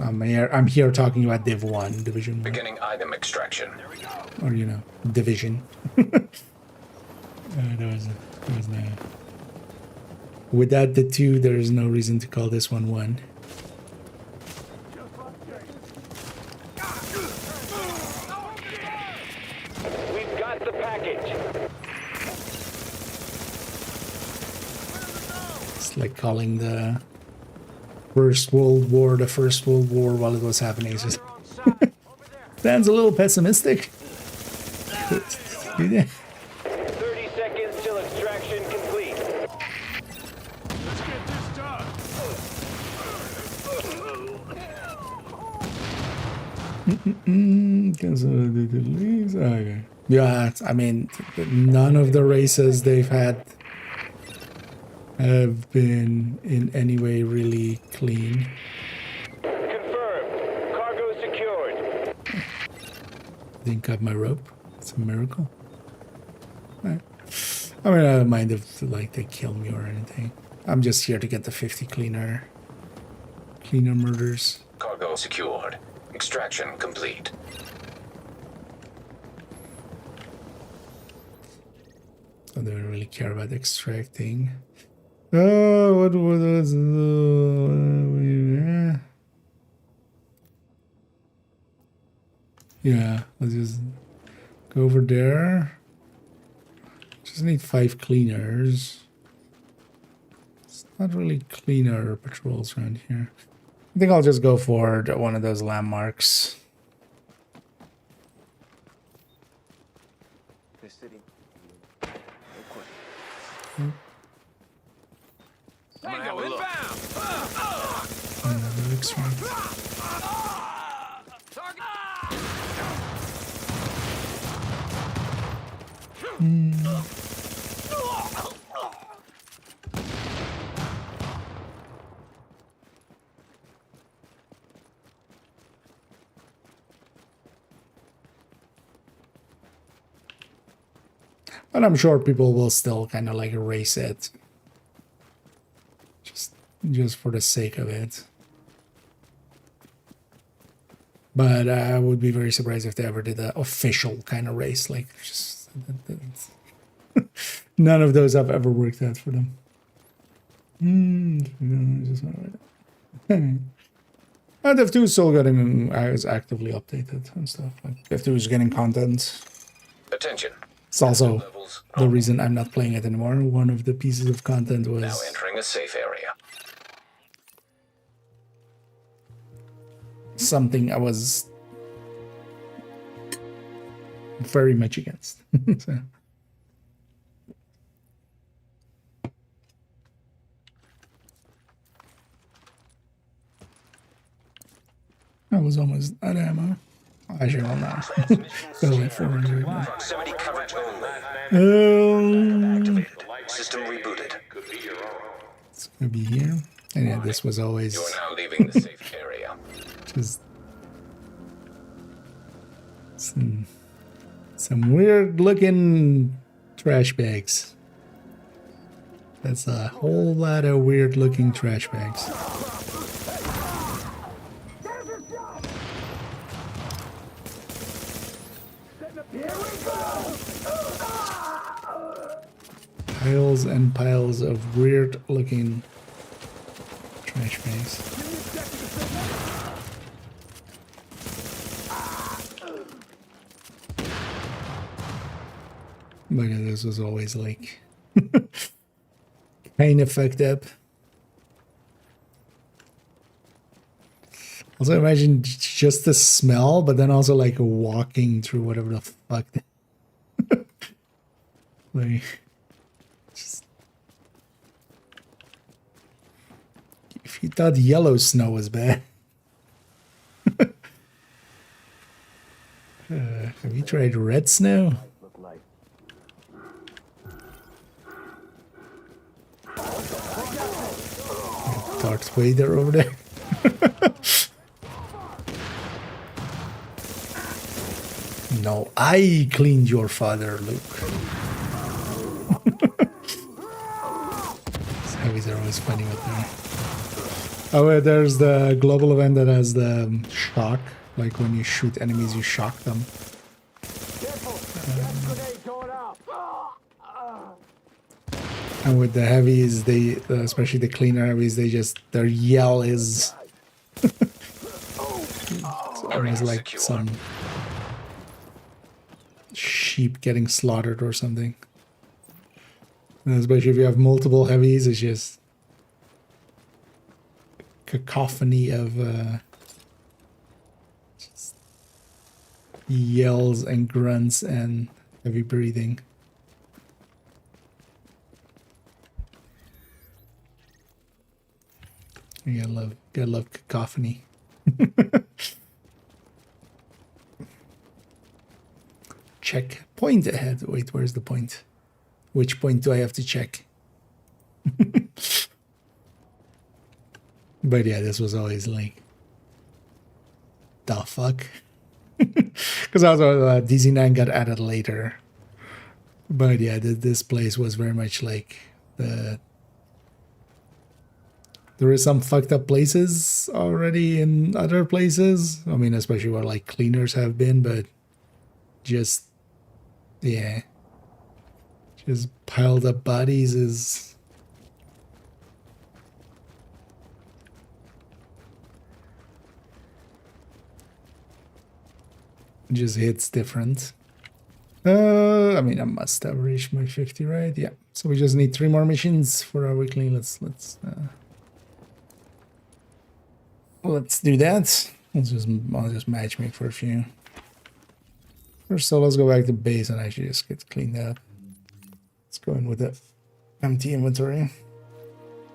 I'm here talking about Div 1, Division 1. Beginning item extraction. Or, you know, Division. There was that. Without the 2, there is no reason to call this one 1. We've got the package. It's like calling the First World War the First World War while it was happening. It's just sounds a little pessimistic. Yeah. 30 seconds till extraction complete. Let's get this done. Okay. Yeah, I mean, none of the races they've had have been in any way really clean. Confirmed. Cargo secured. Didn't cut my rope. It's a miracle. I mean, I don't mind if like they kill me or anything. I'm just here to get the 50 cleaner murders. Cargo secured. Extraction complete. I don't really care about extracting. Oh, what was yeah, let's just go over there. Just need 5 cleaners. It's not really cleaner patrols around here. I think I'll just go for one of those landmarks. The city. Tango inbound. Another extract. But I'm sure people will still kind of like erase it. Just for the sake of it. But I would be very surprised if they ever did an official kind of race. Like, just none of those have ever worked out for them. Div 2 is still getting is actively updated and stuff. Like Div 2 is getting content. Attention. It's also the reason I'm not playing it anymore. One of the pieces of content was Now entering a safe area. something I was very much against. So. I was almost out of ammo. Actually, I'm not. Go with 400. Proximity coverage only. Activated. System rebooted. It's gonna be here. And yeah, this was always You are now leaving the safe area. just some weird looking trash bags. That's a whole lot of weird looking trash bags. piles and piles of weird looking trash bags. But yeah, this was always like kind of fucked up. Also imagine just the smell, but then also like walking through whatever the fuck. Like, just, if you thought yellow snow was bad. Have you tried red snow? Darth Vader over there. No, I cleaned your father, Luke. These heavies are always funny with them. Oh, there's the global event that has the shock. Like when you shoot enemies, you shock them. And with the heavies, they, especially the cleaner heavies, their yell is almost like some sheep getting slaughtered or something. And especially if you have multiple heavies, it's just cacophony of just yells and grunts and heavy breathing. You gotta love cacophony. Check point ahead. Wait, where's the point? Which point do I have to check? But yeah, this was always like, the fuck? Because also DC9 got added later. But yeah, this place was very much like the... There is some fucked up places already in other places. I mean, especially where like cleaners have been, but just, yeah. Just piled up bodies is... just hits different. I mean, I must have reached my 50, right? Yeah. So we just need 3 more missions for our weekly. Let's do that. I'll just matchmake for a few. First, so let's go back to base and actually just get cleaned up. Let's go in with the empty inventory.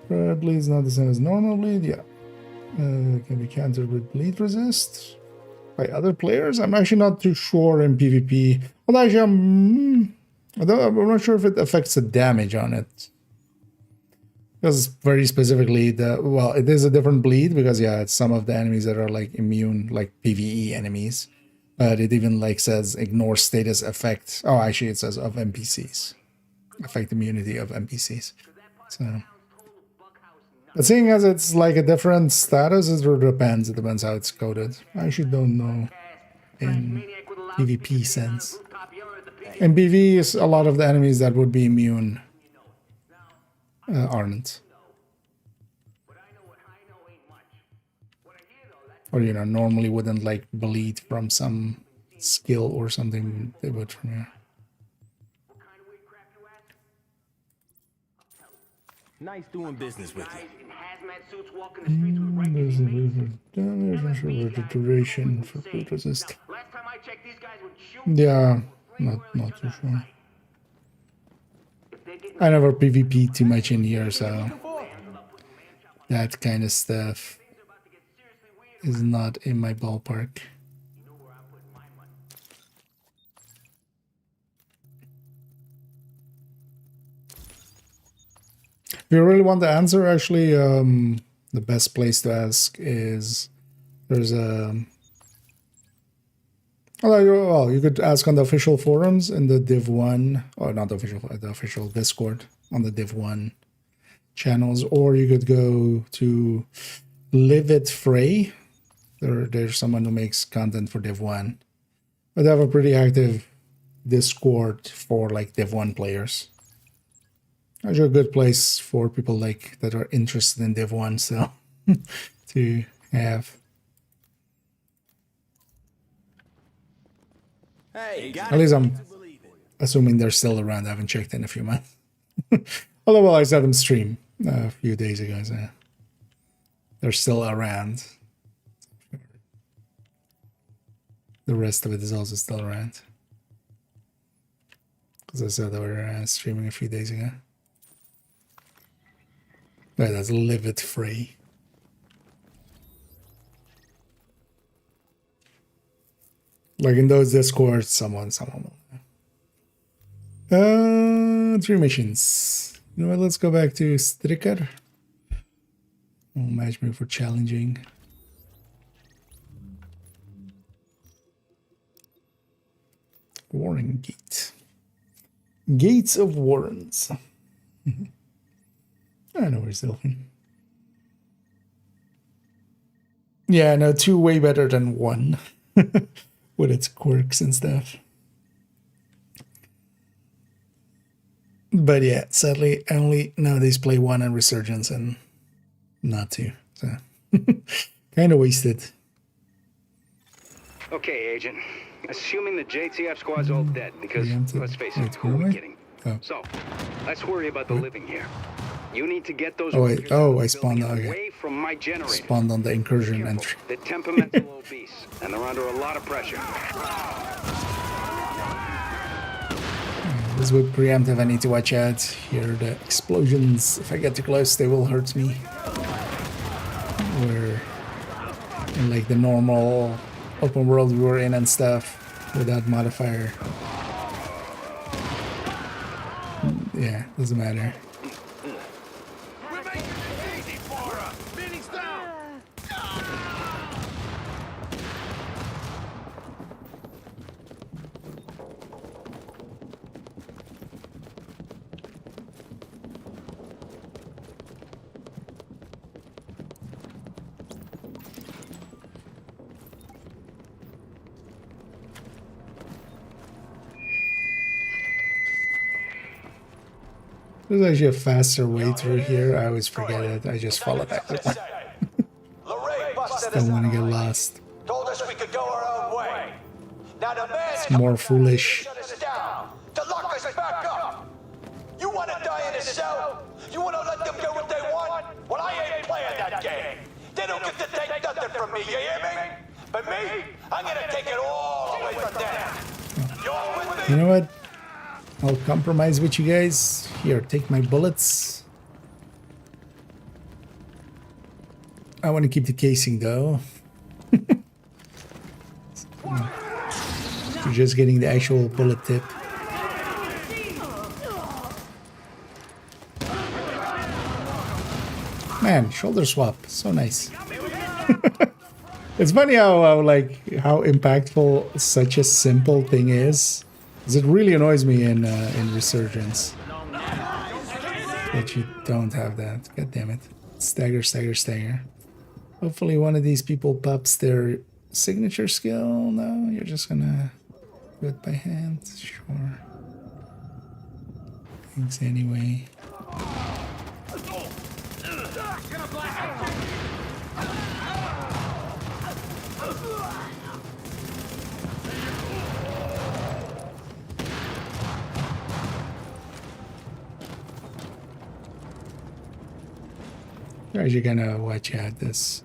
Bleed is not the same as normal bleed. Yeah. Can be countered with bleed resist by other players. I'm actually not too sure in PvP. Well, actually, I'm not sure if it affects the damage on it. Because very specifically, it is a different bleed because yeah, it's some of the enemies that are like immune, like PvE enemies. But it even like says ignore status effect. Oh, actually, it says of NPCs. Affect immunity of NPCs. So, but seeing as it's like a different status, it depends. It depends how it's coded. I actually don't know in PvP sense. In PvE, a lot of the enemies that would be immune aren't. Or, you know, normally wouldn't like bleed from some skill or something. They would from here. Nice doing business with you. There's a damage, not sure what the duration for bleed resist. Yeah, not too sure. I never PvP too much in here, so that kind of stuff is not in my ballpark. If you really want the answer, actually, the best place to ask is there's a... Well, you could ask on the official forums in the div1, or not the official Discord on the div1 channels, or you could go to Live It Frey. There's someone who makes content for div1, but they have a pretty active Discord for like div1 players. Actually, a good place for people like that are interested in div1, so to have. Hey, At least I'm assuming they're still around. I haven't checked in a few months. Although, well, I saw them stream a few days ago, so they're still around. The rest of it is also still around. Because I saw they were streaming a few days ago. Right, that's Live It Free. Like in those Discords, someone will. 3 missions. You know what? Let's go back to Stricker. Oh, match me for challenging. Warren Gate. Gates of Warrens. I know where's Ilfin. Yeah, no, 2 way better than 1. With its quirks and stuff. But yeah, sadly, I only nowadays play 1 on Resurgence and not 2. So, kind of wasted. Okay, Agent. Assuming the JTF squad's all dead, because, let's face it, who are we kidding? Oh. So, let's worry about the living here. You need to get those I spawned away from my generator. Spawned on the incursion entry. They're temperamental obese, and they're under a lot of pressure. This would preemptive. I need to watch out. Here are the explosions. If I get too close, they will hurt me. We're in like the normal open world we were in and stuff without modifier. Yeah, doesn't matter. There's actually a faster way through here. I always forget it. I just follow back. Don't want to get lost. Told us we could go our own way. Now the man It's more foolish. shut us down, to lock us back up. You want to die in a cell? You want to let them get what they want? Well, I ain't playing that game. They don't get to take nothing from me, you hear me? But me, I'm gonna take it all away from them. You all with me? You know what? I'll compromise with you guys. Here, take my bullets. I want to keep the casing though. You're just getting the actual bullet tip. Man, shoulder swap, so nice. It's funny how impactful such a simple thing is. Because it really annoys me in Resurgence that you don't have that. God damn it. Stagger, stagger, stagger. Hopefully one of these people pops their signature skill. No, you're just gonna do it by hand. Sure. Thanks anyway. Guys, you're gonna watch out this.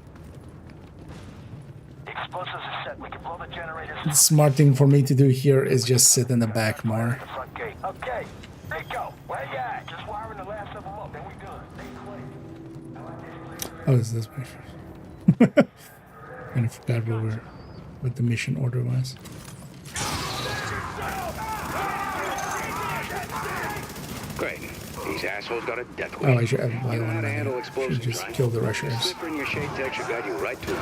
Explosives are set. We can blow the generators. The smart thing for me to do here is just sit in the back more. Okay, there you go. Where you at? Just wiring the last of them up, then we done. Oh, is this way first? Kind of forgot what the mission order was. Great. These assholes got a death wish. Oh, I should have You know how to handle explosives, just right? kill the rushers. Slipper in your shade tech should guide you right to them.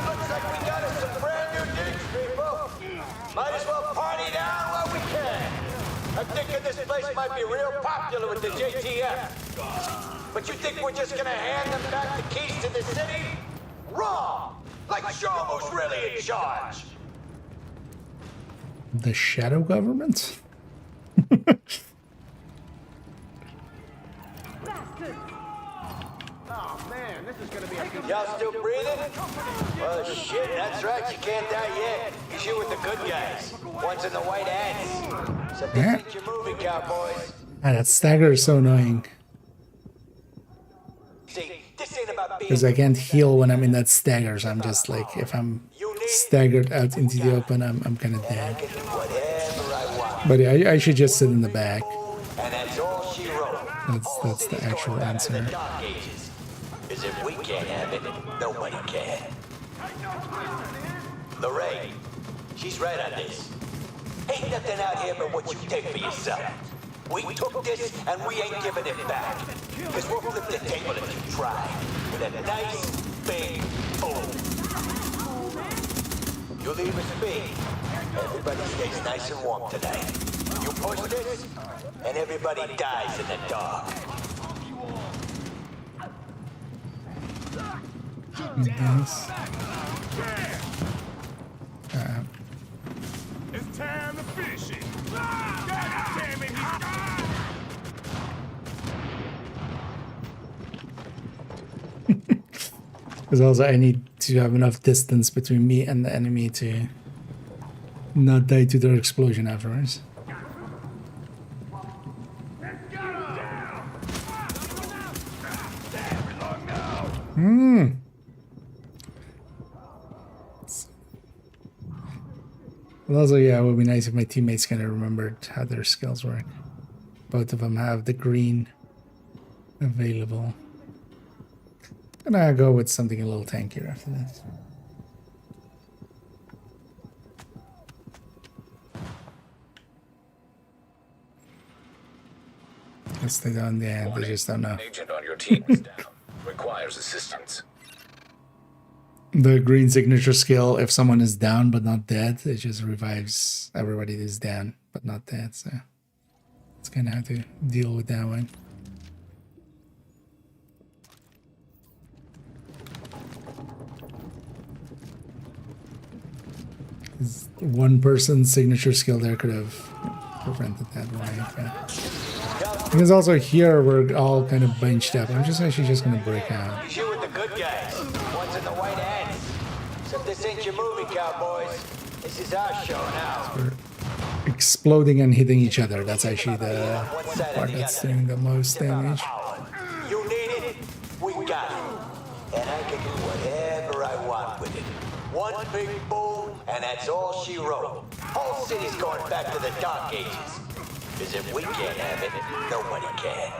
Looks like we got us some brand new digs, people. Might as well party now while we can. I'm thinking this place might be real popular with the JTF. But you think we're just gonna hand them back the keys to the city? Wrong! Like Shomo's really in charge. The shadow government? Oh man, this is gonna be a good. Y'all still breathing? Well, shit, that's right. You can't die yet. Cause you're with the good guys. One's in the white hats. So this ain't your movie, cowboys. Ah, that stagger is so annoying. See, this ain't about being. Because I can't heal when I'm in that stagger, so I'm just like, if I'm staggered out into the open, I'm kind of dead. But yeah, I should just sit in the back. And that's all she wrote. That's the actual answer. Because if we can't have it, nobody can. Lorraine, she's right on this. Ain't nothing out here but what you take for yourself. We took this and we ain't giving it back. Because we'll flip the table if you try. With a nice, big boom. You leave us be. Everybody stays nice and warm tonight. You push this, and everybody dies in the dark. Nice. It's time to finish it. God damn it, Because also I need to have enough distance between me and the enemy to not die to their explosion afterwards. Well, also, yeah, it would be nice if my teammates kind of remembered how their skills work. Both of them have the green available. And I'll go with something a little tankier after this. Guess they don't, yeah, they just don't know. Agent on your team is down. Requires assistance. The green signature skill, if someone is down but not dead, it just revives everybody that is down but not dead, so it's kind of how to deal with that one. One person's signature skill there could have prevented that one. Because also here we're all kind of bunched up. I'm just actually just gonna break out. You with the good guys. One's in the white hats. So this ain't your movie, cowboys. This is our show now. We're exploding and hitting each other. That's actually the part that's doing the most damage. You need it, we got it. And I can do whatever I want with it. One big boom, and that's all she wrote. Whole city's going back to the Dark Ages. Because if we can't have it, nobody can.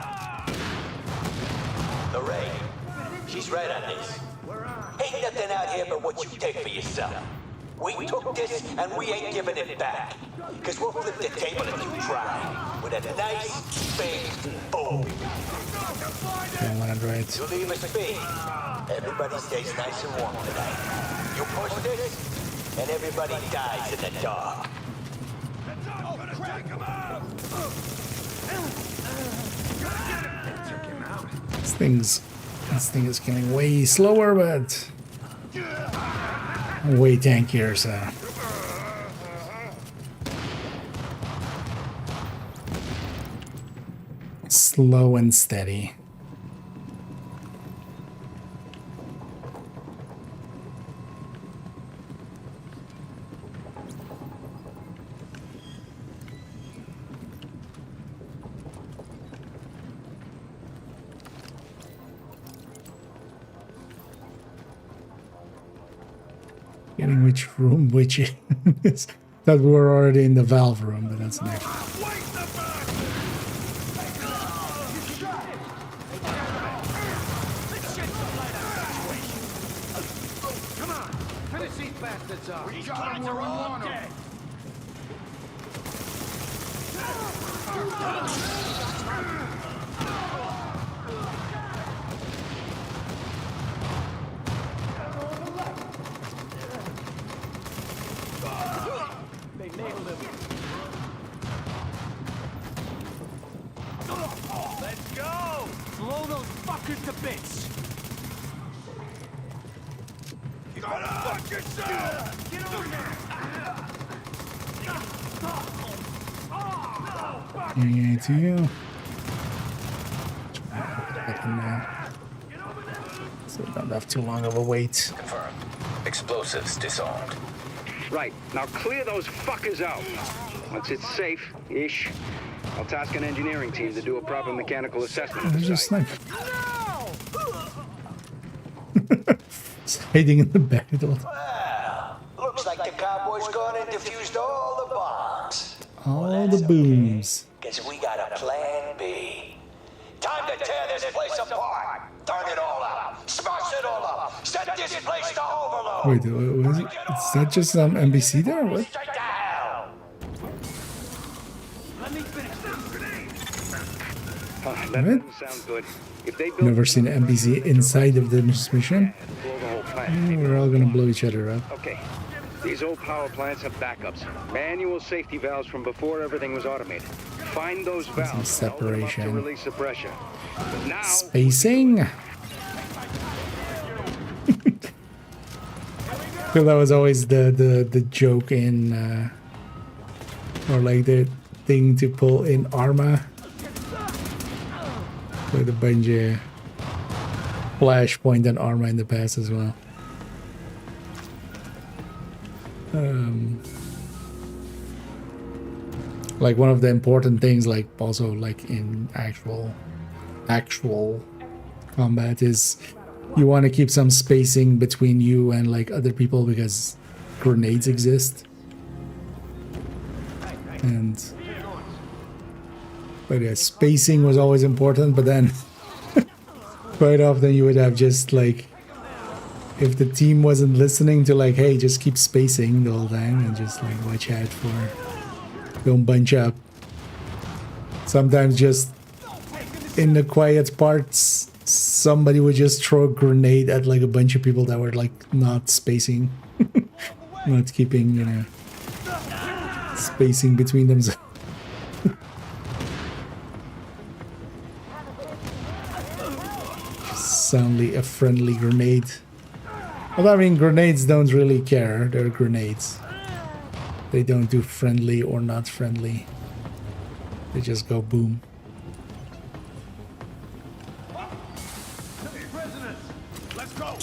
Lorraine, she's right on this. Ain't nothing out here but what you take for yourself. We took this and we ain't giving it back. Because we'll flip the table if you try. With a nice, big boom. You leave us be. Everybody stays nice and warm tonight. You push this, and everybody dies in the dark. This thing is getting way slower, but way tankier, so. Slow and steady. Getting which room, which is that we were already in the valve room, but that's next. Come on, finish these bastards off. We got them where we want them. They nailed him. Let's go! Blow those fuckers to bits! You gotta fuck yourself! Get over here! Yeah, to you. open now. So we don't have too long of a wait. Confirmed. Explosives disarmed. Right, now clear those fuckers out. Once it's safe-ish, I'll task an engineering team to do a proper mechanical assessment of the Just site. like it's hiding in the back door. Well, looks like the cowboy's gone and defused all the bombs. All the booms. Guess we got a plan B. Time to tear this place apart. Turn it all out. Smash it all up. Set this place to overload. Wait, was it? Is that just some NBC there? What? Straight to hell. Let me finish this. That doesn't sound good. If they build Never seen an NBC inside of this mission. blow the whole plant. We're all gonna blow each other up. Okay. These old power plants have backups. Manual safety valves from before everything was automated. Find those valves. Some and open them up to separation. release the pressure. But now, Spacing. So that was always the joke in or like the thing to pull in Arma with a bunch of flashpoint and Arma in the past as well. Like one of the important things, like also like in actual combat, is you want to keep some spacing between you and like other people because grenades exist. And but yeah, spacing was always important, but then quite often you would have just like, if the team wasn't listening to like, hey, just keep spacing the whole time and just like watch out for, don't bunch up. Sometimes just in the quiet parts, somebody would just throw a grenade at like a bunch of people that were like not spacing, not keeping, you know, spacing between themselves. Soundly a friendly grenade. Well, I mean, grenades don't really care. They're grenades. They don't do friendly or not friendly. They just go boom. Let's go.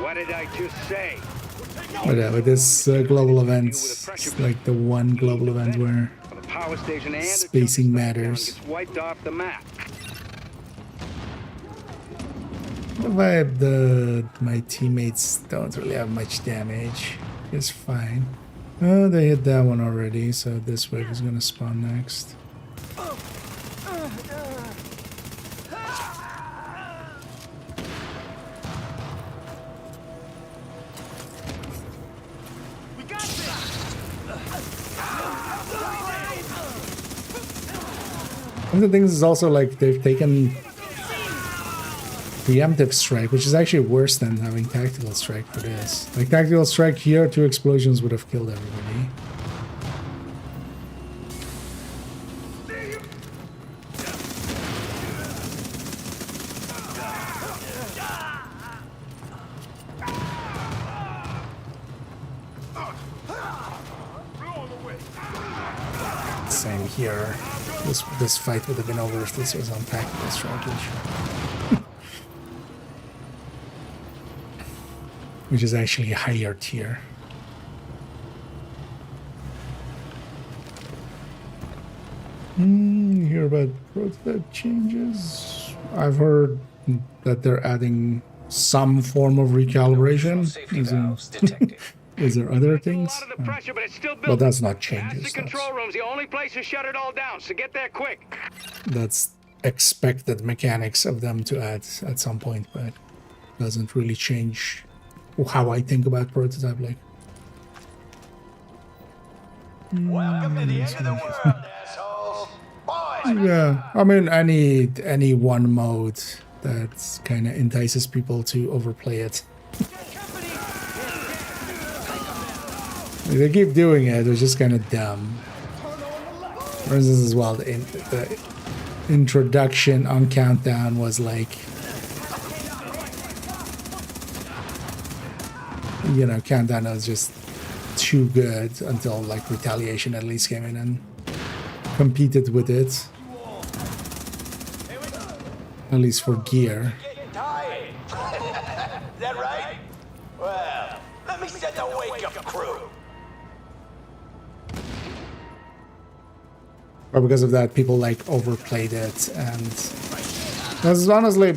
what did I just say? Whatever, this global events, it's like the one global event where The power station and the spacing junction matters. gets wiped off the map. The vibe, my teammates don't really have much damage. It's fine. Oh, they hit that one already, so this wave is gonna spawn next. One of the things is also like they've taken preemptive strike, which is actually worse than having tactical strike for this. Like tactical strike here, 2 explosions would have killed everybody. Same here. This fight would have been over if this was on tactical strike, which is actually a higher tier. Hear about prototype changes? I've heard that they're adding some form of recalibration. Is there other things? But that's not changes. Control room's the only place to shut it all down, so get there quick. That's expected mechanics of them to add at some point, but doesn't really change how I think about prototype. Like, Welcome to the end of the world, assholes. Boys, yeah, I mean, any one mode that kind of entices people to overplay it. They keep doing it, it's just kind of dumb. For instance, as well, the introduction on Countdown was like, you know, Countdown was just too good until like Retaliation at least came in and competed with it. At least for gear. Tired. Is that right? Well, let me set the wake-up crew. But because of that, people like overplayed it, and that's honestly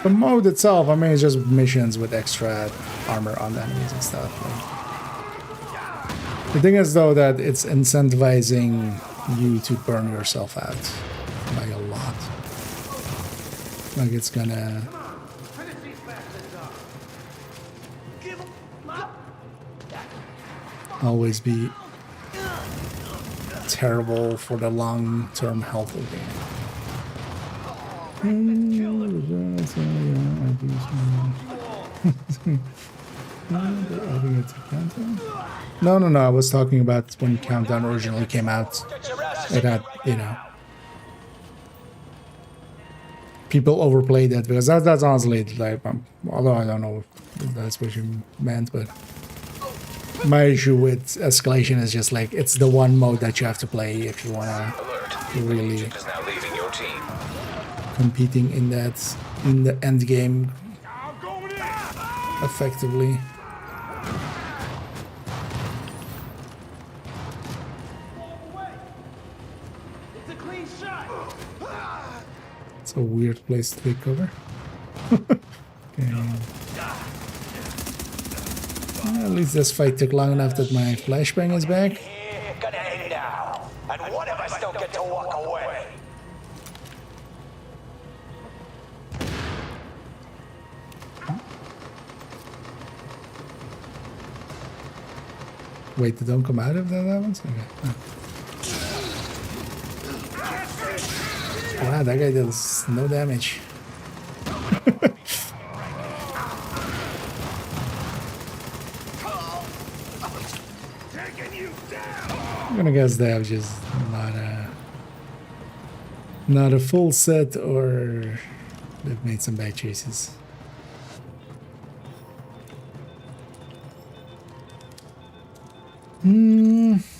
the mode itself. I mean, it's just missions with extra armor on the enemies and stuff. Like, the thing is, though, that it's incentivizing you to burn yourself out by a lot. Like it's gonna always be terrible for the long-term health of the game. No, I was talking about when Countdown originally came out. It had, you know, people overplayed it because that's honestly like, although I don't know if that's what you meant, but my issue with Escalation is just like it's the one mode that you have to play if you wanna really competing in the end game effectively. It's a weird place to take cover. Okay. Well, at least this fight took long enough that my flashbang is back. Gonna end now, and one of us don't get to walk away. Wait, they don't come out of that ones? Okay. Oh. Wow, that guy does no damage. I'm gonna guess they have just not a full set, or they've made some bad choices.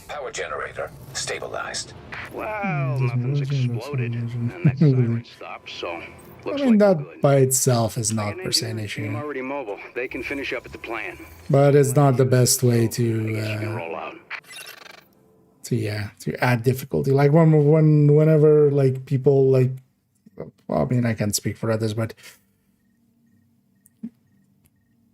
Power generator stabilized. Well, nothing's exploded, and that siren stopped, so I mean, that by itself is not per se an issue. I'm already mobile. They can finish up at the plan. But it's not the best way to roll out. To add difficulty. Like whenever like people like, well, I mean, I can't speak for others, but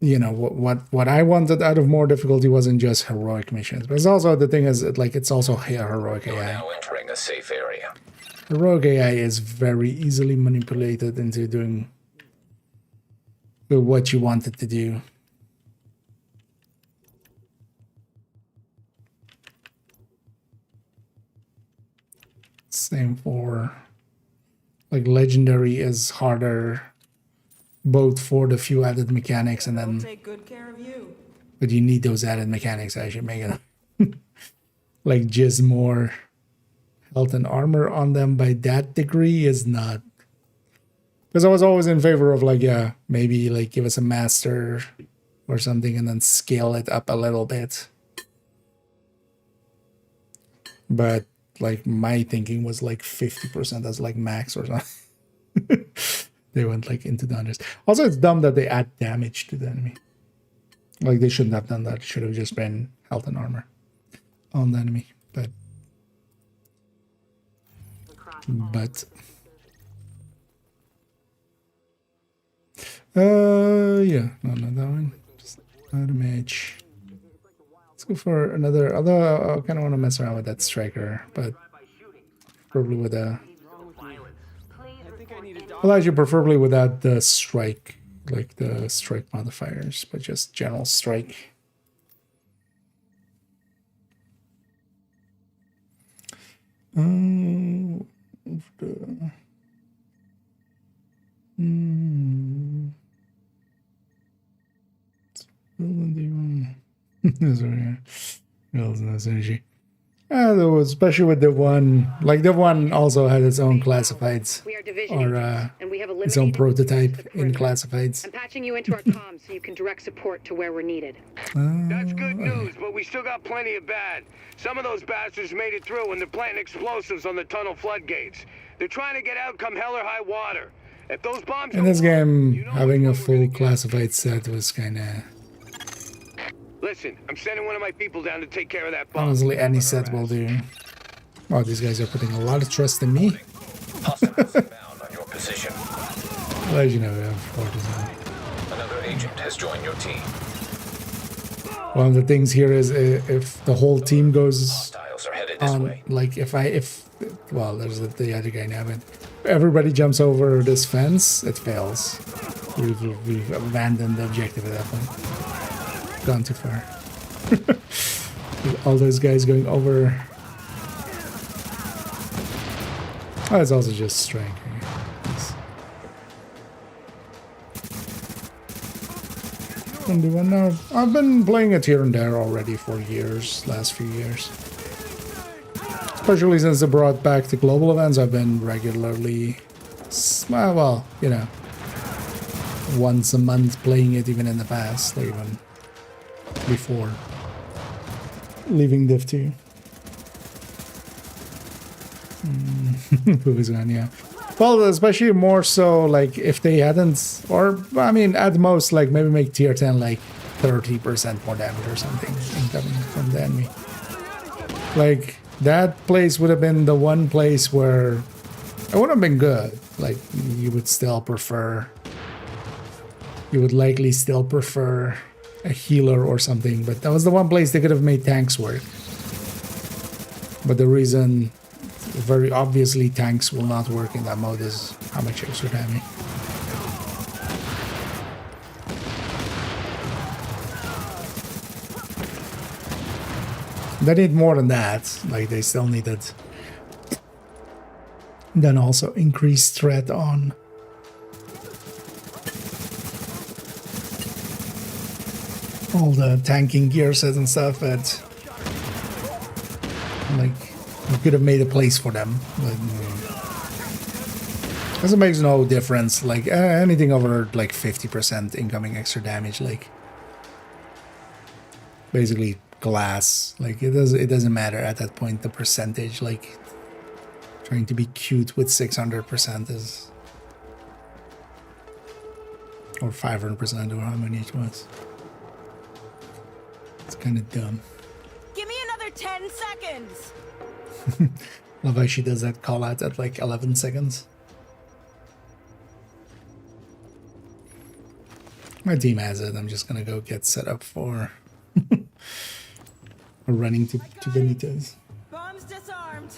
you know what I wanted out of more difficulty wasn't just heroic missions, but it's also the thing is like it's also heroic AI. You're now entering a safe area. Heroic AI is very easily manipulated into doing what you want it to do. Same for like legendary is harder both for the few added mechanics and then take good care of you. But you need those added mechanics. I should make it like just more health and armor on them by that degree is not, because I was always in favor of like, yeah, maybe like give us a master or something and then scale it up a little bit. But like my thinking was like 50% as like max or something. They went like into the hundreds. Also, it's dumb that they add damage to the enemy. Like they shouldn't have done that. It should have just been health and armor on the enemy. But yeah, no, not that one. Just not a match. Let's go for another. Although I kind of want to mess around with that striker, but probably with a. Well, actually, preferably without the strike, like the strike modifiers, but just general strike. Sorry, no energy. Especially with the one, like the one also had its own classifieds, We are division or agents, and we have its own eliminated prototype the in perimeter. classifieds. I'm patching you into our comms so you can direct support to where we're needed. That's good news, but we still got plenty of bad. Some of those bastards made it through and they're planting explosives on the tunnel floodgates. They're trying to get out come hell or high water. If those bombs In this game, having a full classified set was kind of... Listen, I'm sending one of my people down to take care of that bomb. Honestly, any set will do. Oh, these guys are putting a lot of trust in me. Hostiles inbound on your position. Well, you know, we have partisan. Another agent has joined your team. One of the things here is if the whole team goes Hostiles are headed this on, way. like well, there's the other guy now, but everybody jumps over this fence, it fails. We've abandoned the objective at that point. Gone too far. All those guys going over. Oh, it's also just strength. Do one now. I've been playing it here and there already for years, last few years. Especially since they brought back the global events, I've been regularly, well, you know, once a month playing it, even in the past, like even before leaving Div 2. Who's gone, yeah. Well, especially more so, like, if they hadn't, or, I mean, at most, like, maybe make tier 10, like, 30% more damage or something incoming from the enemy. Like, that place would have been the one place where it would have been good. Like, you would still prefer, you would likely still prefer a healer or something, but that was the one place they could have made tanks work. But the reason, very obviously, tanks will not work in that mode is how much extra damage. They need more than that. Like, they still needed then also increased threat on all the tanking gear sets and stuff, but like, you could have made a place for them, but because it makes no difference. Like, anything over like 50% incoming extra damage, like basically glass, like it doesn't matter at that point, the percentage. Like, trying to be cute with 600% is, or 500%, or how many it was. It's kind of dumb. Give me another 10 seconds. Love how she does that call out at like 11 seconds. My team has it. I'm just gonna go get set up for running to Benitez. Bombs disarmed.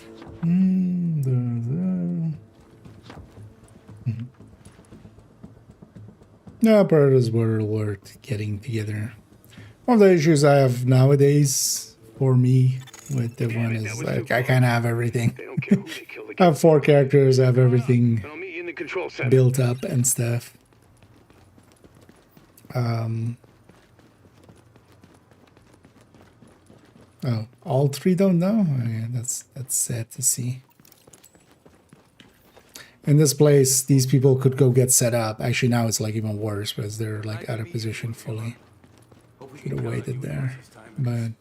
No, predators were worth getting together. One of the issues I have nowadays for me with div1 is like I kind of have everything. I have 4 characters, I have everything built up and stuff. Oh, all 3 don't know? Okay, that's sad to see. In this place, these people could go get set up. Actually, now it's like even worse because they're like out of position fully. Should have waited there, but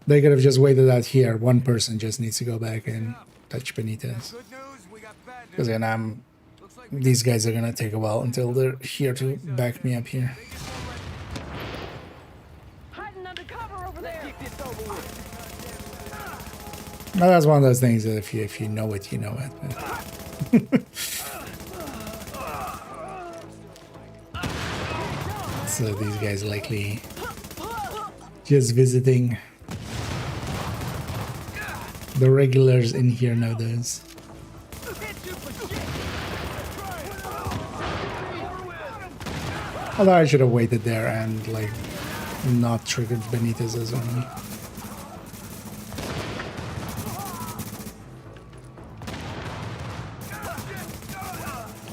they could have just waited out here. One person just needs to go back and touch Benitez. Because then these guys are gonna take a while until they're here to back me up here. Hiding under cover over there. Now, that's one of those things that if you know it, you know it. But so these guys likely just visiting. The regulars in here know those. Although I should have waited there and like not triggered Benitez's only.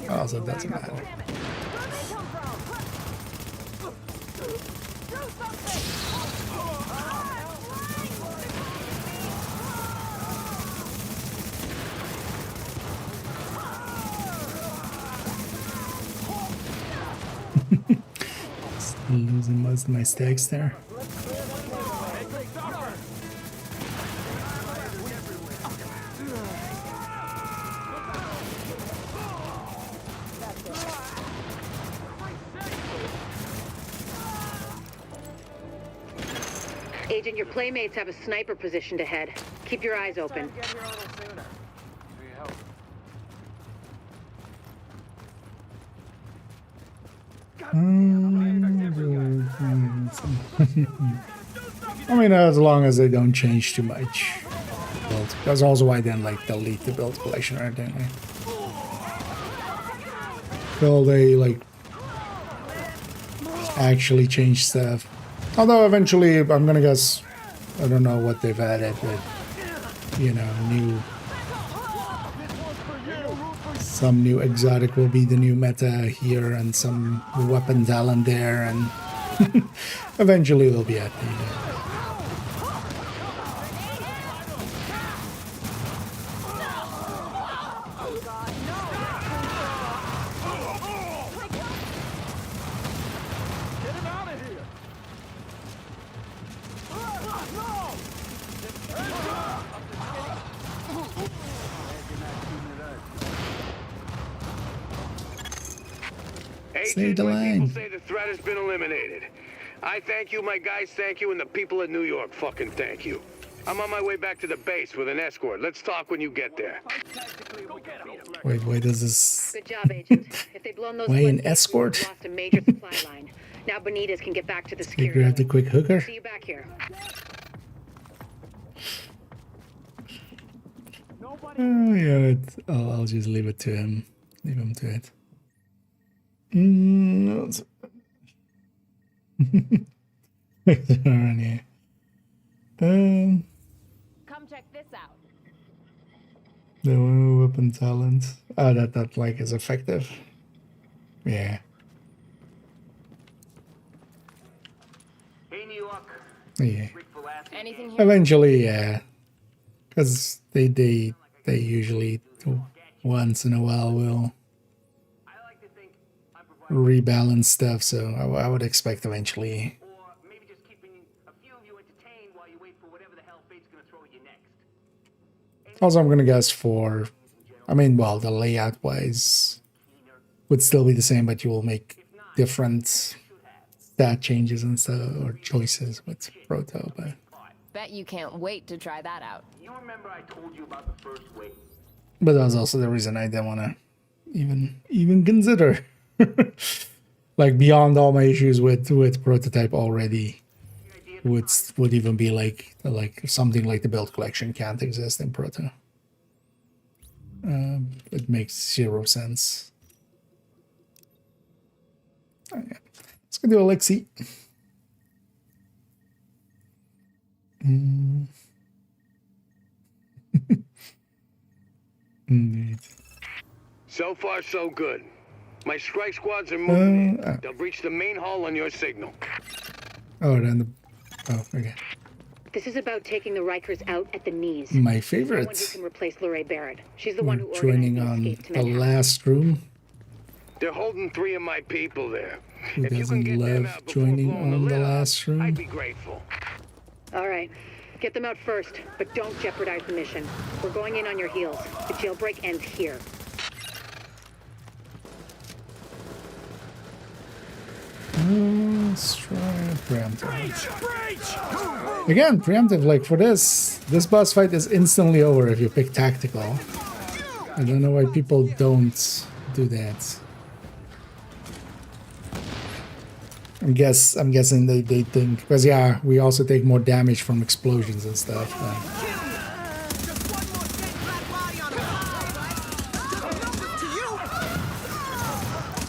Also, it doesn't matter. Still losing most of my stacks there. Agent, your playmates have a sniper positioned ahead. Keep your eyes open. I mean, as long as they don't change too much. That's also why I didn't like delete the build collection or anything. Till they like actually change stuff. Although eventually, I'm gonna guess, I don't know what they've added, but you know, some new exotic will be the new meta here, and some weapon talent there, and eventually they'll be at the. Agent, my people say the threat has been eliminated. I thank you, my guys thank you, and the people of New York fucking thank you. I'm on my way back to the base with an escort. Let's talk when you get there. Wait, why does this? Good job, Agent. If they've blown those Why an floodgates, escort? we've lost a major supply line. Now Benitez can get back to the They security. grabbed a quick hooker. See you back here. Yeah, I'll just leave it to him. Leave him to it. Come check this out. The weapon talent. Oh, that like is effective. Yeah. Hey, New York. Yeah. Anything here? Eventually, yeah. Because they usually once in a while will rebalance stuff, so I would expect eventually. Also, I'm gonna guess for, I mean, well, the layout wise would still be the same, but you will make different stat changes and stuff, or choices with Proto, but. Bet you can't wait to try that out. You remember I told you about the first wave? But that was also the reason I didn't want to even consider. Like beyond all my issues with prototype already, would even be like something like the build collection can't exist in Proto. It makes zero sense. Okay. Let's go do Alexi. Indeed. So far, so good. My strike squads are moving in. They'll breach the main hall on your signal. Oh, then the... Oh, okay. This is about taking the Rikers out at the knees. My No favorite. one who can replace Lorraine Barrett. She's the We're one who joining organized on the escape to the Manhattan. last room. They're holding 3 of my people there. Who If you can doesn't get them love out before joining blowing on the lid off, last I'd room? be grateful. All right. Get them out first, but don't jeopardize the mission. We're going in on your heels. The jailbreak ends here. Let's try preemptive. Again, preemptive, like for this boss fight is instantly over if you pick tactical. I don't know why people don't do that. I'm guessing they think, because yeah, we also take more damage from explosions and stuff.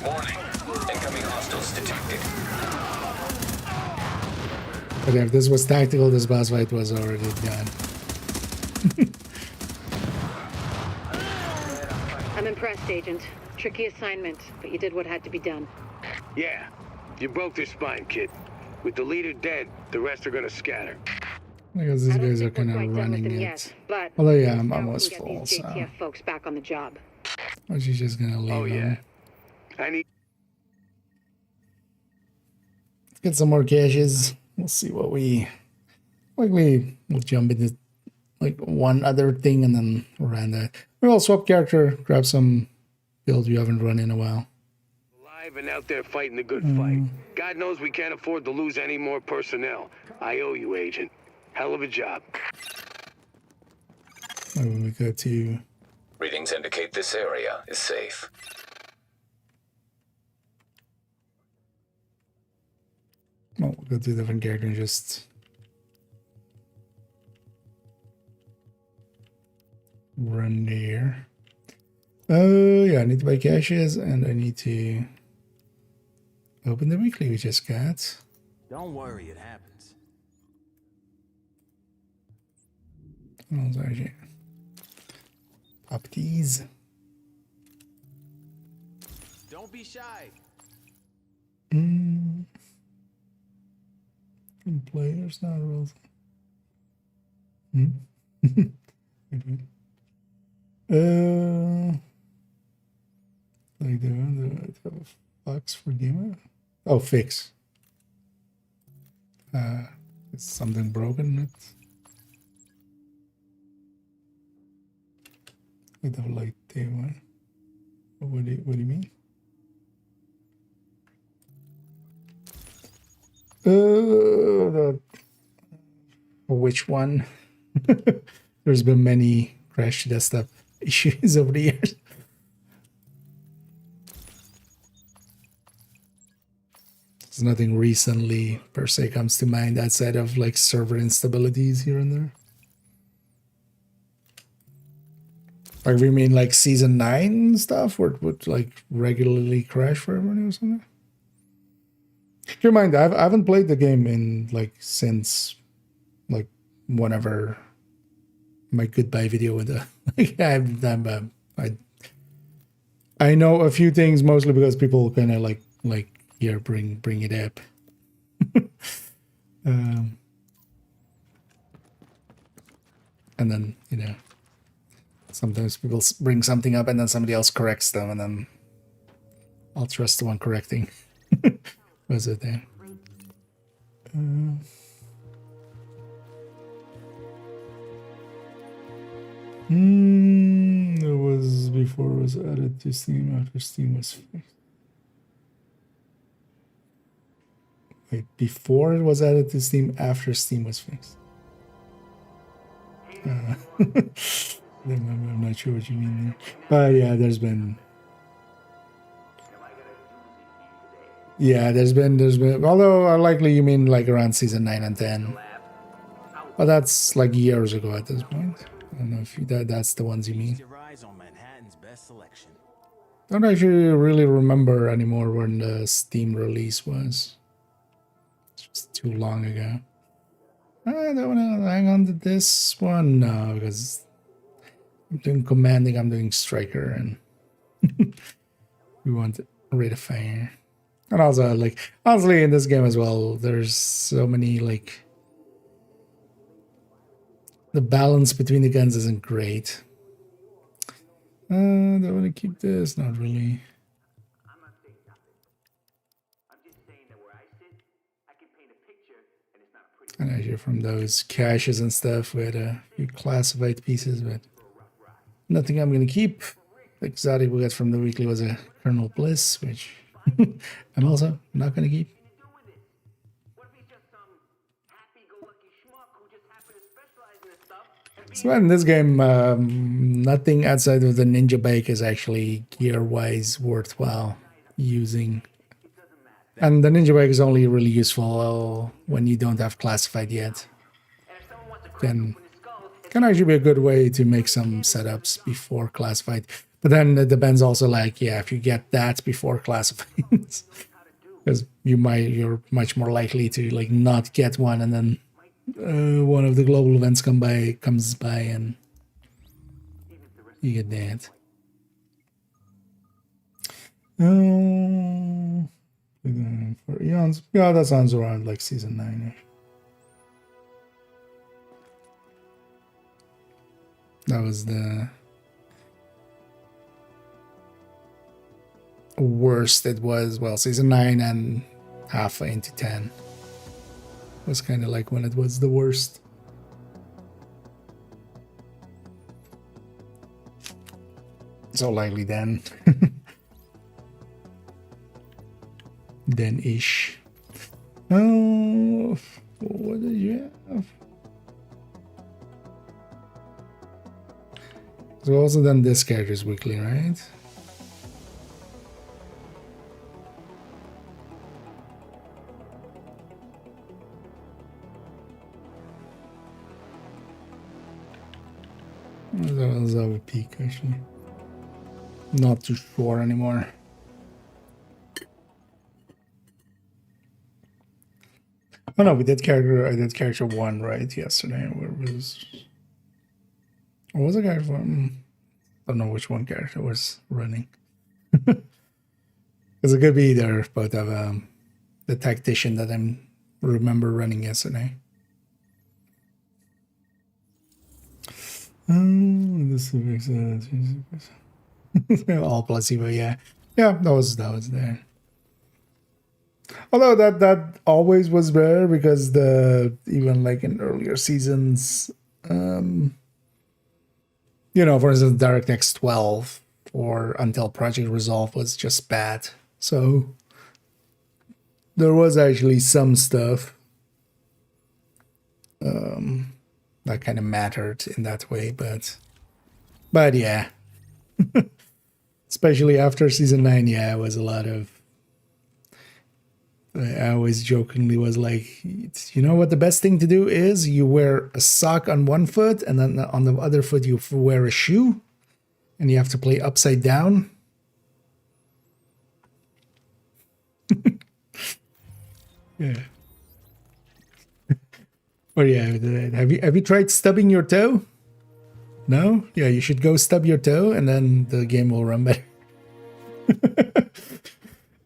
Warning. Incoming hostiles detected. But if this was tactical, this boss fight was already done. I'm impressed, Agent. Tricky assignment, but you did what had to be done. Yeah, you broke their spine, kid. With the leader dead, the rest are gonna scatter. Because these guys are kind of running it. Yet, but Although yeah, I'm now we almost can get full, these so JTF folks back on the job. or she's just gonna leave Oh yeah. them. I need get some more caches. We'll see what we likely we'll jump into like one other thing and then around that. We'll swap character, grab some builds we haven't run in a while. Alive and out there fighting the good fight. God knows we can't afford to lose any more personnel. I owe you, Agent. Hell of a job. Maybe we go to... Readings indicate this area is safe. Well, we'll go to a different character and just... run there. Oh, yeah, I need to buy caches and I need to open the weekly we just got. Don't worry, it happens. Oh, sorry. Properties. Don't be shy. From players, not rules. Like the box for gamer. Oh, fix. Is something broken? With the light table. What do you mean? Which one? There's been many crash desktop issues over the years. There's nothing recently per se comes to mind outside of like server instabilities here and there. Like we mean like season 9 stuff where it would like regularly crash for everyone or something? Keep in mind, I haven't played the game in like since like whenever my goodbye video with the I know a few things mostly because people kind of like here bring it up. And then sometimes people bring something up and then somebody else corrects them and then I'll trust the one correcting. Was it there? It was before it was added to Steam, after Steam was fixed. Wait, before it was added to Steam, after Steam was fixed. I'm not sure what you mean there. But yeah, there's been... Yeah, there's been, although likely you mean like around season 9 and 10. But that's like years ago at this point. I don't know if that's the ones you mean. Don't actually really remember anymore when the Steam release was. It's just too long ago. I don't want to hang on to this one. No, because I'm doing commanding, I'm doing striker, and we want rate of fire. And also, like, honestly, in this game as well, there's so many, like, the balance between the guns isn't great. Do I want to keep this? Not really. And actually from those caches and stuff, we had a few classified pieces, but nothing I'm going to keep. The exotic we got from the weekly was a Colonel Bliss, which I'm also not going to keep. So in this game, nothing outside of the ninja bike is actually gear-wise worthwhile using. And the ninja bike is only really useful when you don't have classified yet. Can actually be a good way to make some setups before classified. But then it depends also, like, yeah, if you get that before classified, because you're much more likely to like not get one, and then one of the global events comes by and you get that. For eons, yeah, that sounds around like season 9. That was the worst it was. Well, season 9 and alpha into 10. It was kind of like when it was the worst. So likely then. Then-ish. Oh, what did you have? So also done this characters weekly, right? That was our peak actually. Not too sure anymore. Oh no, we did character. I did character 1 right yesterday. Where was? What was the character? I don't know which one character was running. Because it could be either both of the tactician that I remember running yesterday. This is all placebo. Yeah, that was there. Although that always was rare because even like in earlier seasons, for instance, DirectX 12 or Until Project Resolve was just bad. So there was actually some stuff that kind of mattered in that way, but yeah, especially after season 9, yeah, it was a lot of. I always jokingly was like, you know what the best thing to do is? You wear a sock on one foot, and then on the other foot you wear a shoe, and you have to play upside down. Yeah. Or yeah, have you tried stubbing your toe? No? Yeah, you should go stub your toe, and then the game will run better.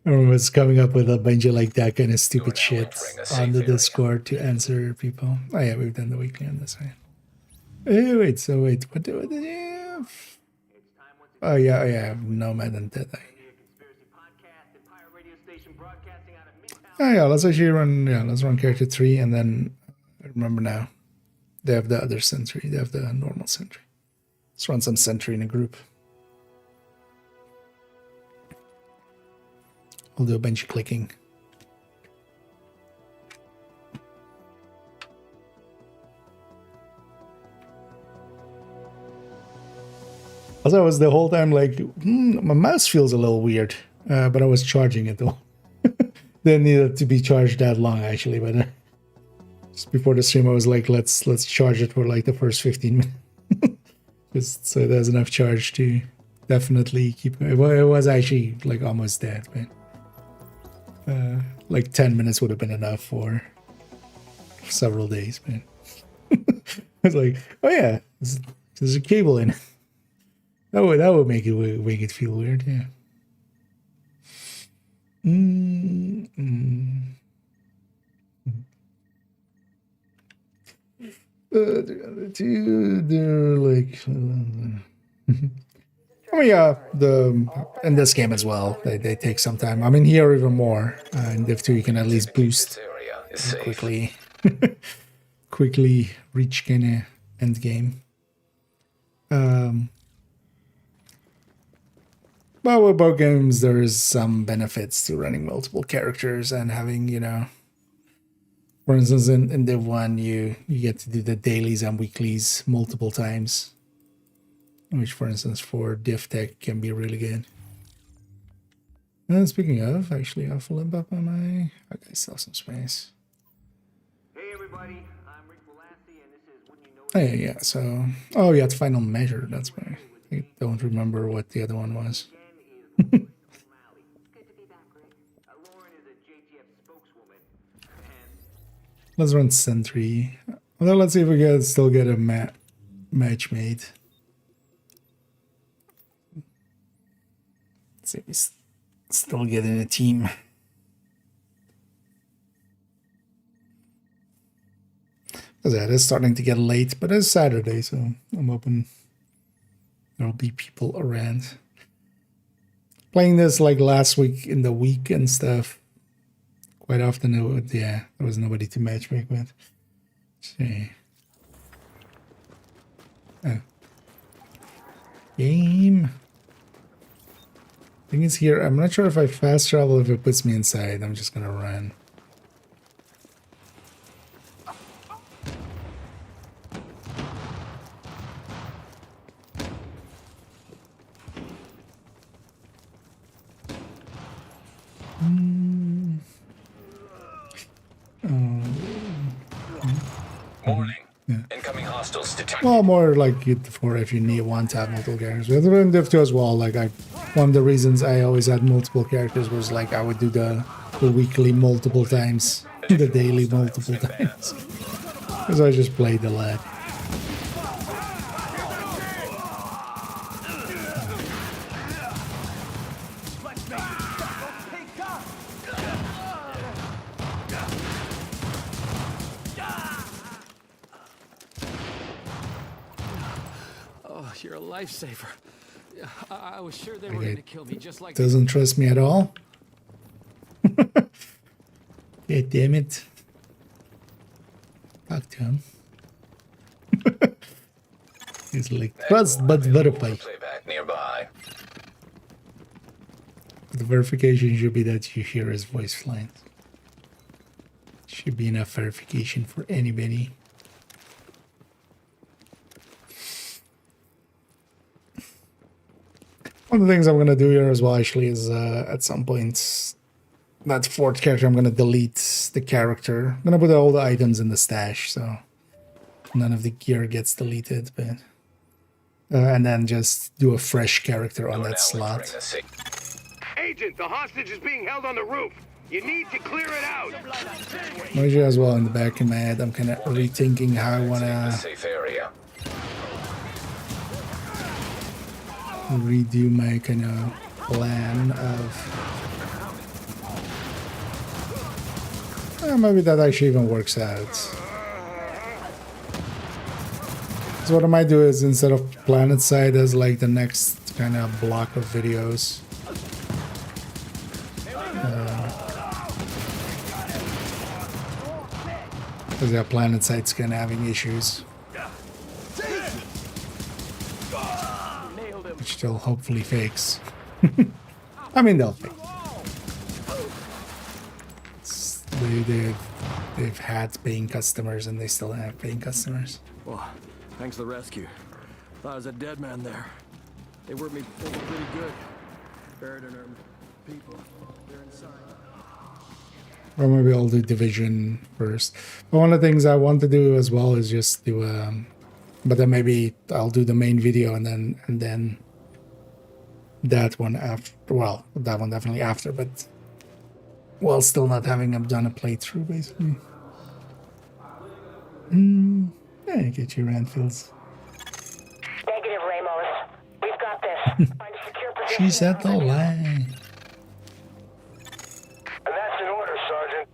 I was coming up with a bunch of like that kind of stupid shit on the Discord to answer people. Oh yeah, we've done the weekly on this, right? Oh, wait, what do you have? Oh yeah, Nomad and Dead Eye. Oh yeah, let's actually run character 3, and then I remember now. They have the other sentry, they have the normal sentry. Let's run some sentry in a group. I'll do a bunch of clicking. Also, I was the whole time like, my mouse feels a little weird, but I was charging it though. Didn't need it to be charged that long actually, but just before the stream I was like, let's charge it for like the first 15 minutes. Just so there's enough charge to definitely keep it. Well, it was actually like almost dead, but like 10 minutes would have been enough for several days, man. I was like, oh yeah, there's a cable in it. That would make it feel weird, yeah. They're like I mean, yeah, in this game as well, they take some time. I mean, here even more. In Div 2, you can at least boost quickly, quickly reach kind of end game. But with both games, there is some benefits to running multiple characters and having, for instance, in Div 1, you get to do the dailies and weeklies multiple times. Which, for instance, for Div Tech can be really good. And speaking of, actually, I'll limp up on my... Okay, still some space. Hey everybody, I'm Rick Velassi, and this is When You Know Oh, yeah, so... Oh, yeah, it's Final Measure, that's why. I don't remember what the other one was. Let's run Sentry. Well, let's see if we can still get a match made. Let's see if we still get in a team. Because yeah, it is starting to get late, but it's Saturday, so I'm hoping there'll be people around. Playing this like last week in the week and stuff, quite often it would, yeah, there was nobody to matchmake with. See. Oh. Game. Thing is here, I'm not sure if I fast travel if it puts me inside. I'm just gonna run. Warning. Incoming hostiles detected. Well, more like for if you need one to have multiple characters. But in Div 2 as well, like one of the reasons I always had multiple characters was like I would do the weekly multiple times, the daily multiple times. Because I just played a lot. You're a lifesaver. I was sure they were going to kill me just like... Doesn't trust me at all. God damn it. Talk to him. He's like, trust but verify. Playback nearby. The verification should be that you hear his voice flying. Should be enough verification for anybody. One of the things I'm going to do here as well, actually, is at some point, that fourth character, I'm going to delete the character. I'm going to put all the items in the stash, so none of the gear gets deleted, but and then just do a fresh character on that slot. Agent, the hostage is being held on the roof. You need to clear it out. Maybe as well in the back of my head, I'm kind of rethinking how I want to Safe area. redo my kind of plan of maybe that actually even works out. So what I might do is instead of planet side as like the next kind of block of videos, because yeah, planet side's kind of having issues. Which they'll hopefully fix. I mean, they'll fix. They've had paying customers and they still have paying customers. Well, thanks for the rescue. Thought I was a dead man there. They worked me over pretty good. Buried in our people. They're inside. Or maybe I'll do Division first. But one of the things I want to do as well is just do but then maybe I'll do the main video and then that one after. Well, that one definitely after, but while still not having done a playthrough, basically. Yeah, get your Randfields. Negative, Ramos. We've got this. Find a secure position. She said the lie. That's an order, Sergeant.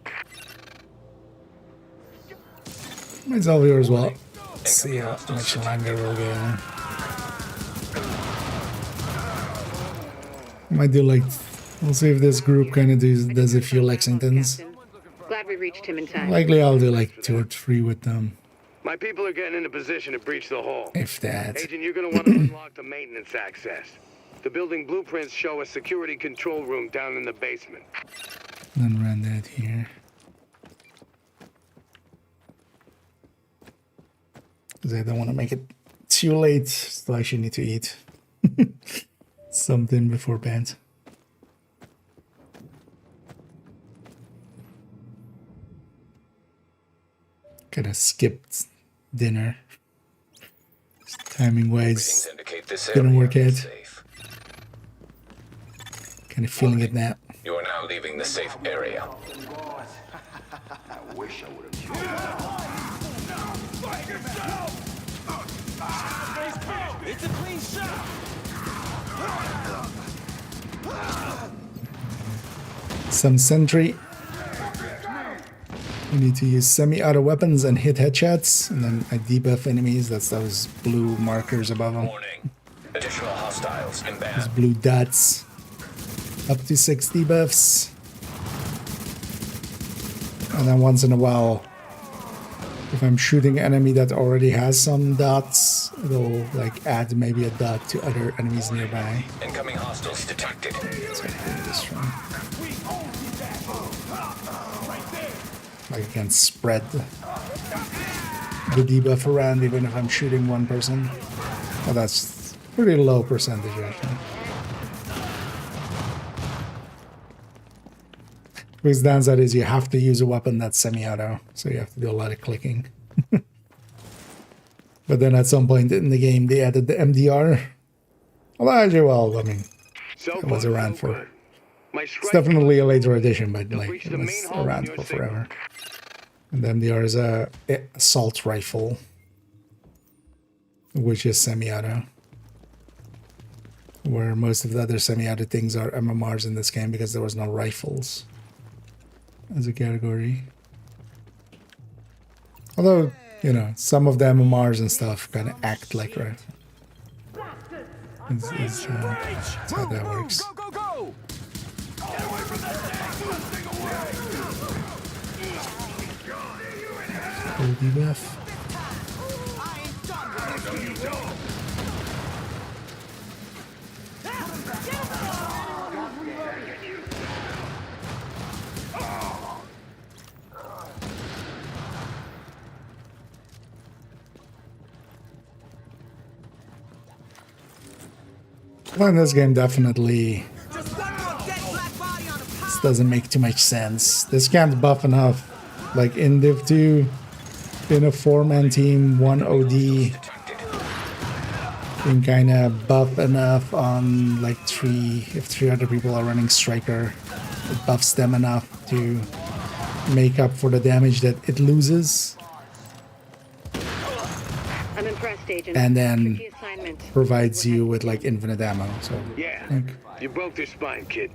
Myself here as well. Let's see how much longer we'll go. Might do like, we'll see if this group kind of does a few Lexingtons. Glad we reached him in time. Likely I'll do like 2 or 3 with them. My people are getting into position to breach the hall. If that. Agent, you're going to want to unlock the maintenance access. The building blueprints show a security control room down in the basement. Then run that here. Because I don't want to make it too late. Still actually need to eat something before bed. Kind of skipped dinner. Timing wise, didn't work out. Kind of feeling it now. You are now leaving the safe area. I wish I would have. It's a clean shot. Some sentry. You need to use semi-auto weapons and hit headshots, and then I debuff enemies. That's those blue markers above them. Warning. Additional hostiles inbound. Those blue dots. Up to 6 debuffs. And then once in a while, if I'm shooting an enemy that already has some dots, it'll like add maybe a dot to other enemies nearby. Incoming hostiles detected. So I think this one. Like I can spread the debuff around even if I'm shooting one person. Well, that's pretty low percentage actually. Because the downside is you have to use a weapon that's semi-auto, so you have to do a lot of clicking. But then at some point in the game they added the MDR. Well, I mean, it was around for... It's definitely a later edition, but like it was around for forever. And the MDR is a assault rifle, which is semi-auto. Where most of the other semi-auto things are MMRs in this game because there was no rifles as a category. Although, you know, some of the MMRs and stuff kind of act like rifle. That's how that works. Go, go, go! Get away from that Full debuff. Well, in this game, definitely this doesn't make too much sense. This can't buff enough. Like in Div 2, in a 4-man team, 1 OD can kind of buff enough on like if 3 other people are running Striker. It buffs them enough to make up for the damage that it loses. I'm impressed, Agent. And then provides you with like infinite ammo. So yeah, like, you broke their spine, kid.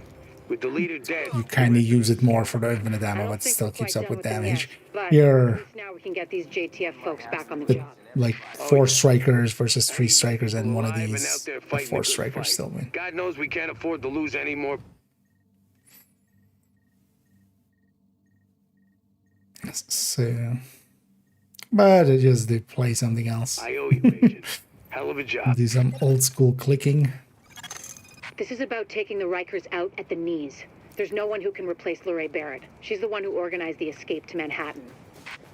With the leader dead, you kind of use it more for the infinite ammo, but still keeps up with damage. But Here, now we can get these JTF folks back on the job. Like 4 strikers versus 3 strikers, and one of these, the 4 strikers still win. God knows we can't afford to lose any more. So, but I just did play something else. I owe you, Agent. Hell of a job. Do some old school clicking. This is about taking the Rikers out at the knees. There's no one who can replace Lorraine Barrett. She's the one who organized the escape to Manhattan.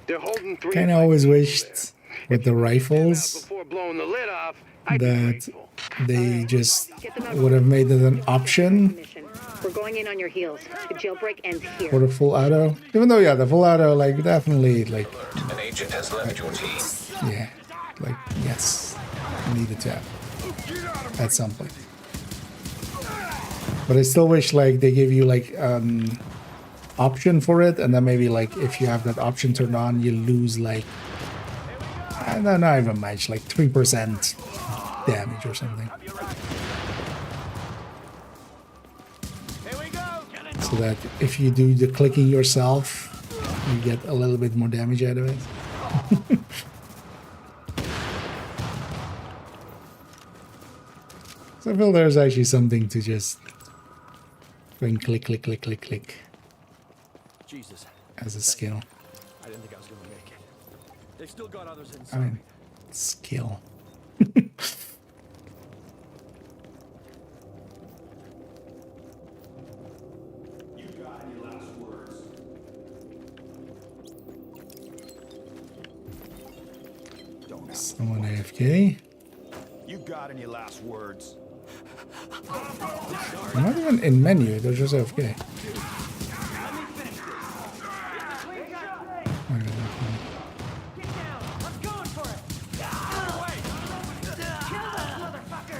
They're holding 3. Kind of always wished with the rifles before blowing the lid off, that they just would have made it an option We're going in on your heels. The jailbreak ends here. for the full auto. Even though, yeah, the full auto, like, definitely, like, An agent has left your team. yeah, like, yes, needed to have at some point. But I still wish like they give you like option for it, and then maybe like if you have that option turned on, you lose like not even much, like 3% damage or something. So that if you do the clicking yourself, you get a little bit more damage out of it. So I feel there's actually something to just going click, click, click, click, click. Jesus. As a skill. I didn't think I was gonna make it. They've still got others inside. I mean, skill. Someone AFK. You got any last words? They're not even in menu, they're just AFK.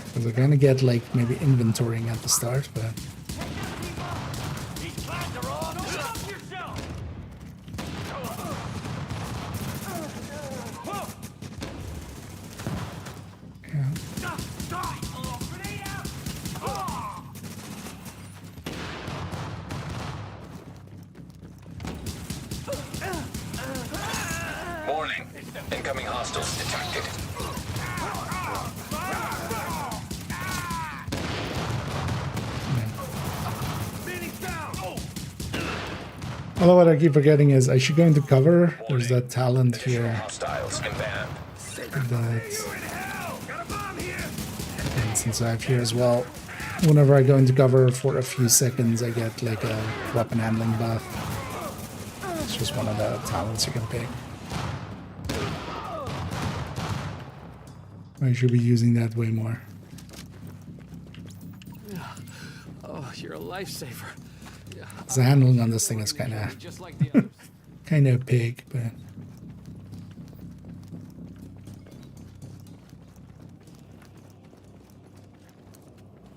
Because we're gonna get like maybe inventorying at the start, but Warning. Incoming hostiles detected. Although what I keep forgetting is I should go into cover. There's that talent here. Hostiles inbound. And since I have here as well, whenever I go into cover for a few seconds, I get like a weapon handling buff. It's just one of the talents you can pick. I should be using that way more. Oh, you're a lifesaver. The handling on this thing is kind of big, but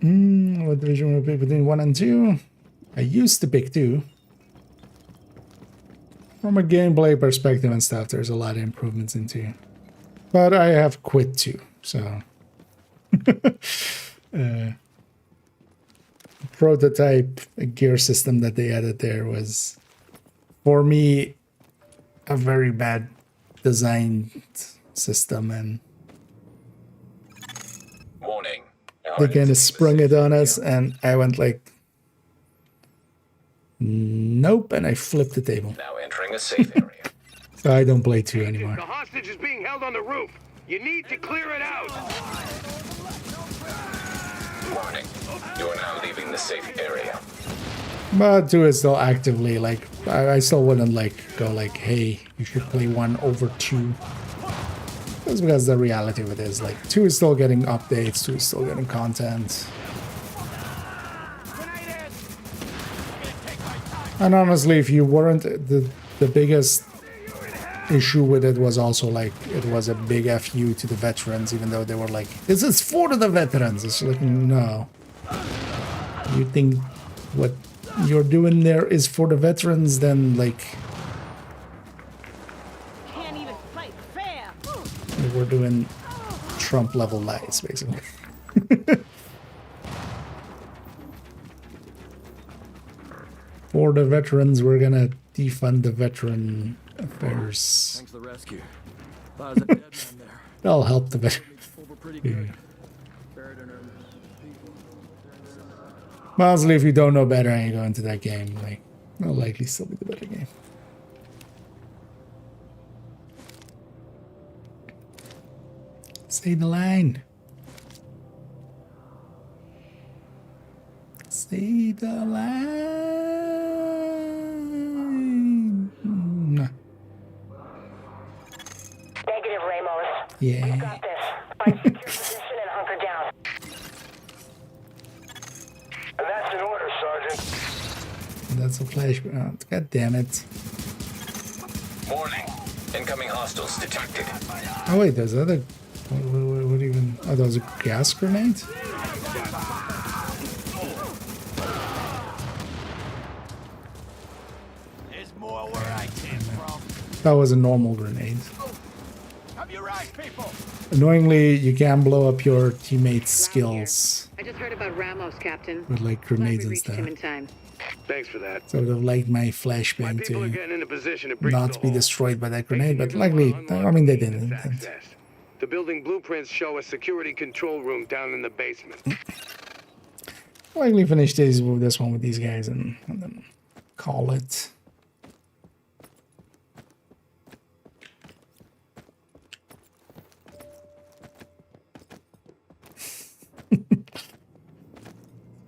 what division will pick between 1 and 2? I used to pick 2. From a gameplay perspective and stuff, there's a lot of improvements in 2. But I have quit 2, so prototype gear system that they added there was, for me, a very bad designed system, and Warning. they kind of sprung it on us, and I went like, nope, and I flipped the table. Now entering a safe area. So I don't play 2 anymore. The hostage is being held on the roof. You need to clear it out. Warning. You are now leaving the safe area. But 2 is still actively like, I still wouldn't like go like, hey, you should play 1 over 2. That's because the reality of it is like 2 is still getting updates, 2 is still getting content. And honestly, if you weren't, the biggest issue with it was also like, it was a big FU to the veterans, even though they were like, this is for the veterans. It's like, no. You think what you're doing there is for the veterans, then like, Can't even fight fair. we're doing Trump level lies, basically. For the veterans, we're gonna defund the veteran affairs. Thanks for the rescue. Thought I was a dead man there. That'll help the veterans. Over pretty good. Buried in her people. Honestly, if you don't know better and you go into that game, like, it'll likely still be the better game. Say the line. Say the line. Negative, Ramos. Yeah. We've got this. Find secure position and hunker down. And that's in order, Sergeant. That's a flash. Oh, God damn it. Warning. Incoming hostiles detected. Oh, wait, there's other. What even? Oh, those are gas grenades? There's more where I came from. That was a normal grenade. Have you right, people? Annoyingly, you can blow up your teammates' skills I just heard about Ramos, Captain. with like grenades and stuff. Him in time. Thanks for that. So I would have liked my flashbang People are to getting in a position to breach not the be hole. destroyed by that grenade, but likely, I mean, they didn't. Access. The building blueprints show a security control room down in the basement. Likely finish this one with these guys and then call it.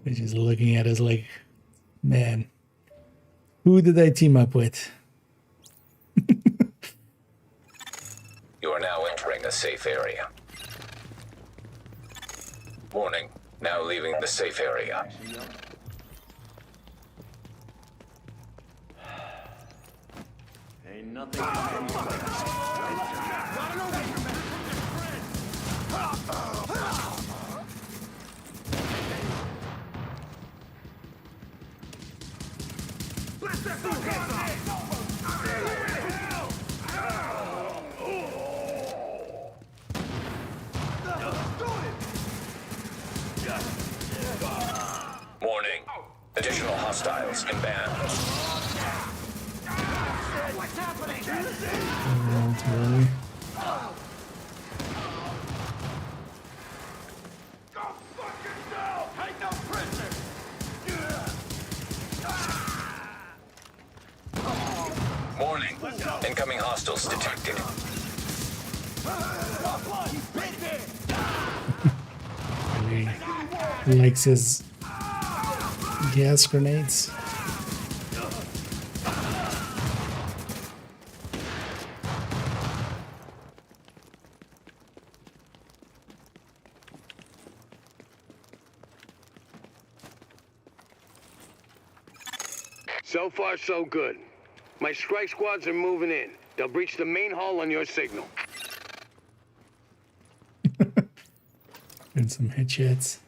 They're just looking at us like, man, who did I team up with? You are now entering a safe area. Warning. Now leaving the safe area. Ain't nothing. Warning. Additional hostiles inbound. What's happening? Roll too early. Warning. Incoming hostiles detected. He likes his gas grenades. So far, so good. My strike squads are moving in. They'll breach the main hull on your signal. And some headshots.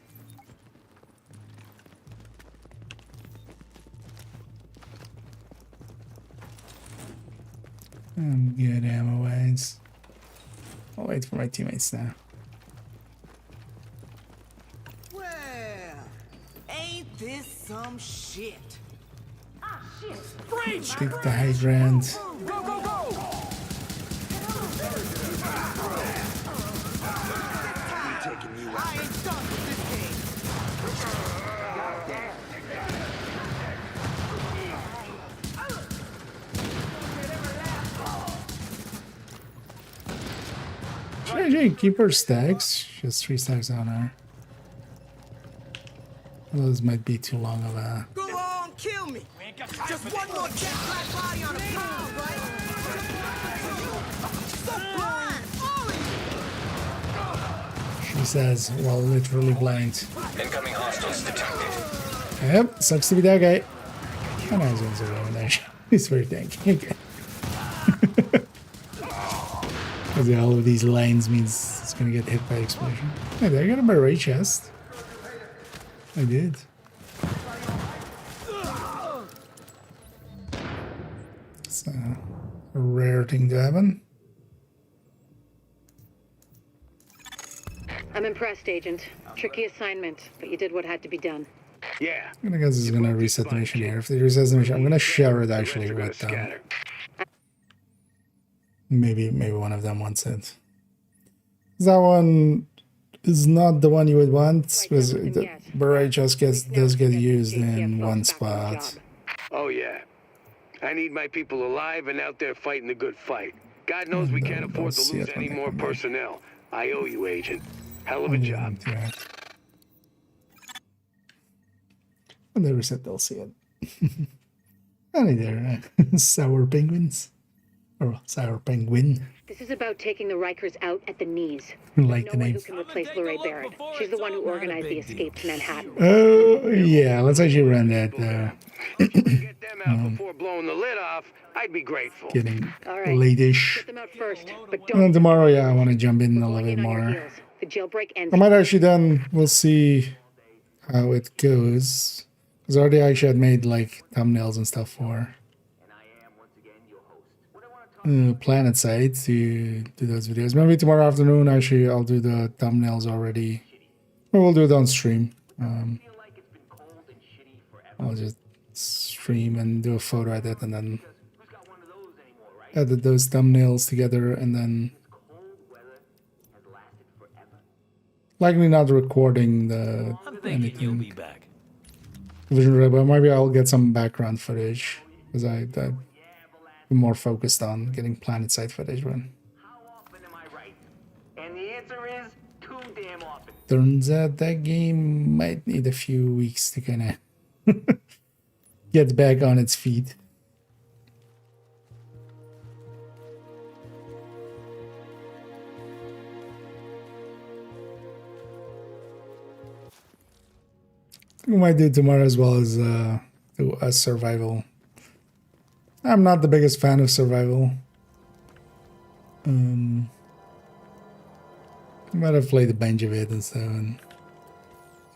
I'm good ammo-wise. I'll wait for my teammates now. Well, ain't this some shit? Ah, shit. Take the high ground. Go, go, go! I ain't done with this game. Should I actually keep her stacks? Just 3 stacks on her. Those might be too long of a... Go on, kill me. Just one more jet black body on a pound, right? So blind, She says, well, literally blind. Incoming hostiles detected. Yep, sucks to be that guy. Oh, no, he's going to zero there. He's very tanky. Okay. Because all of these lines means it's going to get hit by explosion. Hey, did I get a beret chest? I did. It's a rare thing to happen. I'm impressed, Agent. Tricky assignment, but you did what had to be done. Yeah. I'm gonna guess it's gonna reset the mission here. If it resets the mission, I'm gonna share it actually with them. Maybe one of them wants it. That one is not the one you would want, because the beret just does get used in one spot. Oh, yeah. I need my people alive and out there fighting the good fight. God knows we can't afford to lose any more personnel. I owe you, Agent. Hell of a job. When they reset, they'll see it. Only there, sour penguins. Or sour penguin. This is about taking the Rikers out at the knees. Like the No one name. who can replace Lorraine Barrett. She's the one who organized the escape to Manhattan. Oh, yeah, let's actually run that though. Get them out before blowing the lid off, I'd be grateful. Getting All right. late-ish. Get them out first, but And don't. tomorrow, yeah, I want to jump in a little bit more. The jailbreak ends. I might actually then, we'll see how it goes. Because I already actually had made like thumbnails and stuff for Planet Side to do those videos. Maybe tomorrow afternoon, actually, I'll do the thumbnails already. Or we'll do it on stream. I'll just stream and do a photo edit and then edit those thumbnails together and then likely not recording the anything. But maybe I'll get some background footage because I'm more focused on getting Planet Side footage when. And the answer is too damn often. Turns out that game might need a few weeks to kind of get back on its feet. We might do tomorrow as well as do a survival. I'm not the biggest fan of survival. Might have played a bunch of it and stuff, and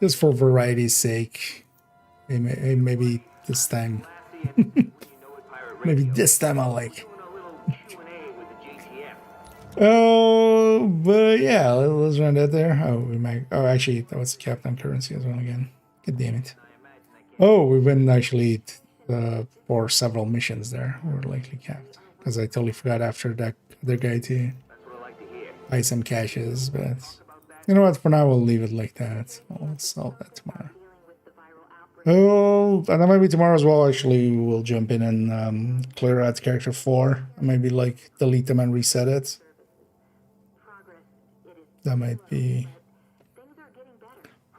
just for variety's sake, maybe this time, maybe this time I'll like. Oh, but yeah, let's run that there. Oh, we might. Oh, actually, that was Captain Currency as well again. God damn it. Oh, we've been actually for several missions there. We're likely capped because I totally forgot after that other guy to buy some caches. But you know what? For now, we'll leave it like that. I'll solve that tomorrow. Oh, and then maybe tomorrow as well, actually, we'll jump in and clear out character 4. Maybe like delete them and reset it. That might be...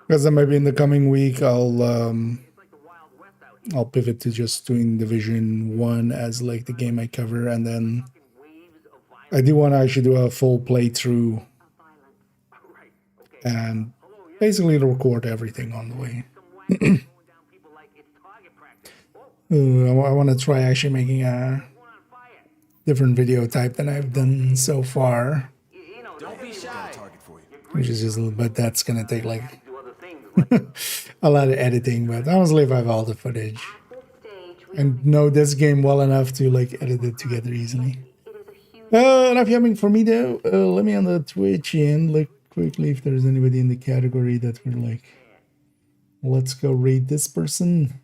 Because then maybe in the coming week, I'll pivot to just doing Division 1 as like the game I cover, and then I do want to actually do a full playthrough and basically record everything on the way. I want to try actually making a different video type than I've done so far, which is just a little bit, that's gonna take like a lot of editing, but honestly, if I have all the footage and know this game well enough to like edit it together easily. Enough yamming for me though. Let me on the Twitch and look quickly if there's anybody in the category that we're like, let's go raid this person.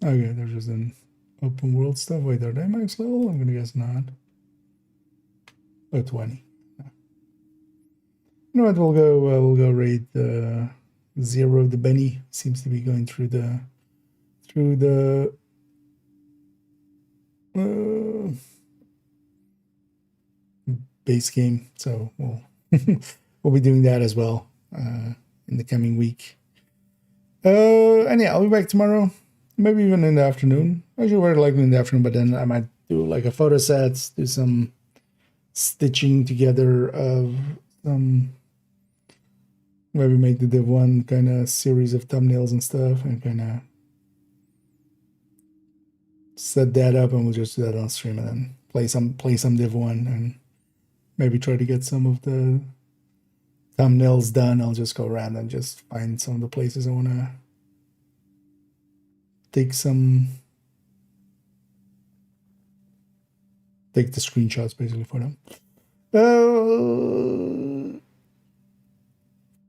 Okay, there's just an open world stuff. Wait, are they max level? I'm gonna guess not. Oh, 20. You know what? We'll go raid Zero the Benny. Seems to be going through the base game. So we'll be doing that as well in the coming week. And yeah, I'll be back tomorrow. Maybe even in the afternoon. Actually, very likely in the afternoon, but then I might do like a photo set, do some stitching together of some, maybe make the div1 kind of series of thumbnails and stuff, and kind of set that up, and we'll just do that on stream, and then play some div1, and maybe try to get some of the thumbnails done. I'll just go around and just find some of the places I want to take the screenshots basically for them.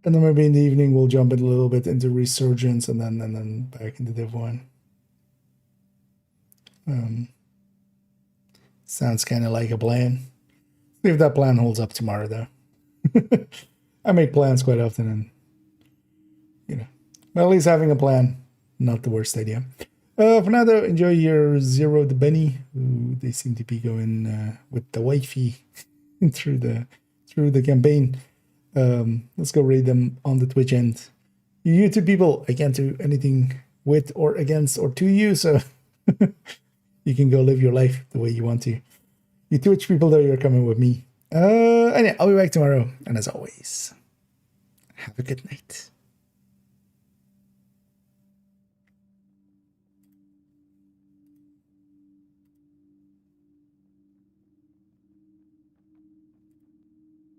And then maybe in the evening we'll jump in a little bit into Resurgence, and then back into div1. Sounds kind of like a plan. See if that plan holds up tomorrow though. I make plans quite often, and you know, but at least having a plan, not the worst idea. For now though, enjoy your Zero the Benny. Ooh, they seem to be going with the wifey through the campaign. Let's go raid them on the Twitch end. You YouTube people, I can't do anything with or against or to you, so you can go live your life the way you want to. You Twitch people though, you're coming with me. And yeah, I'll be back tomorrow, and as always, have a good night.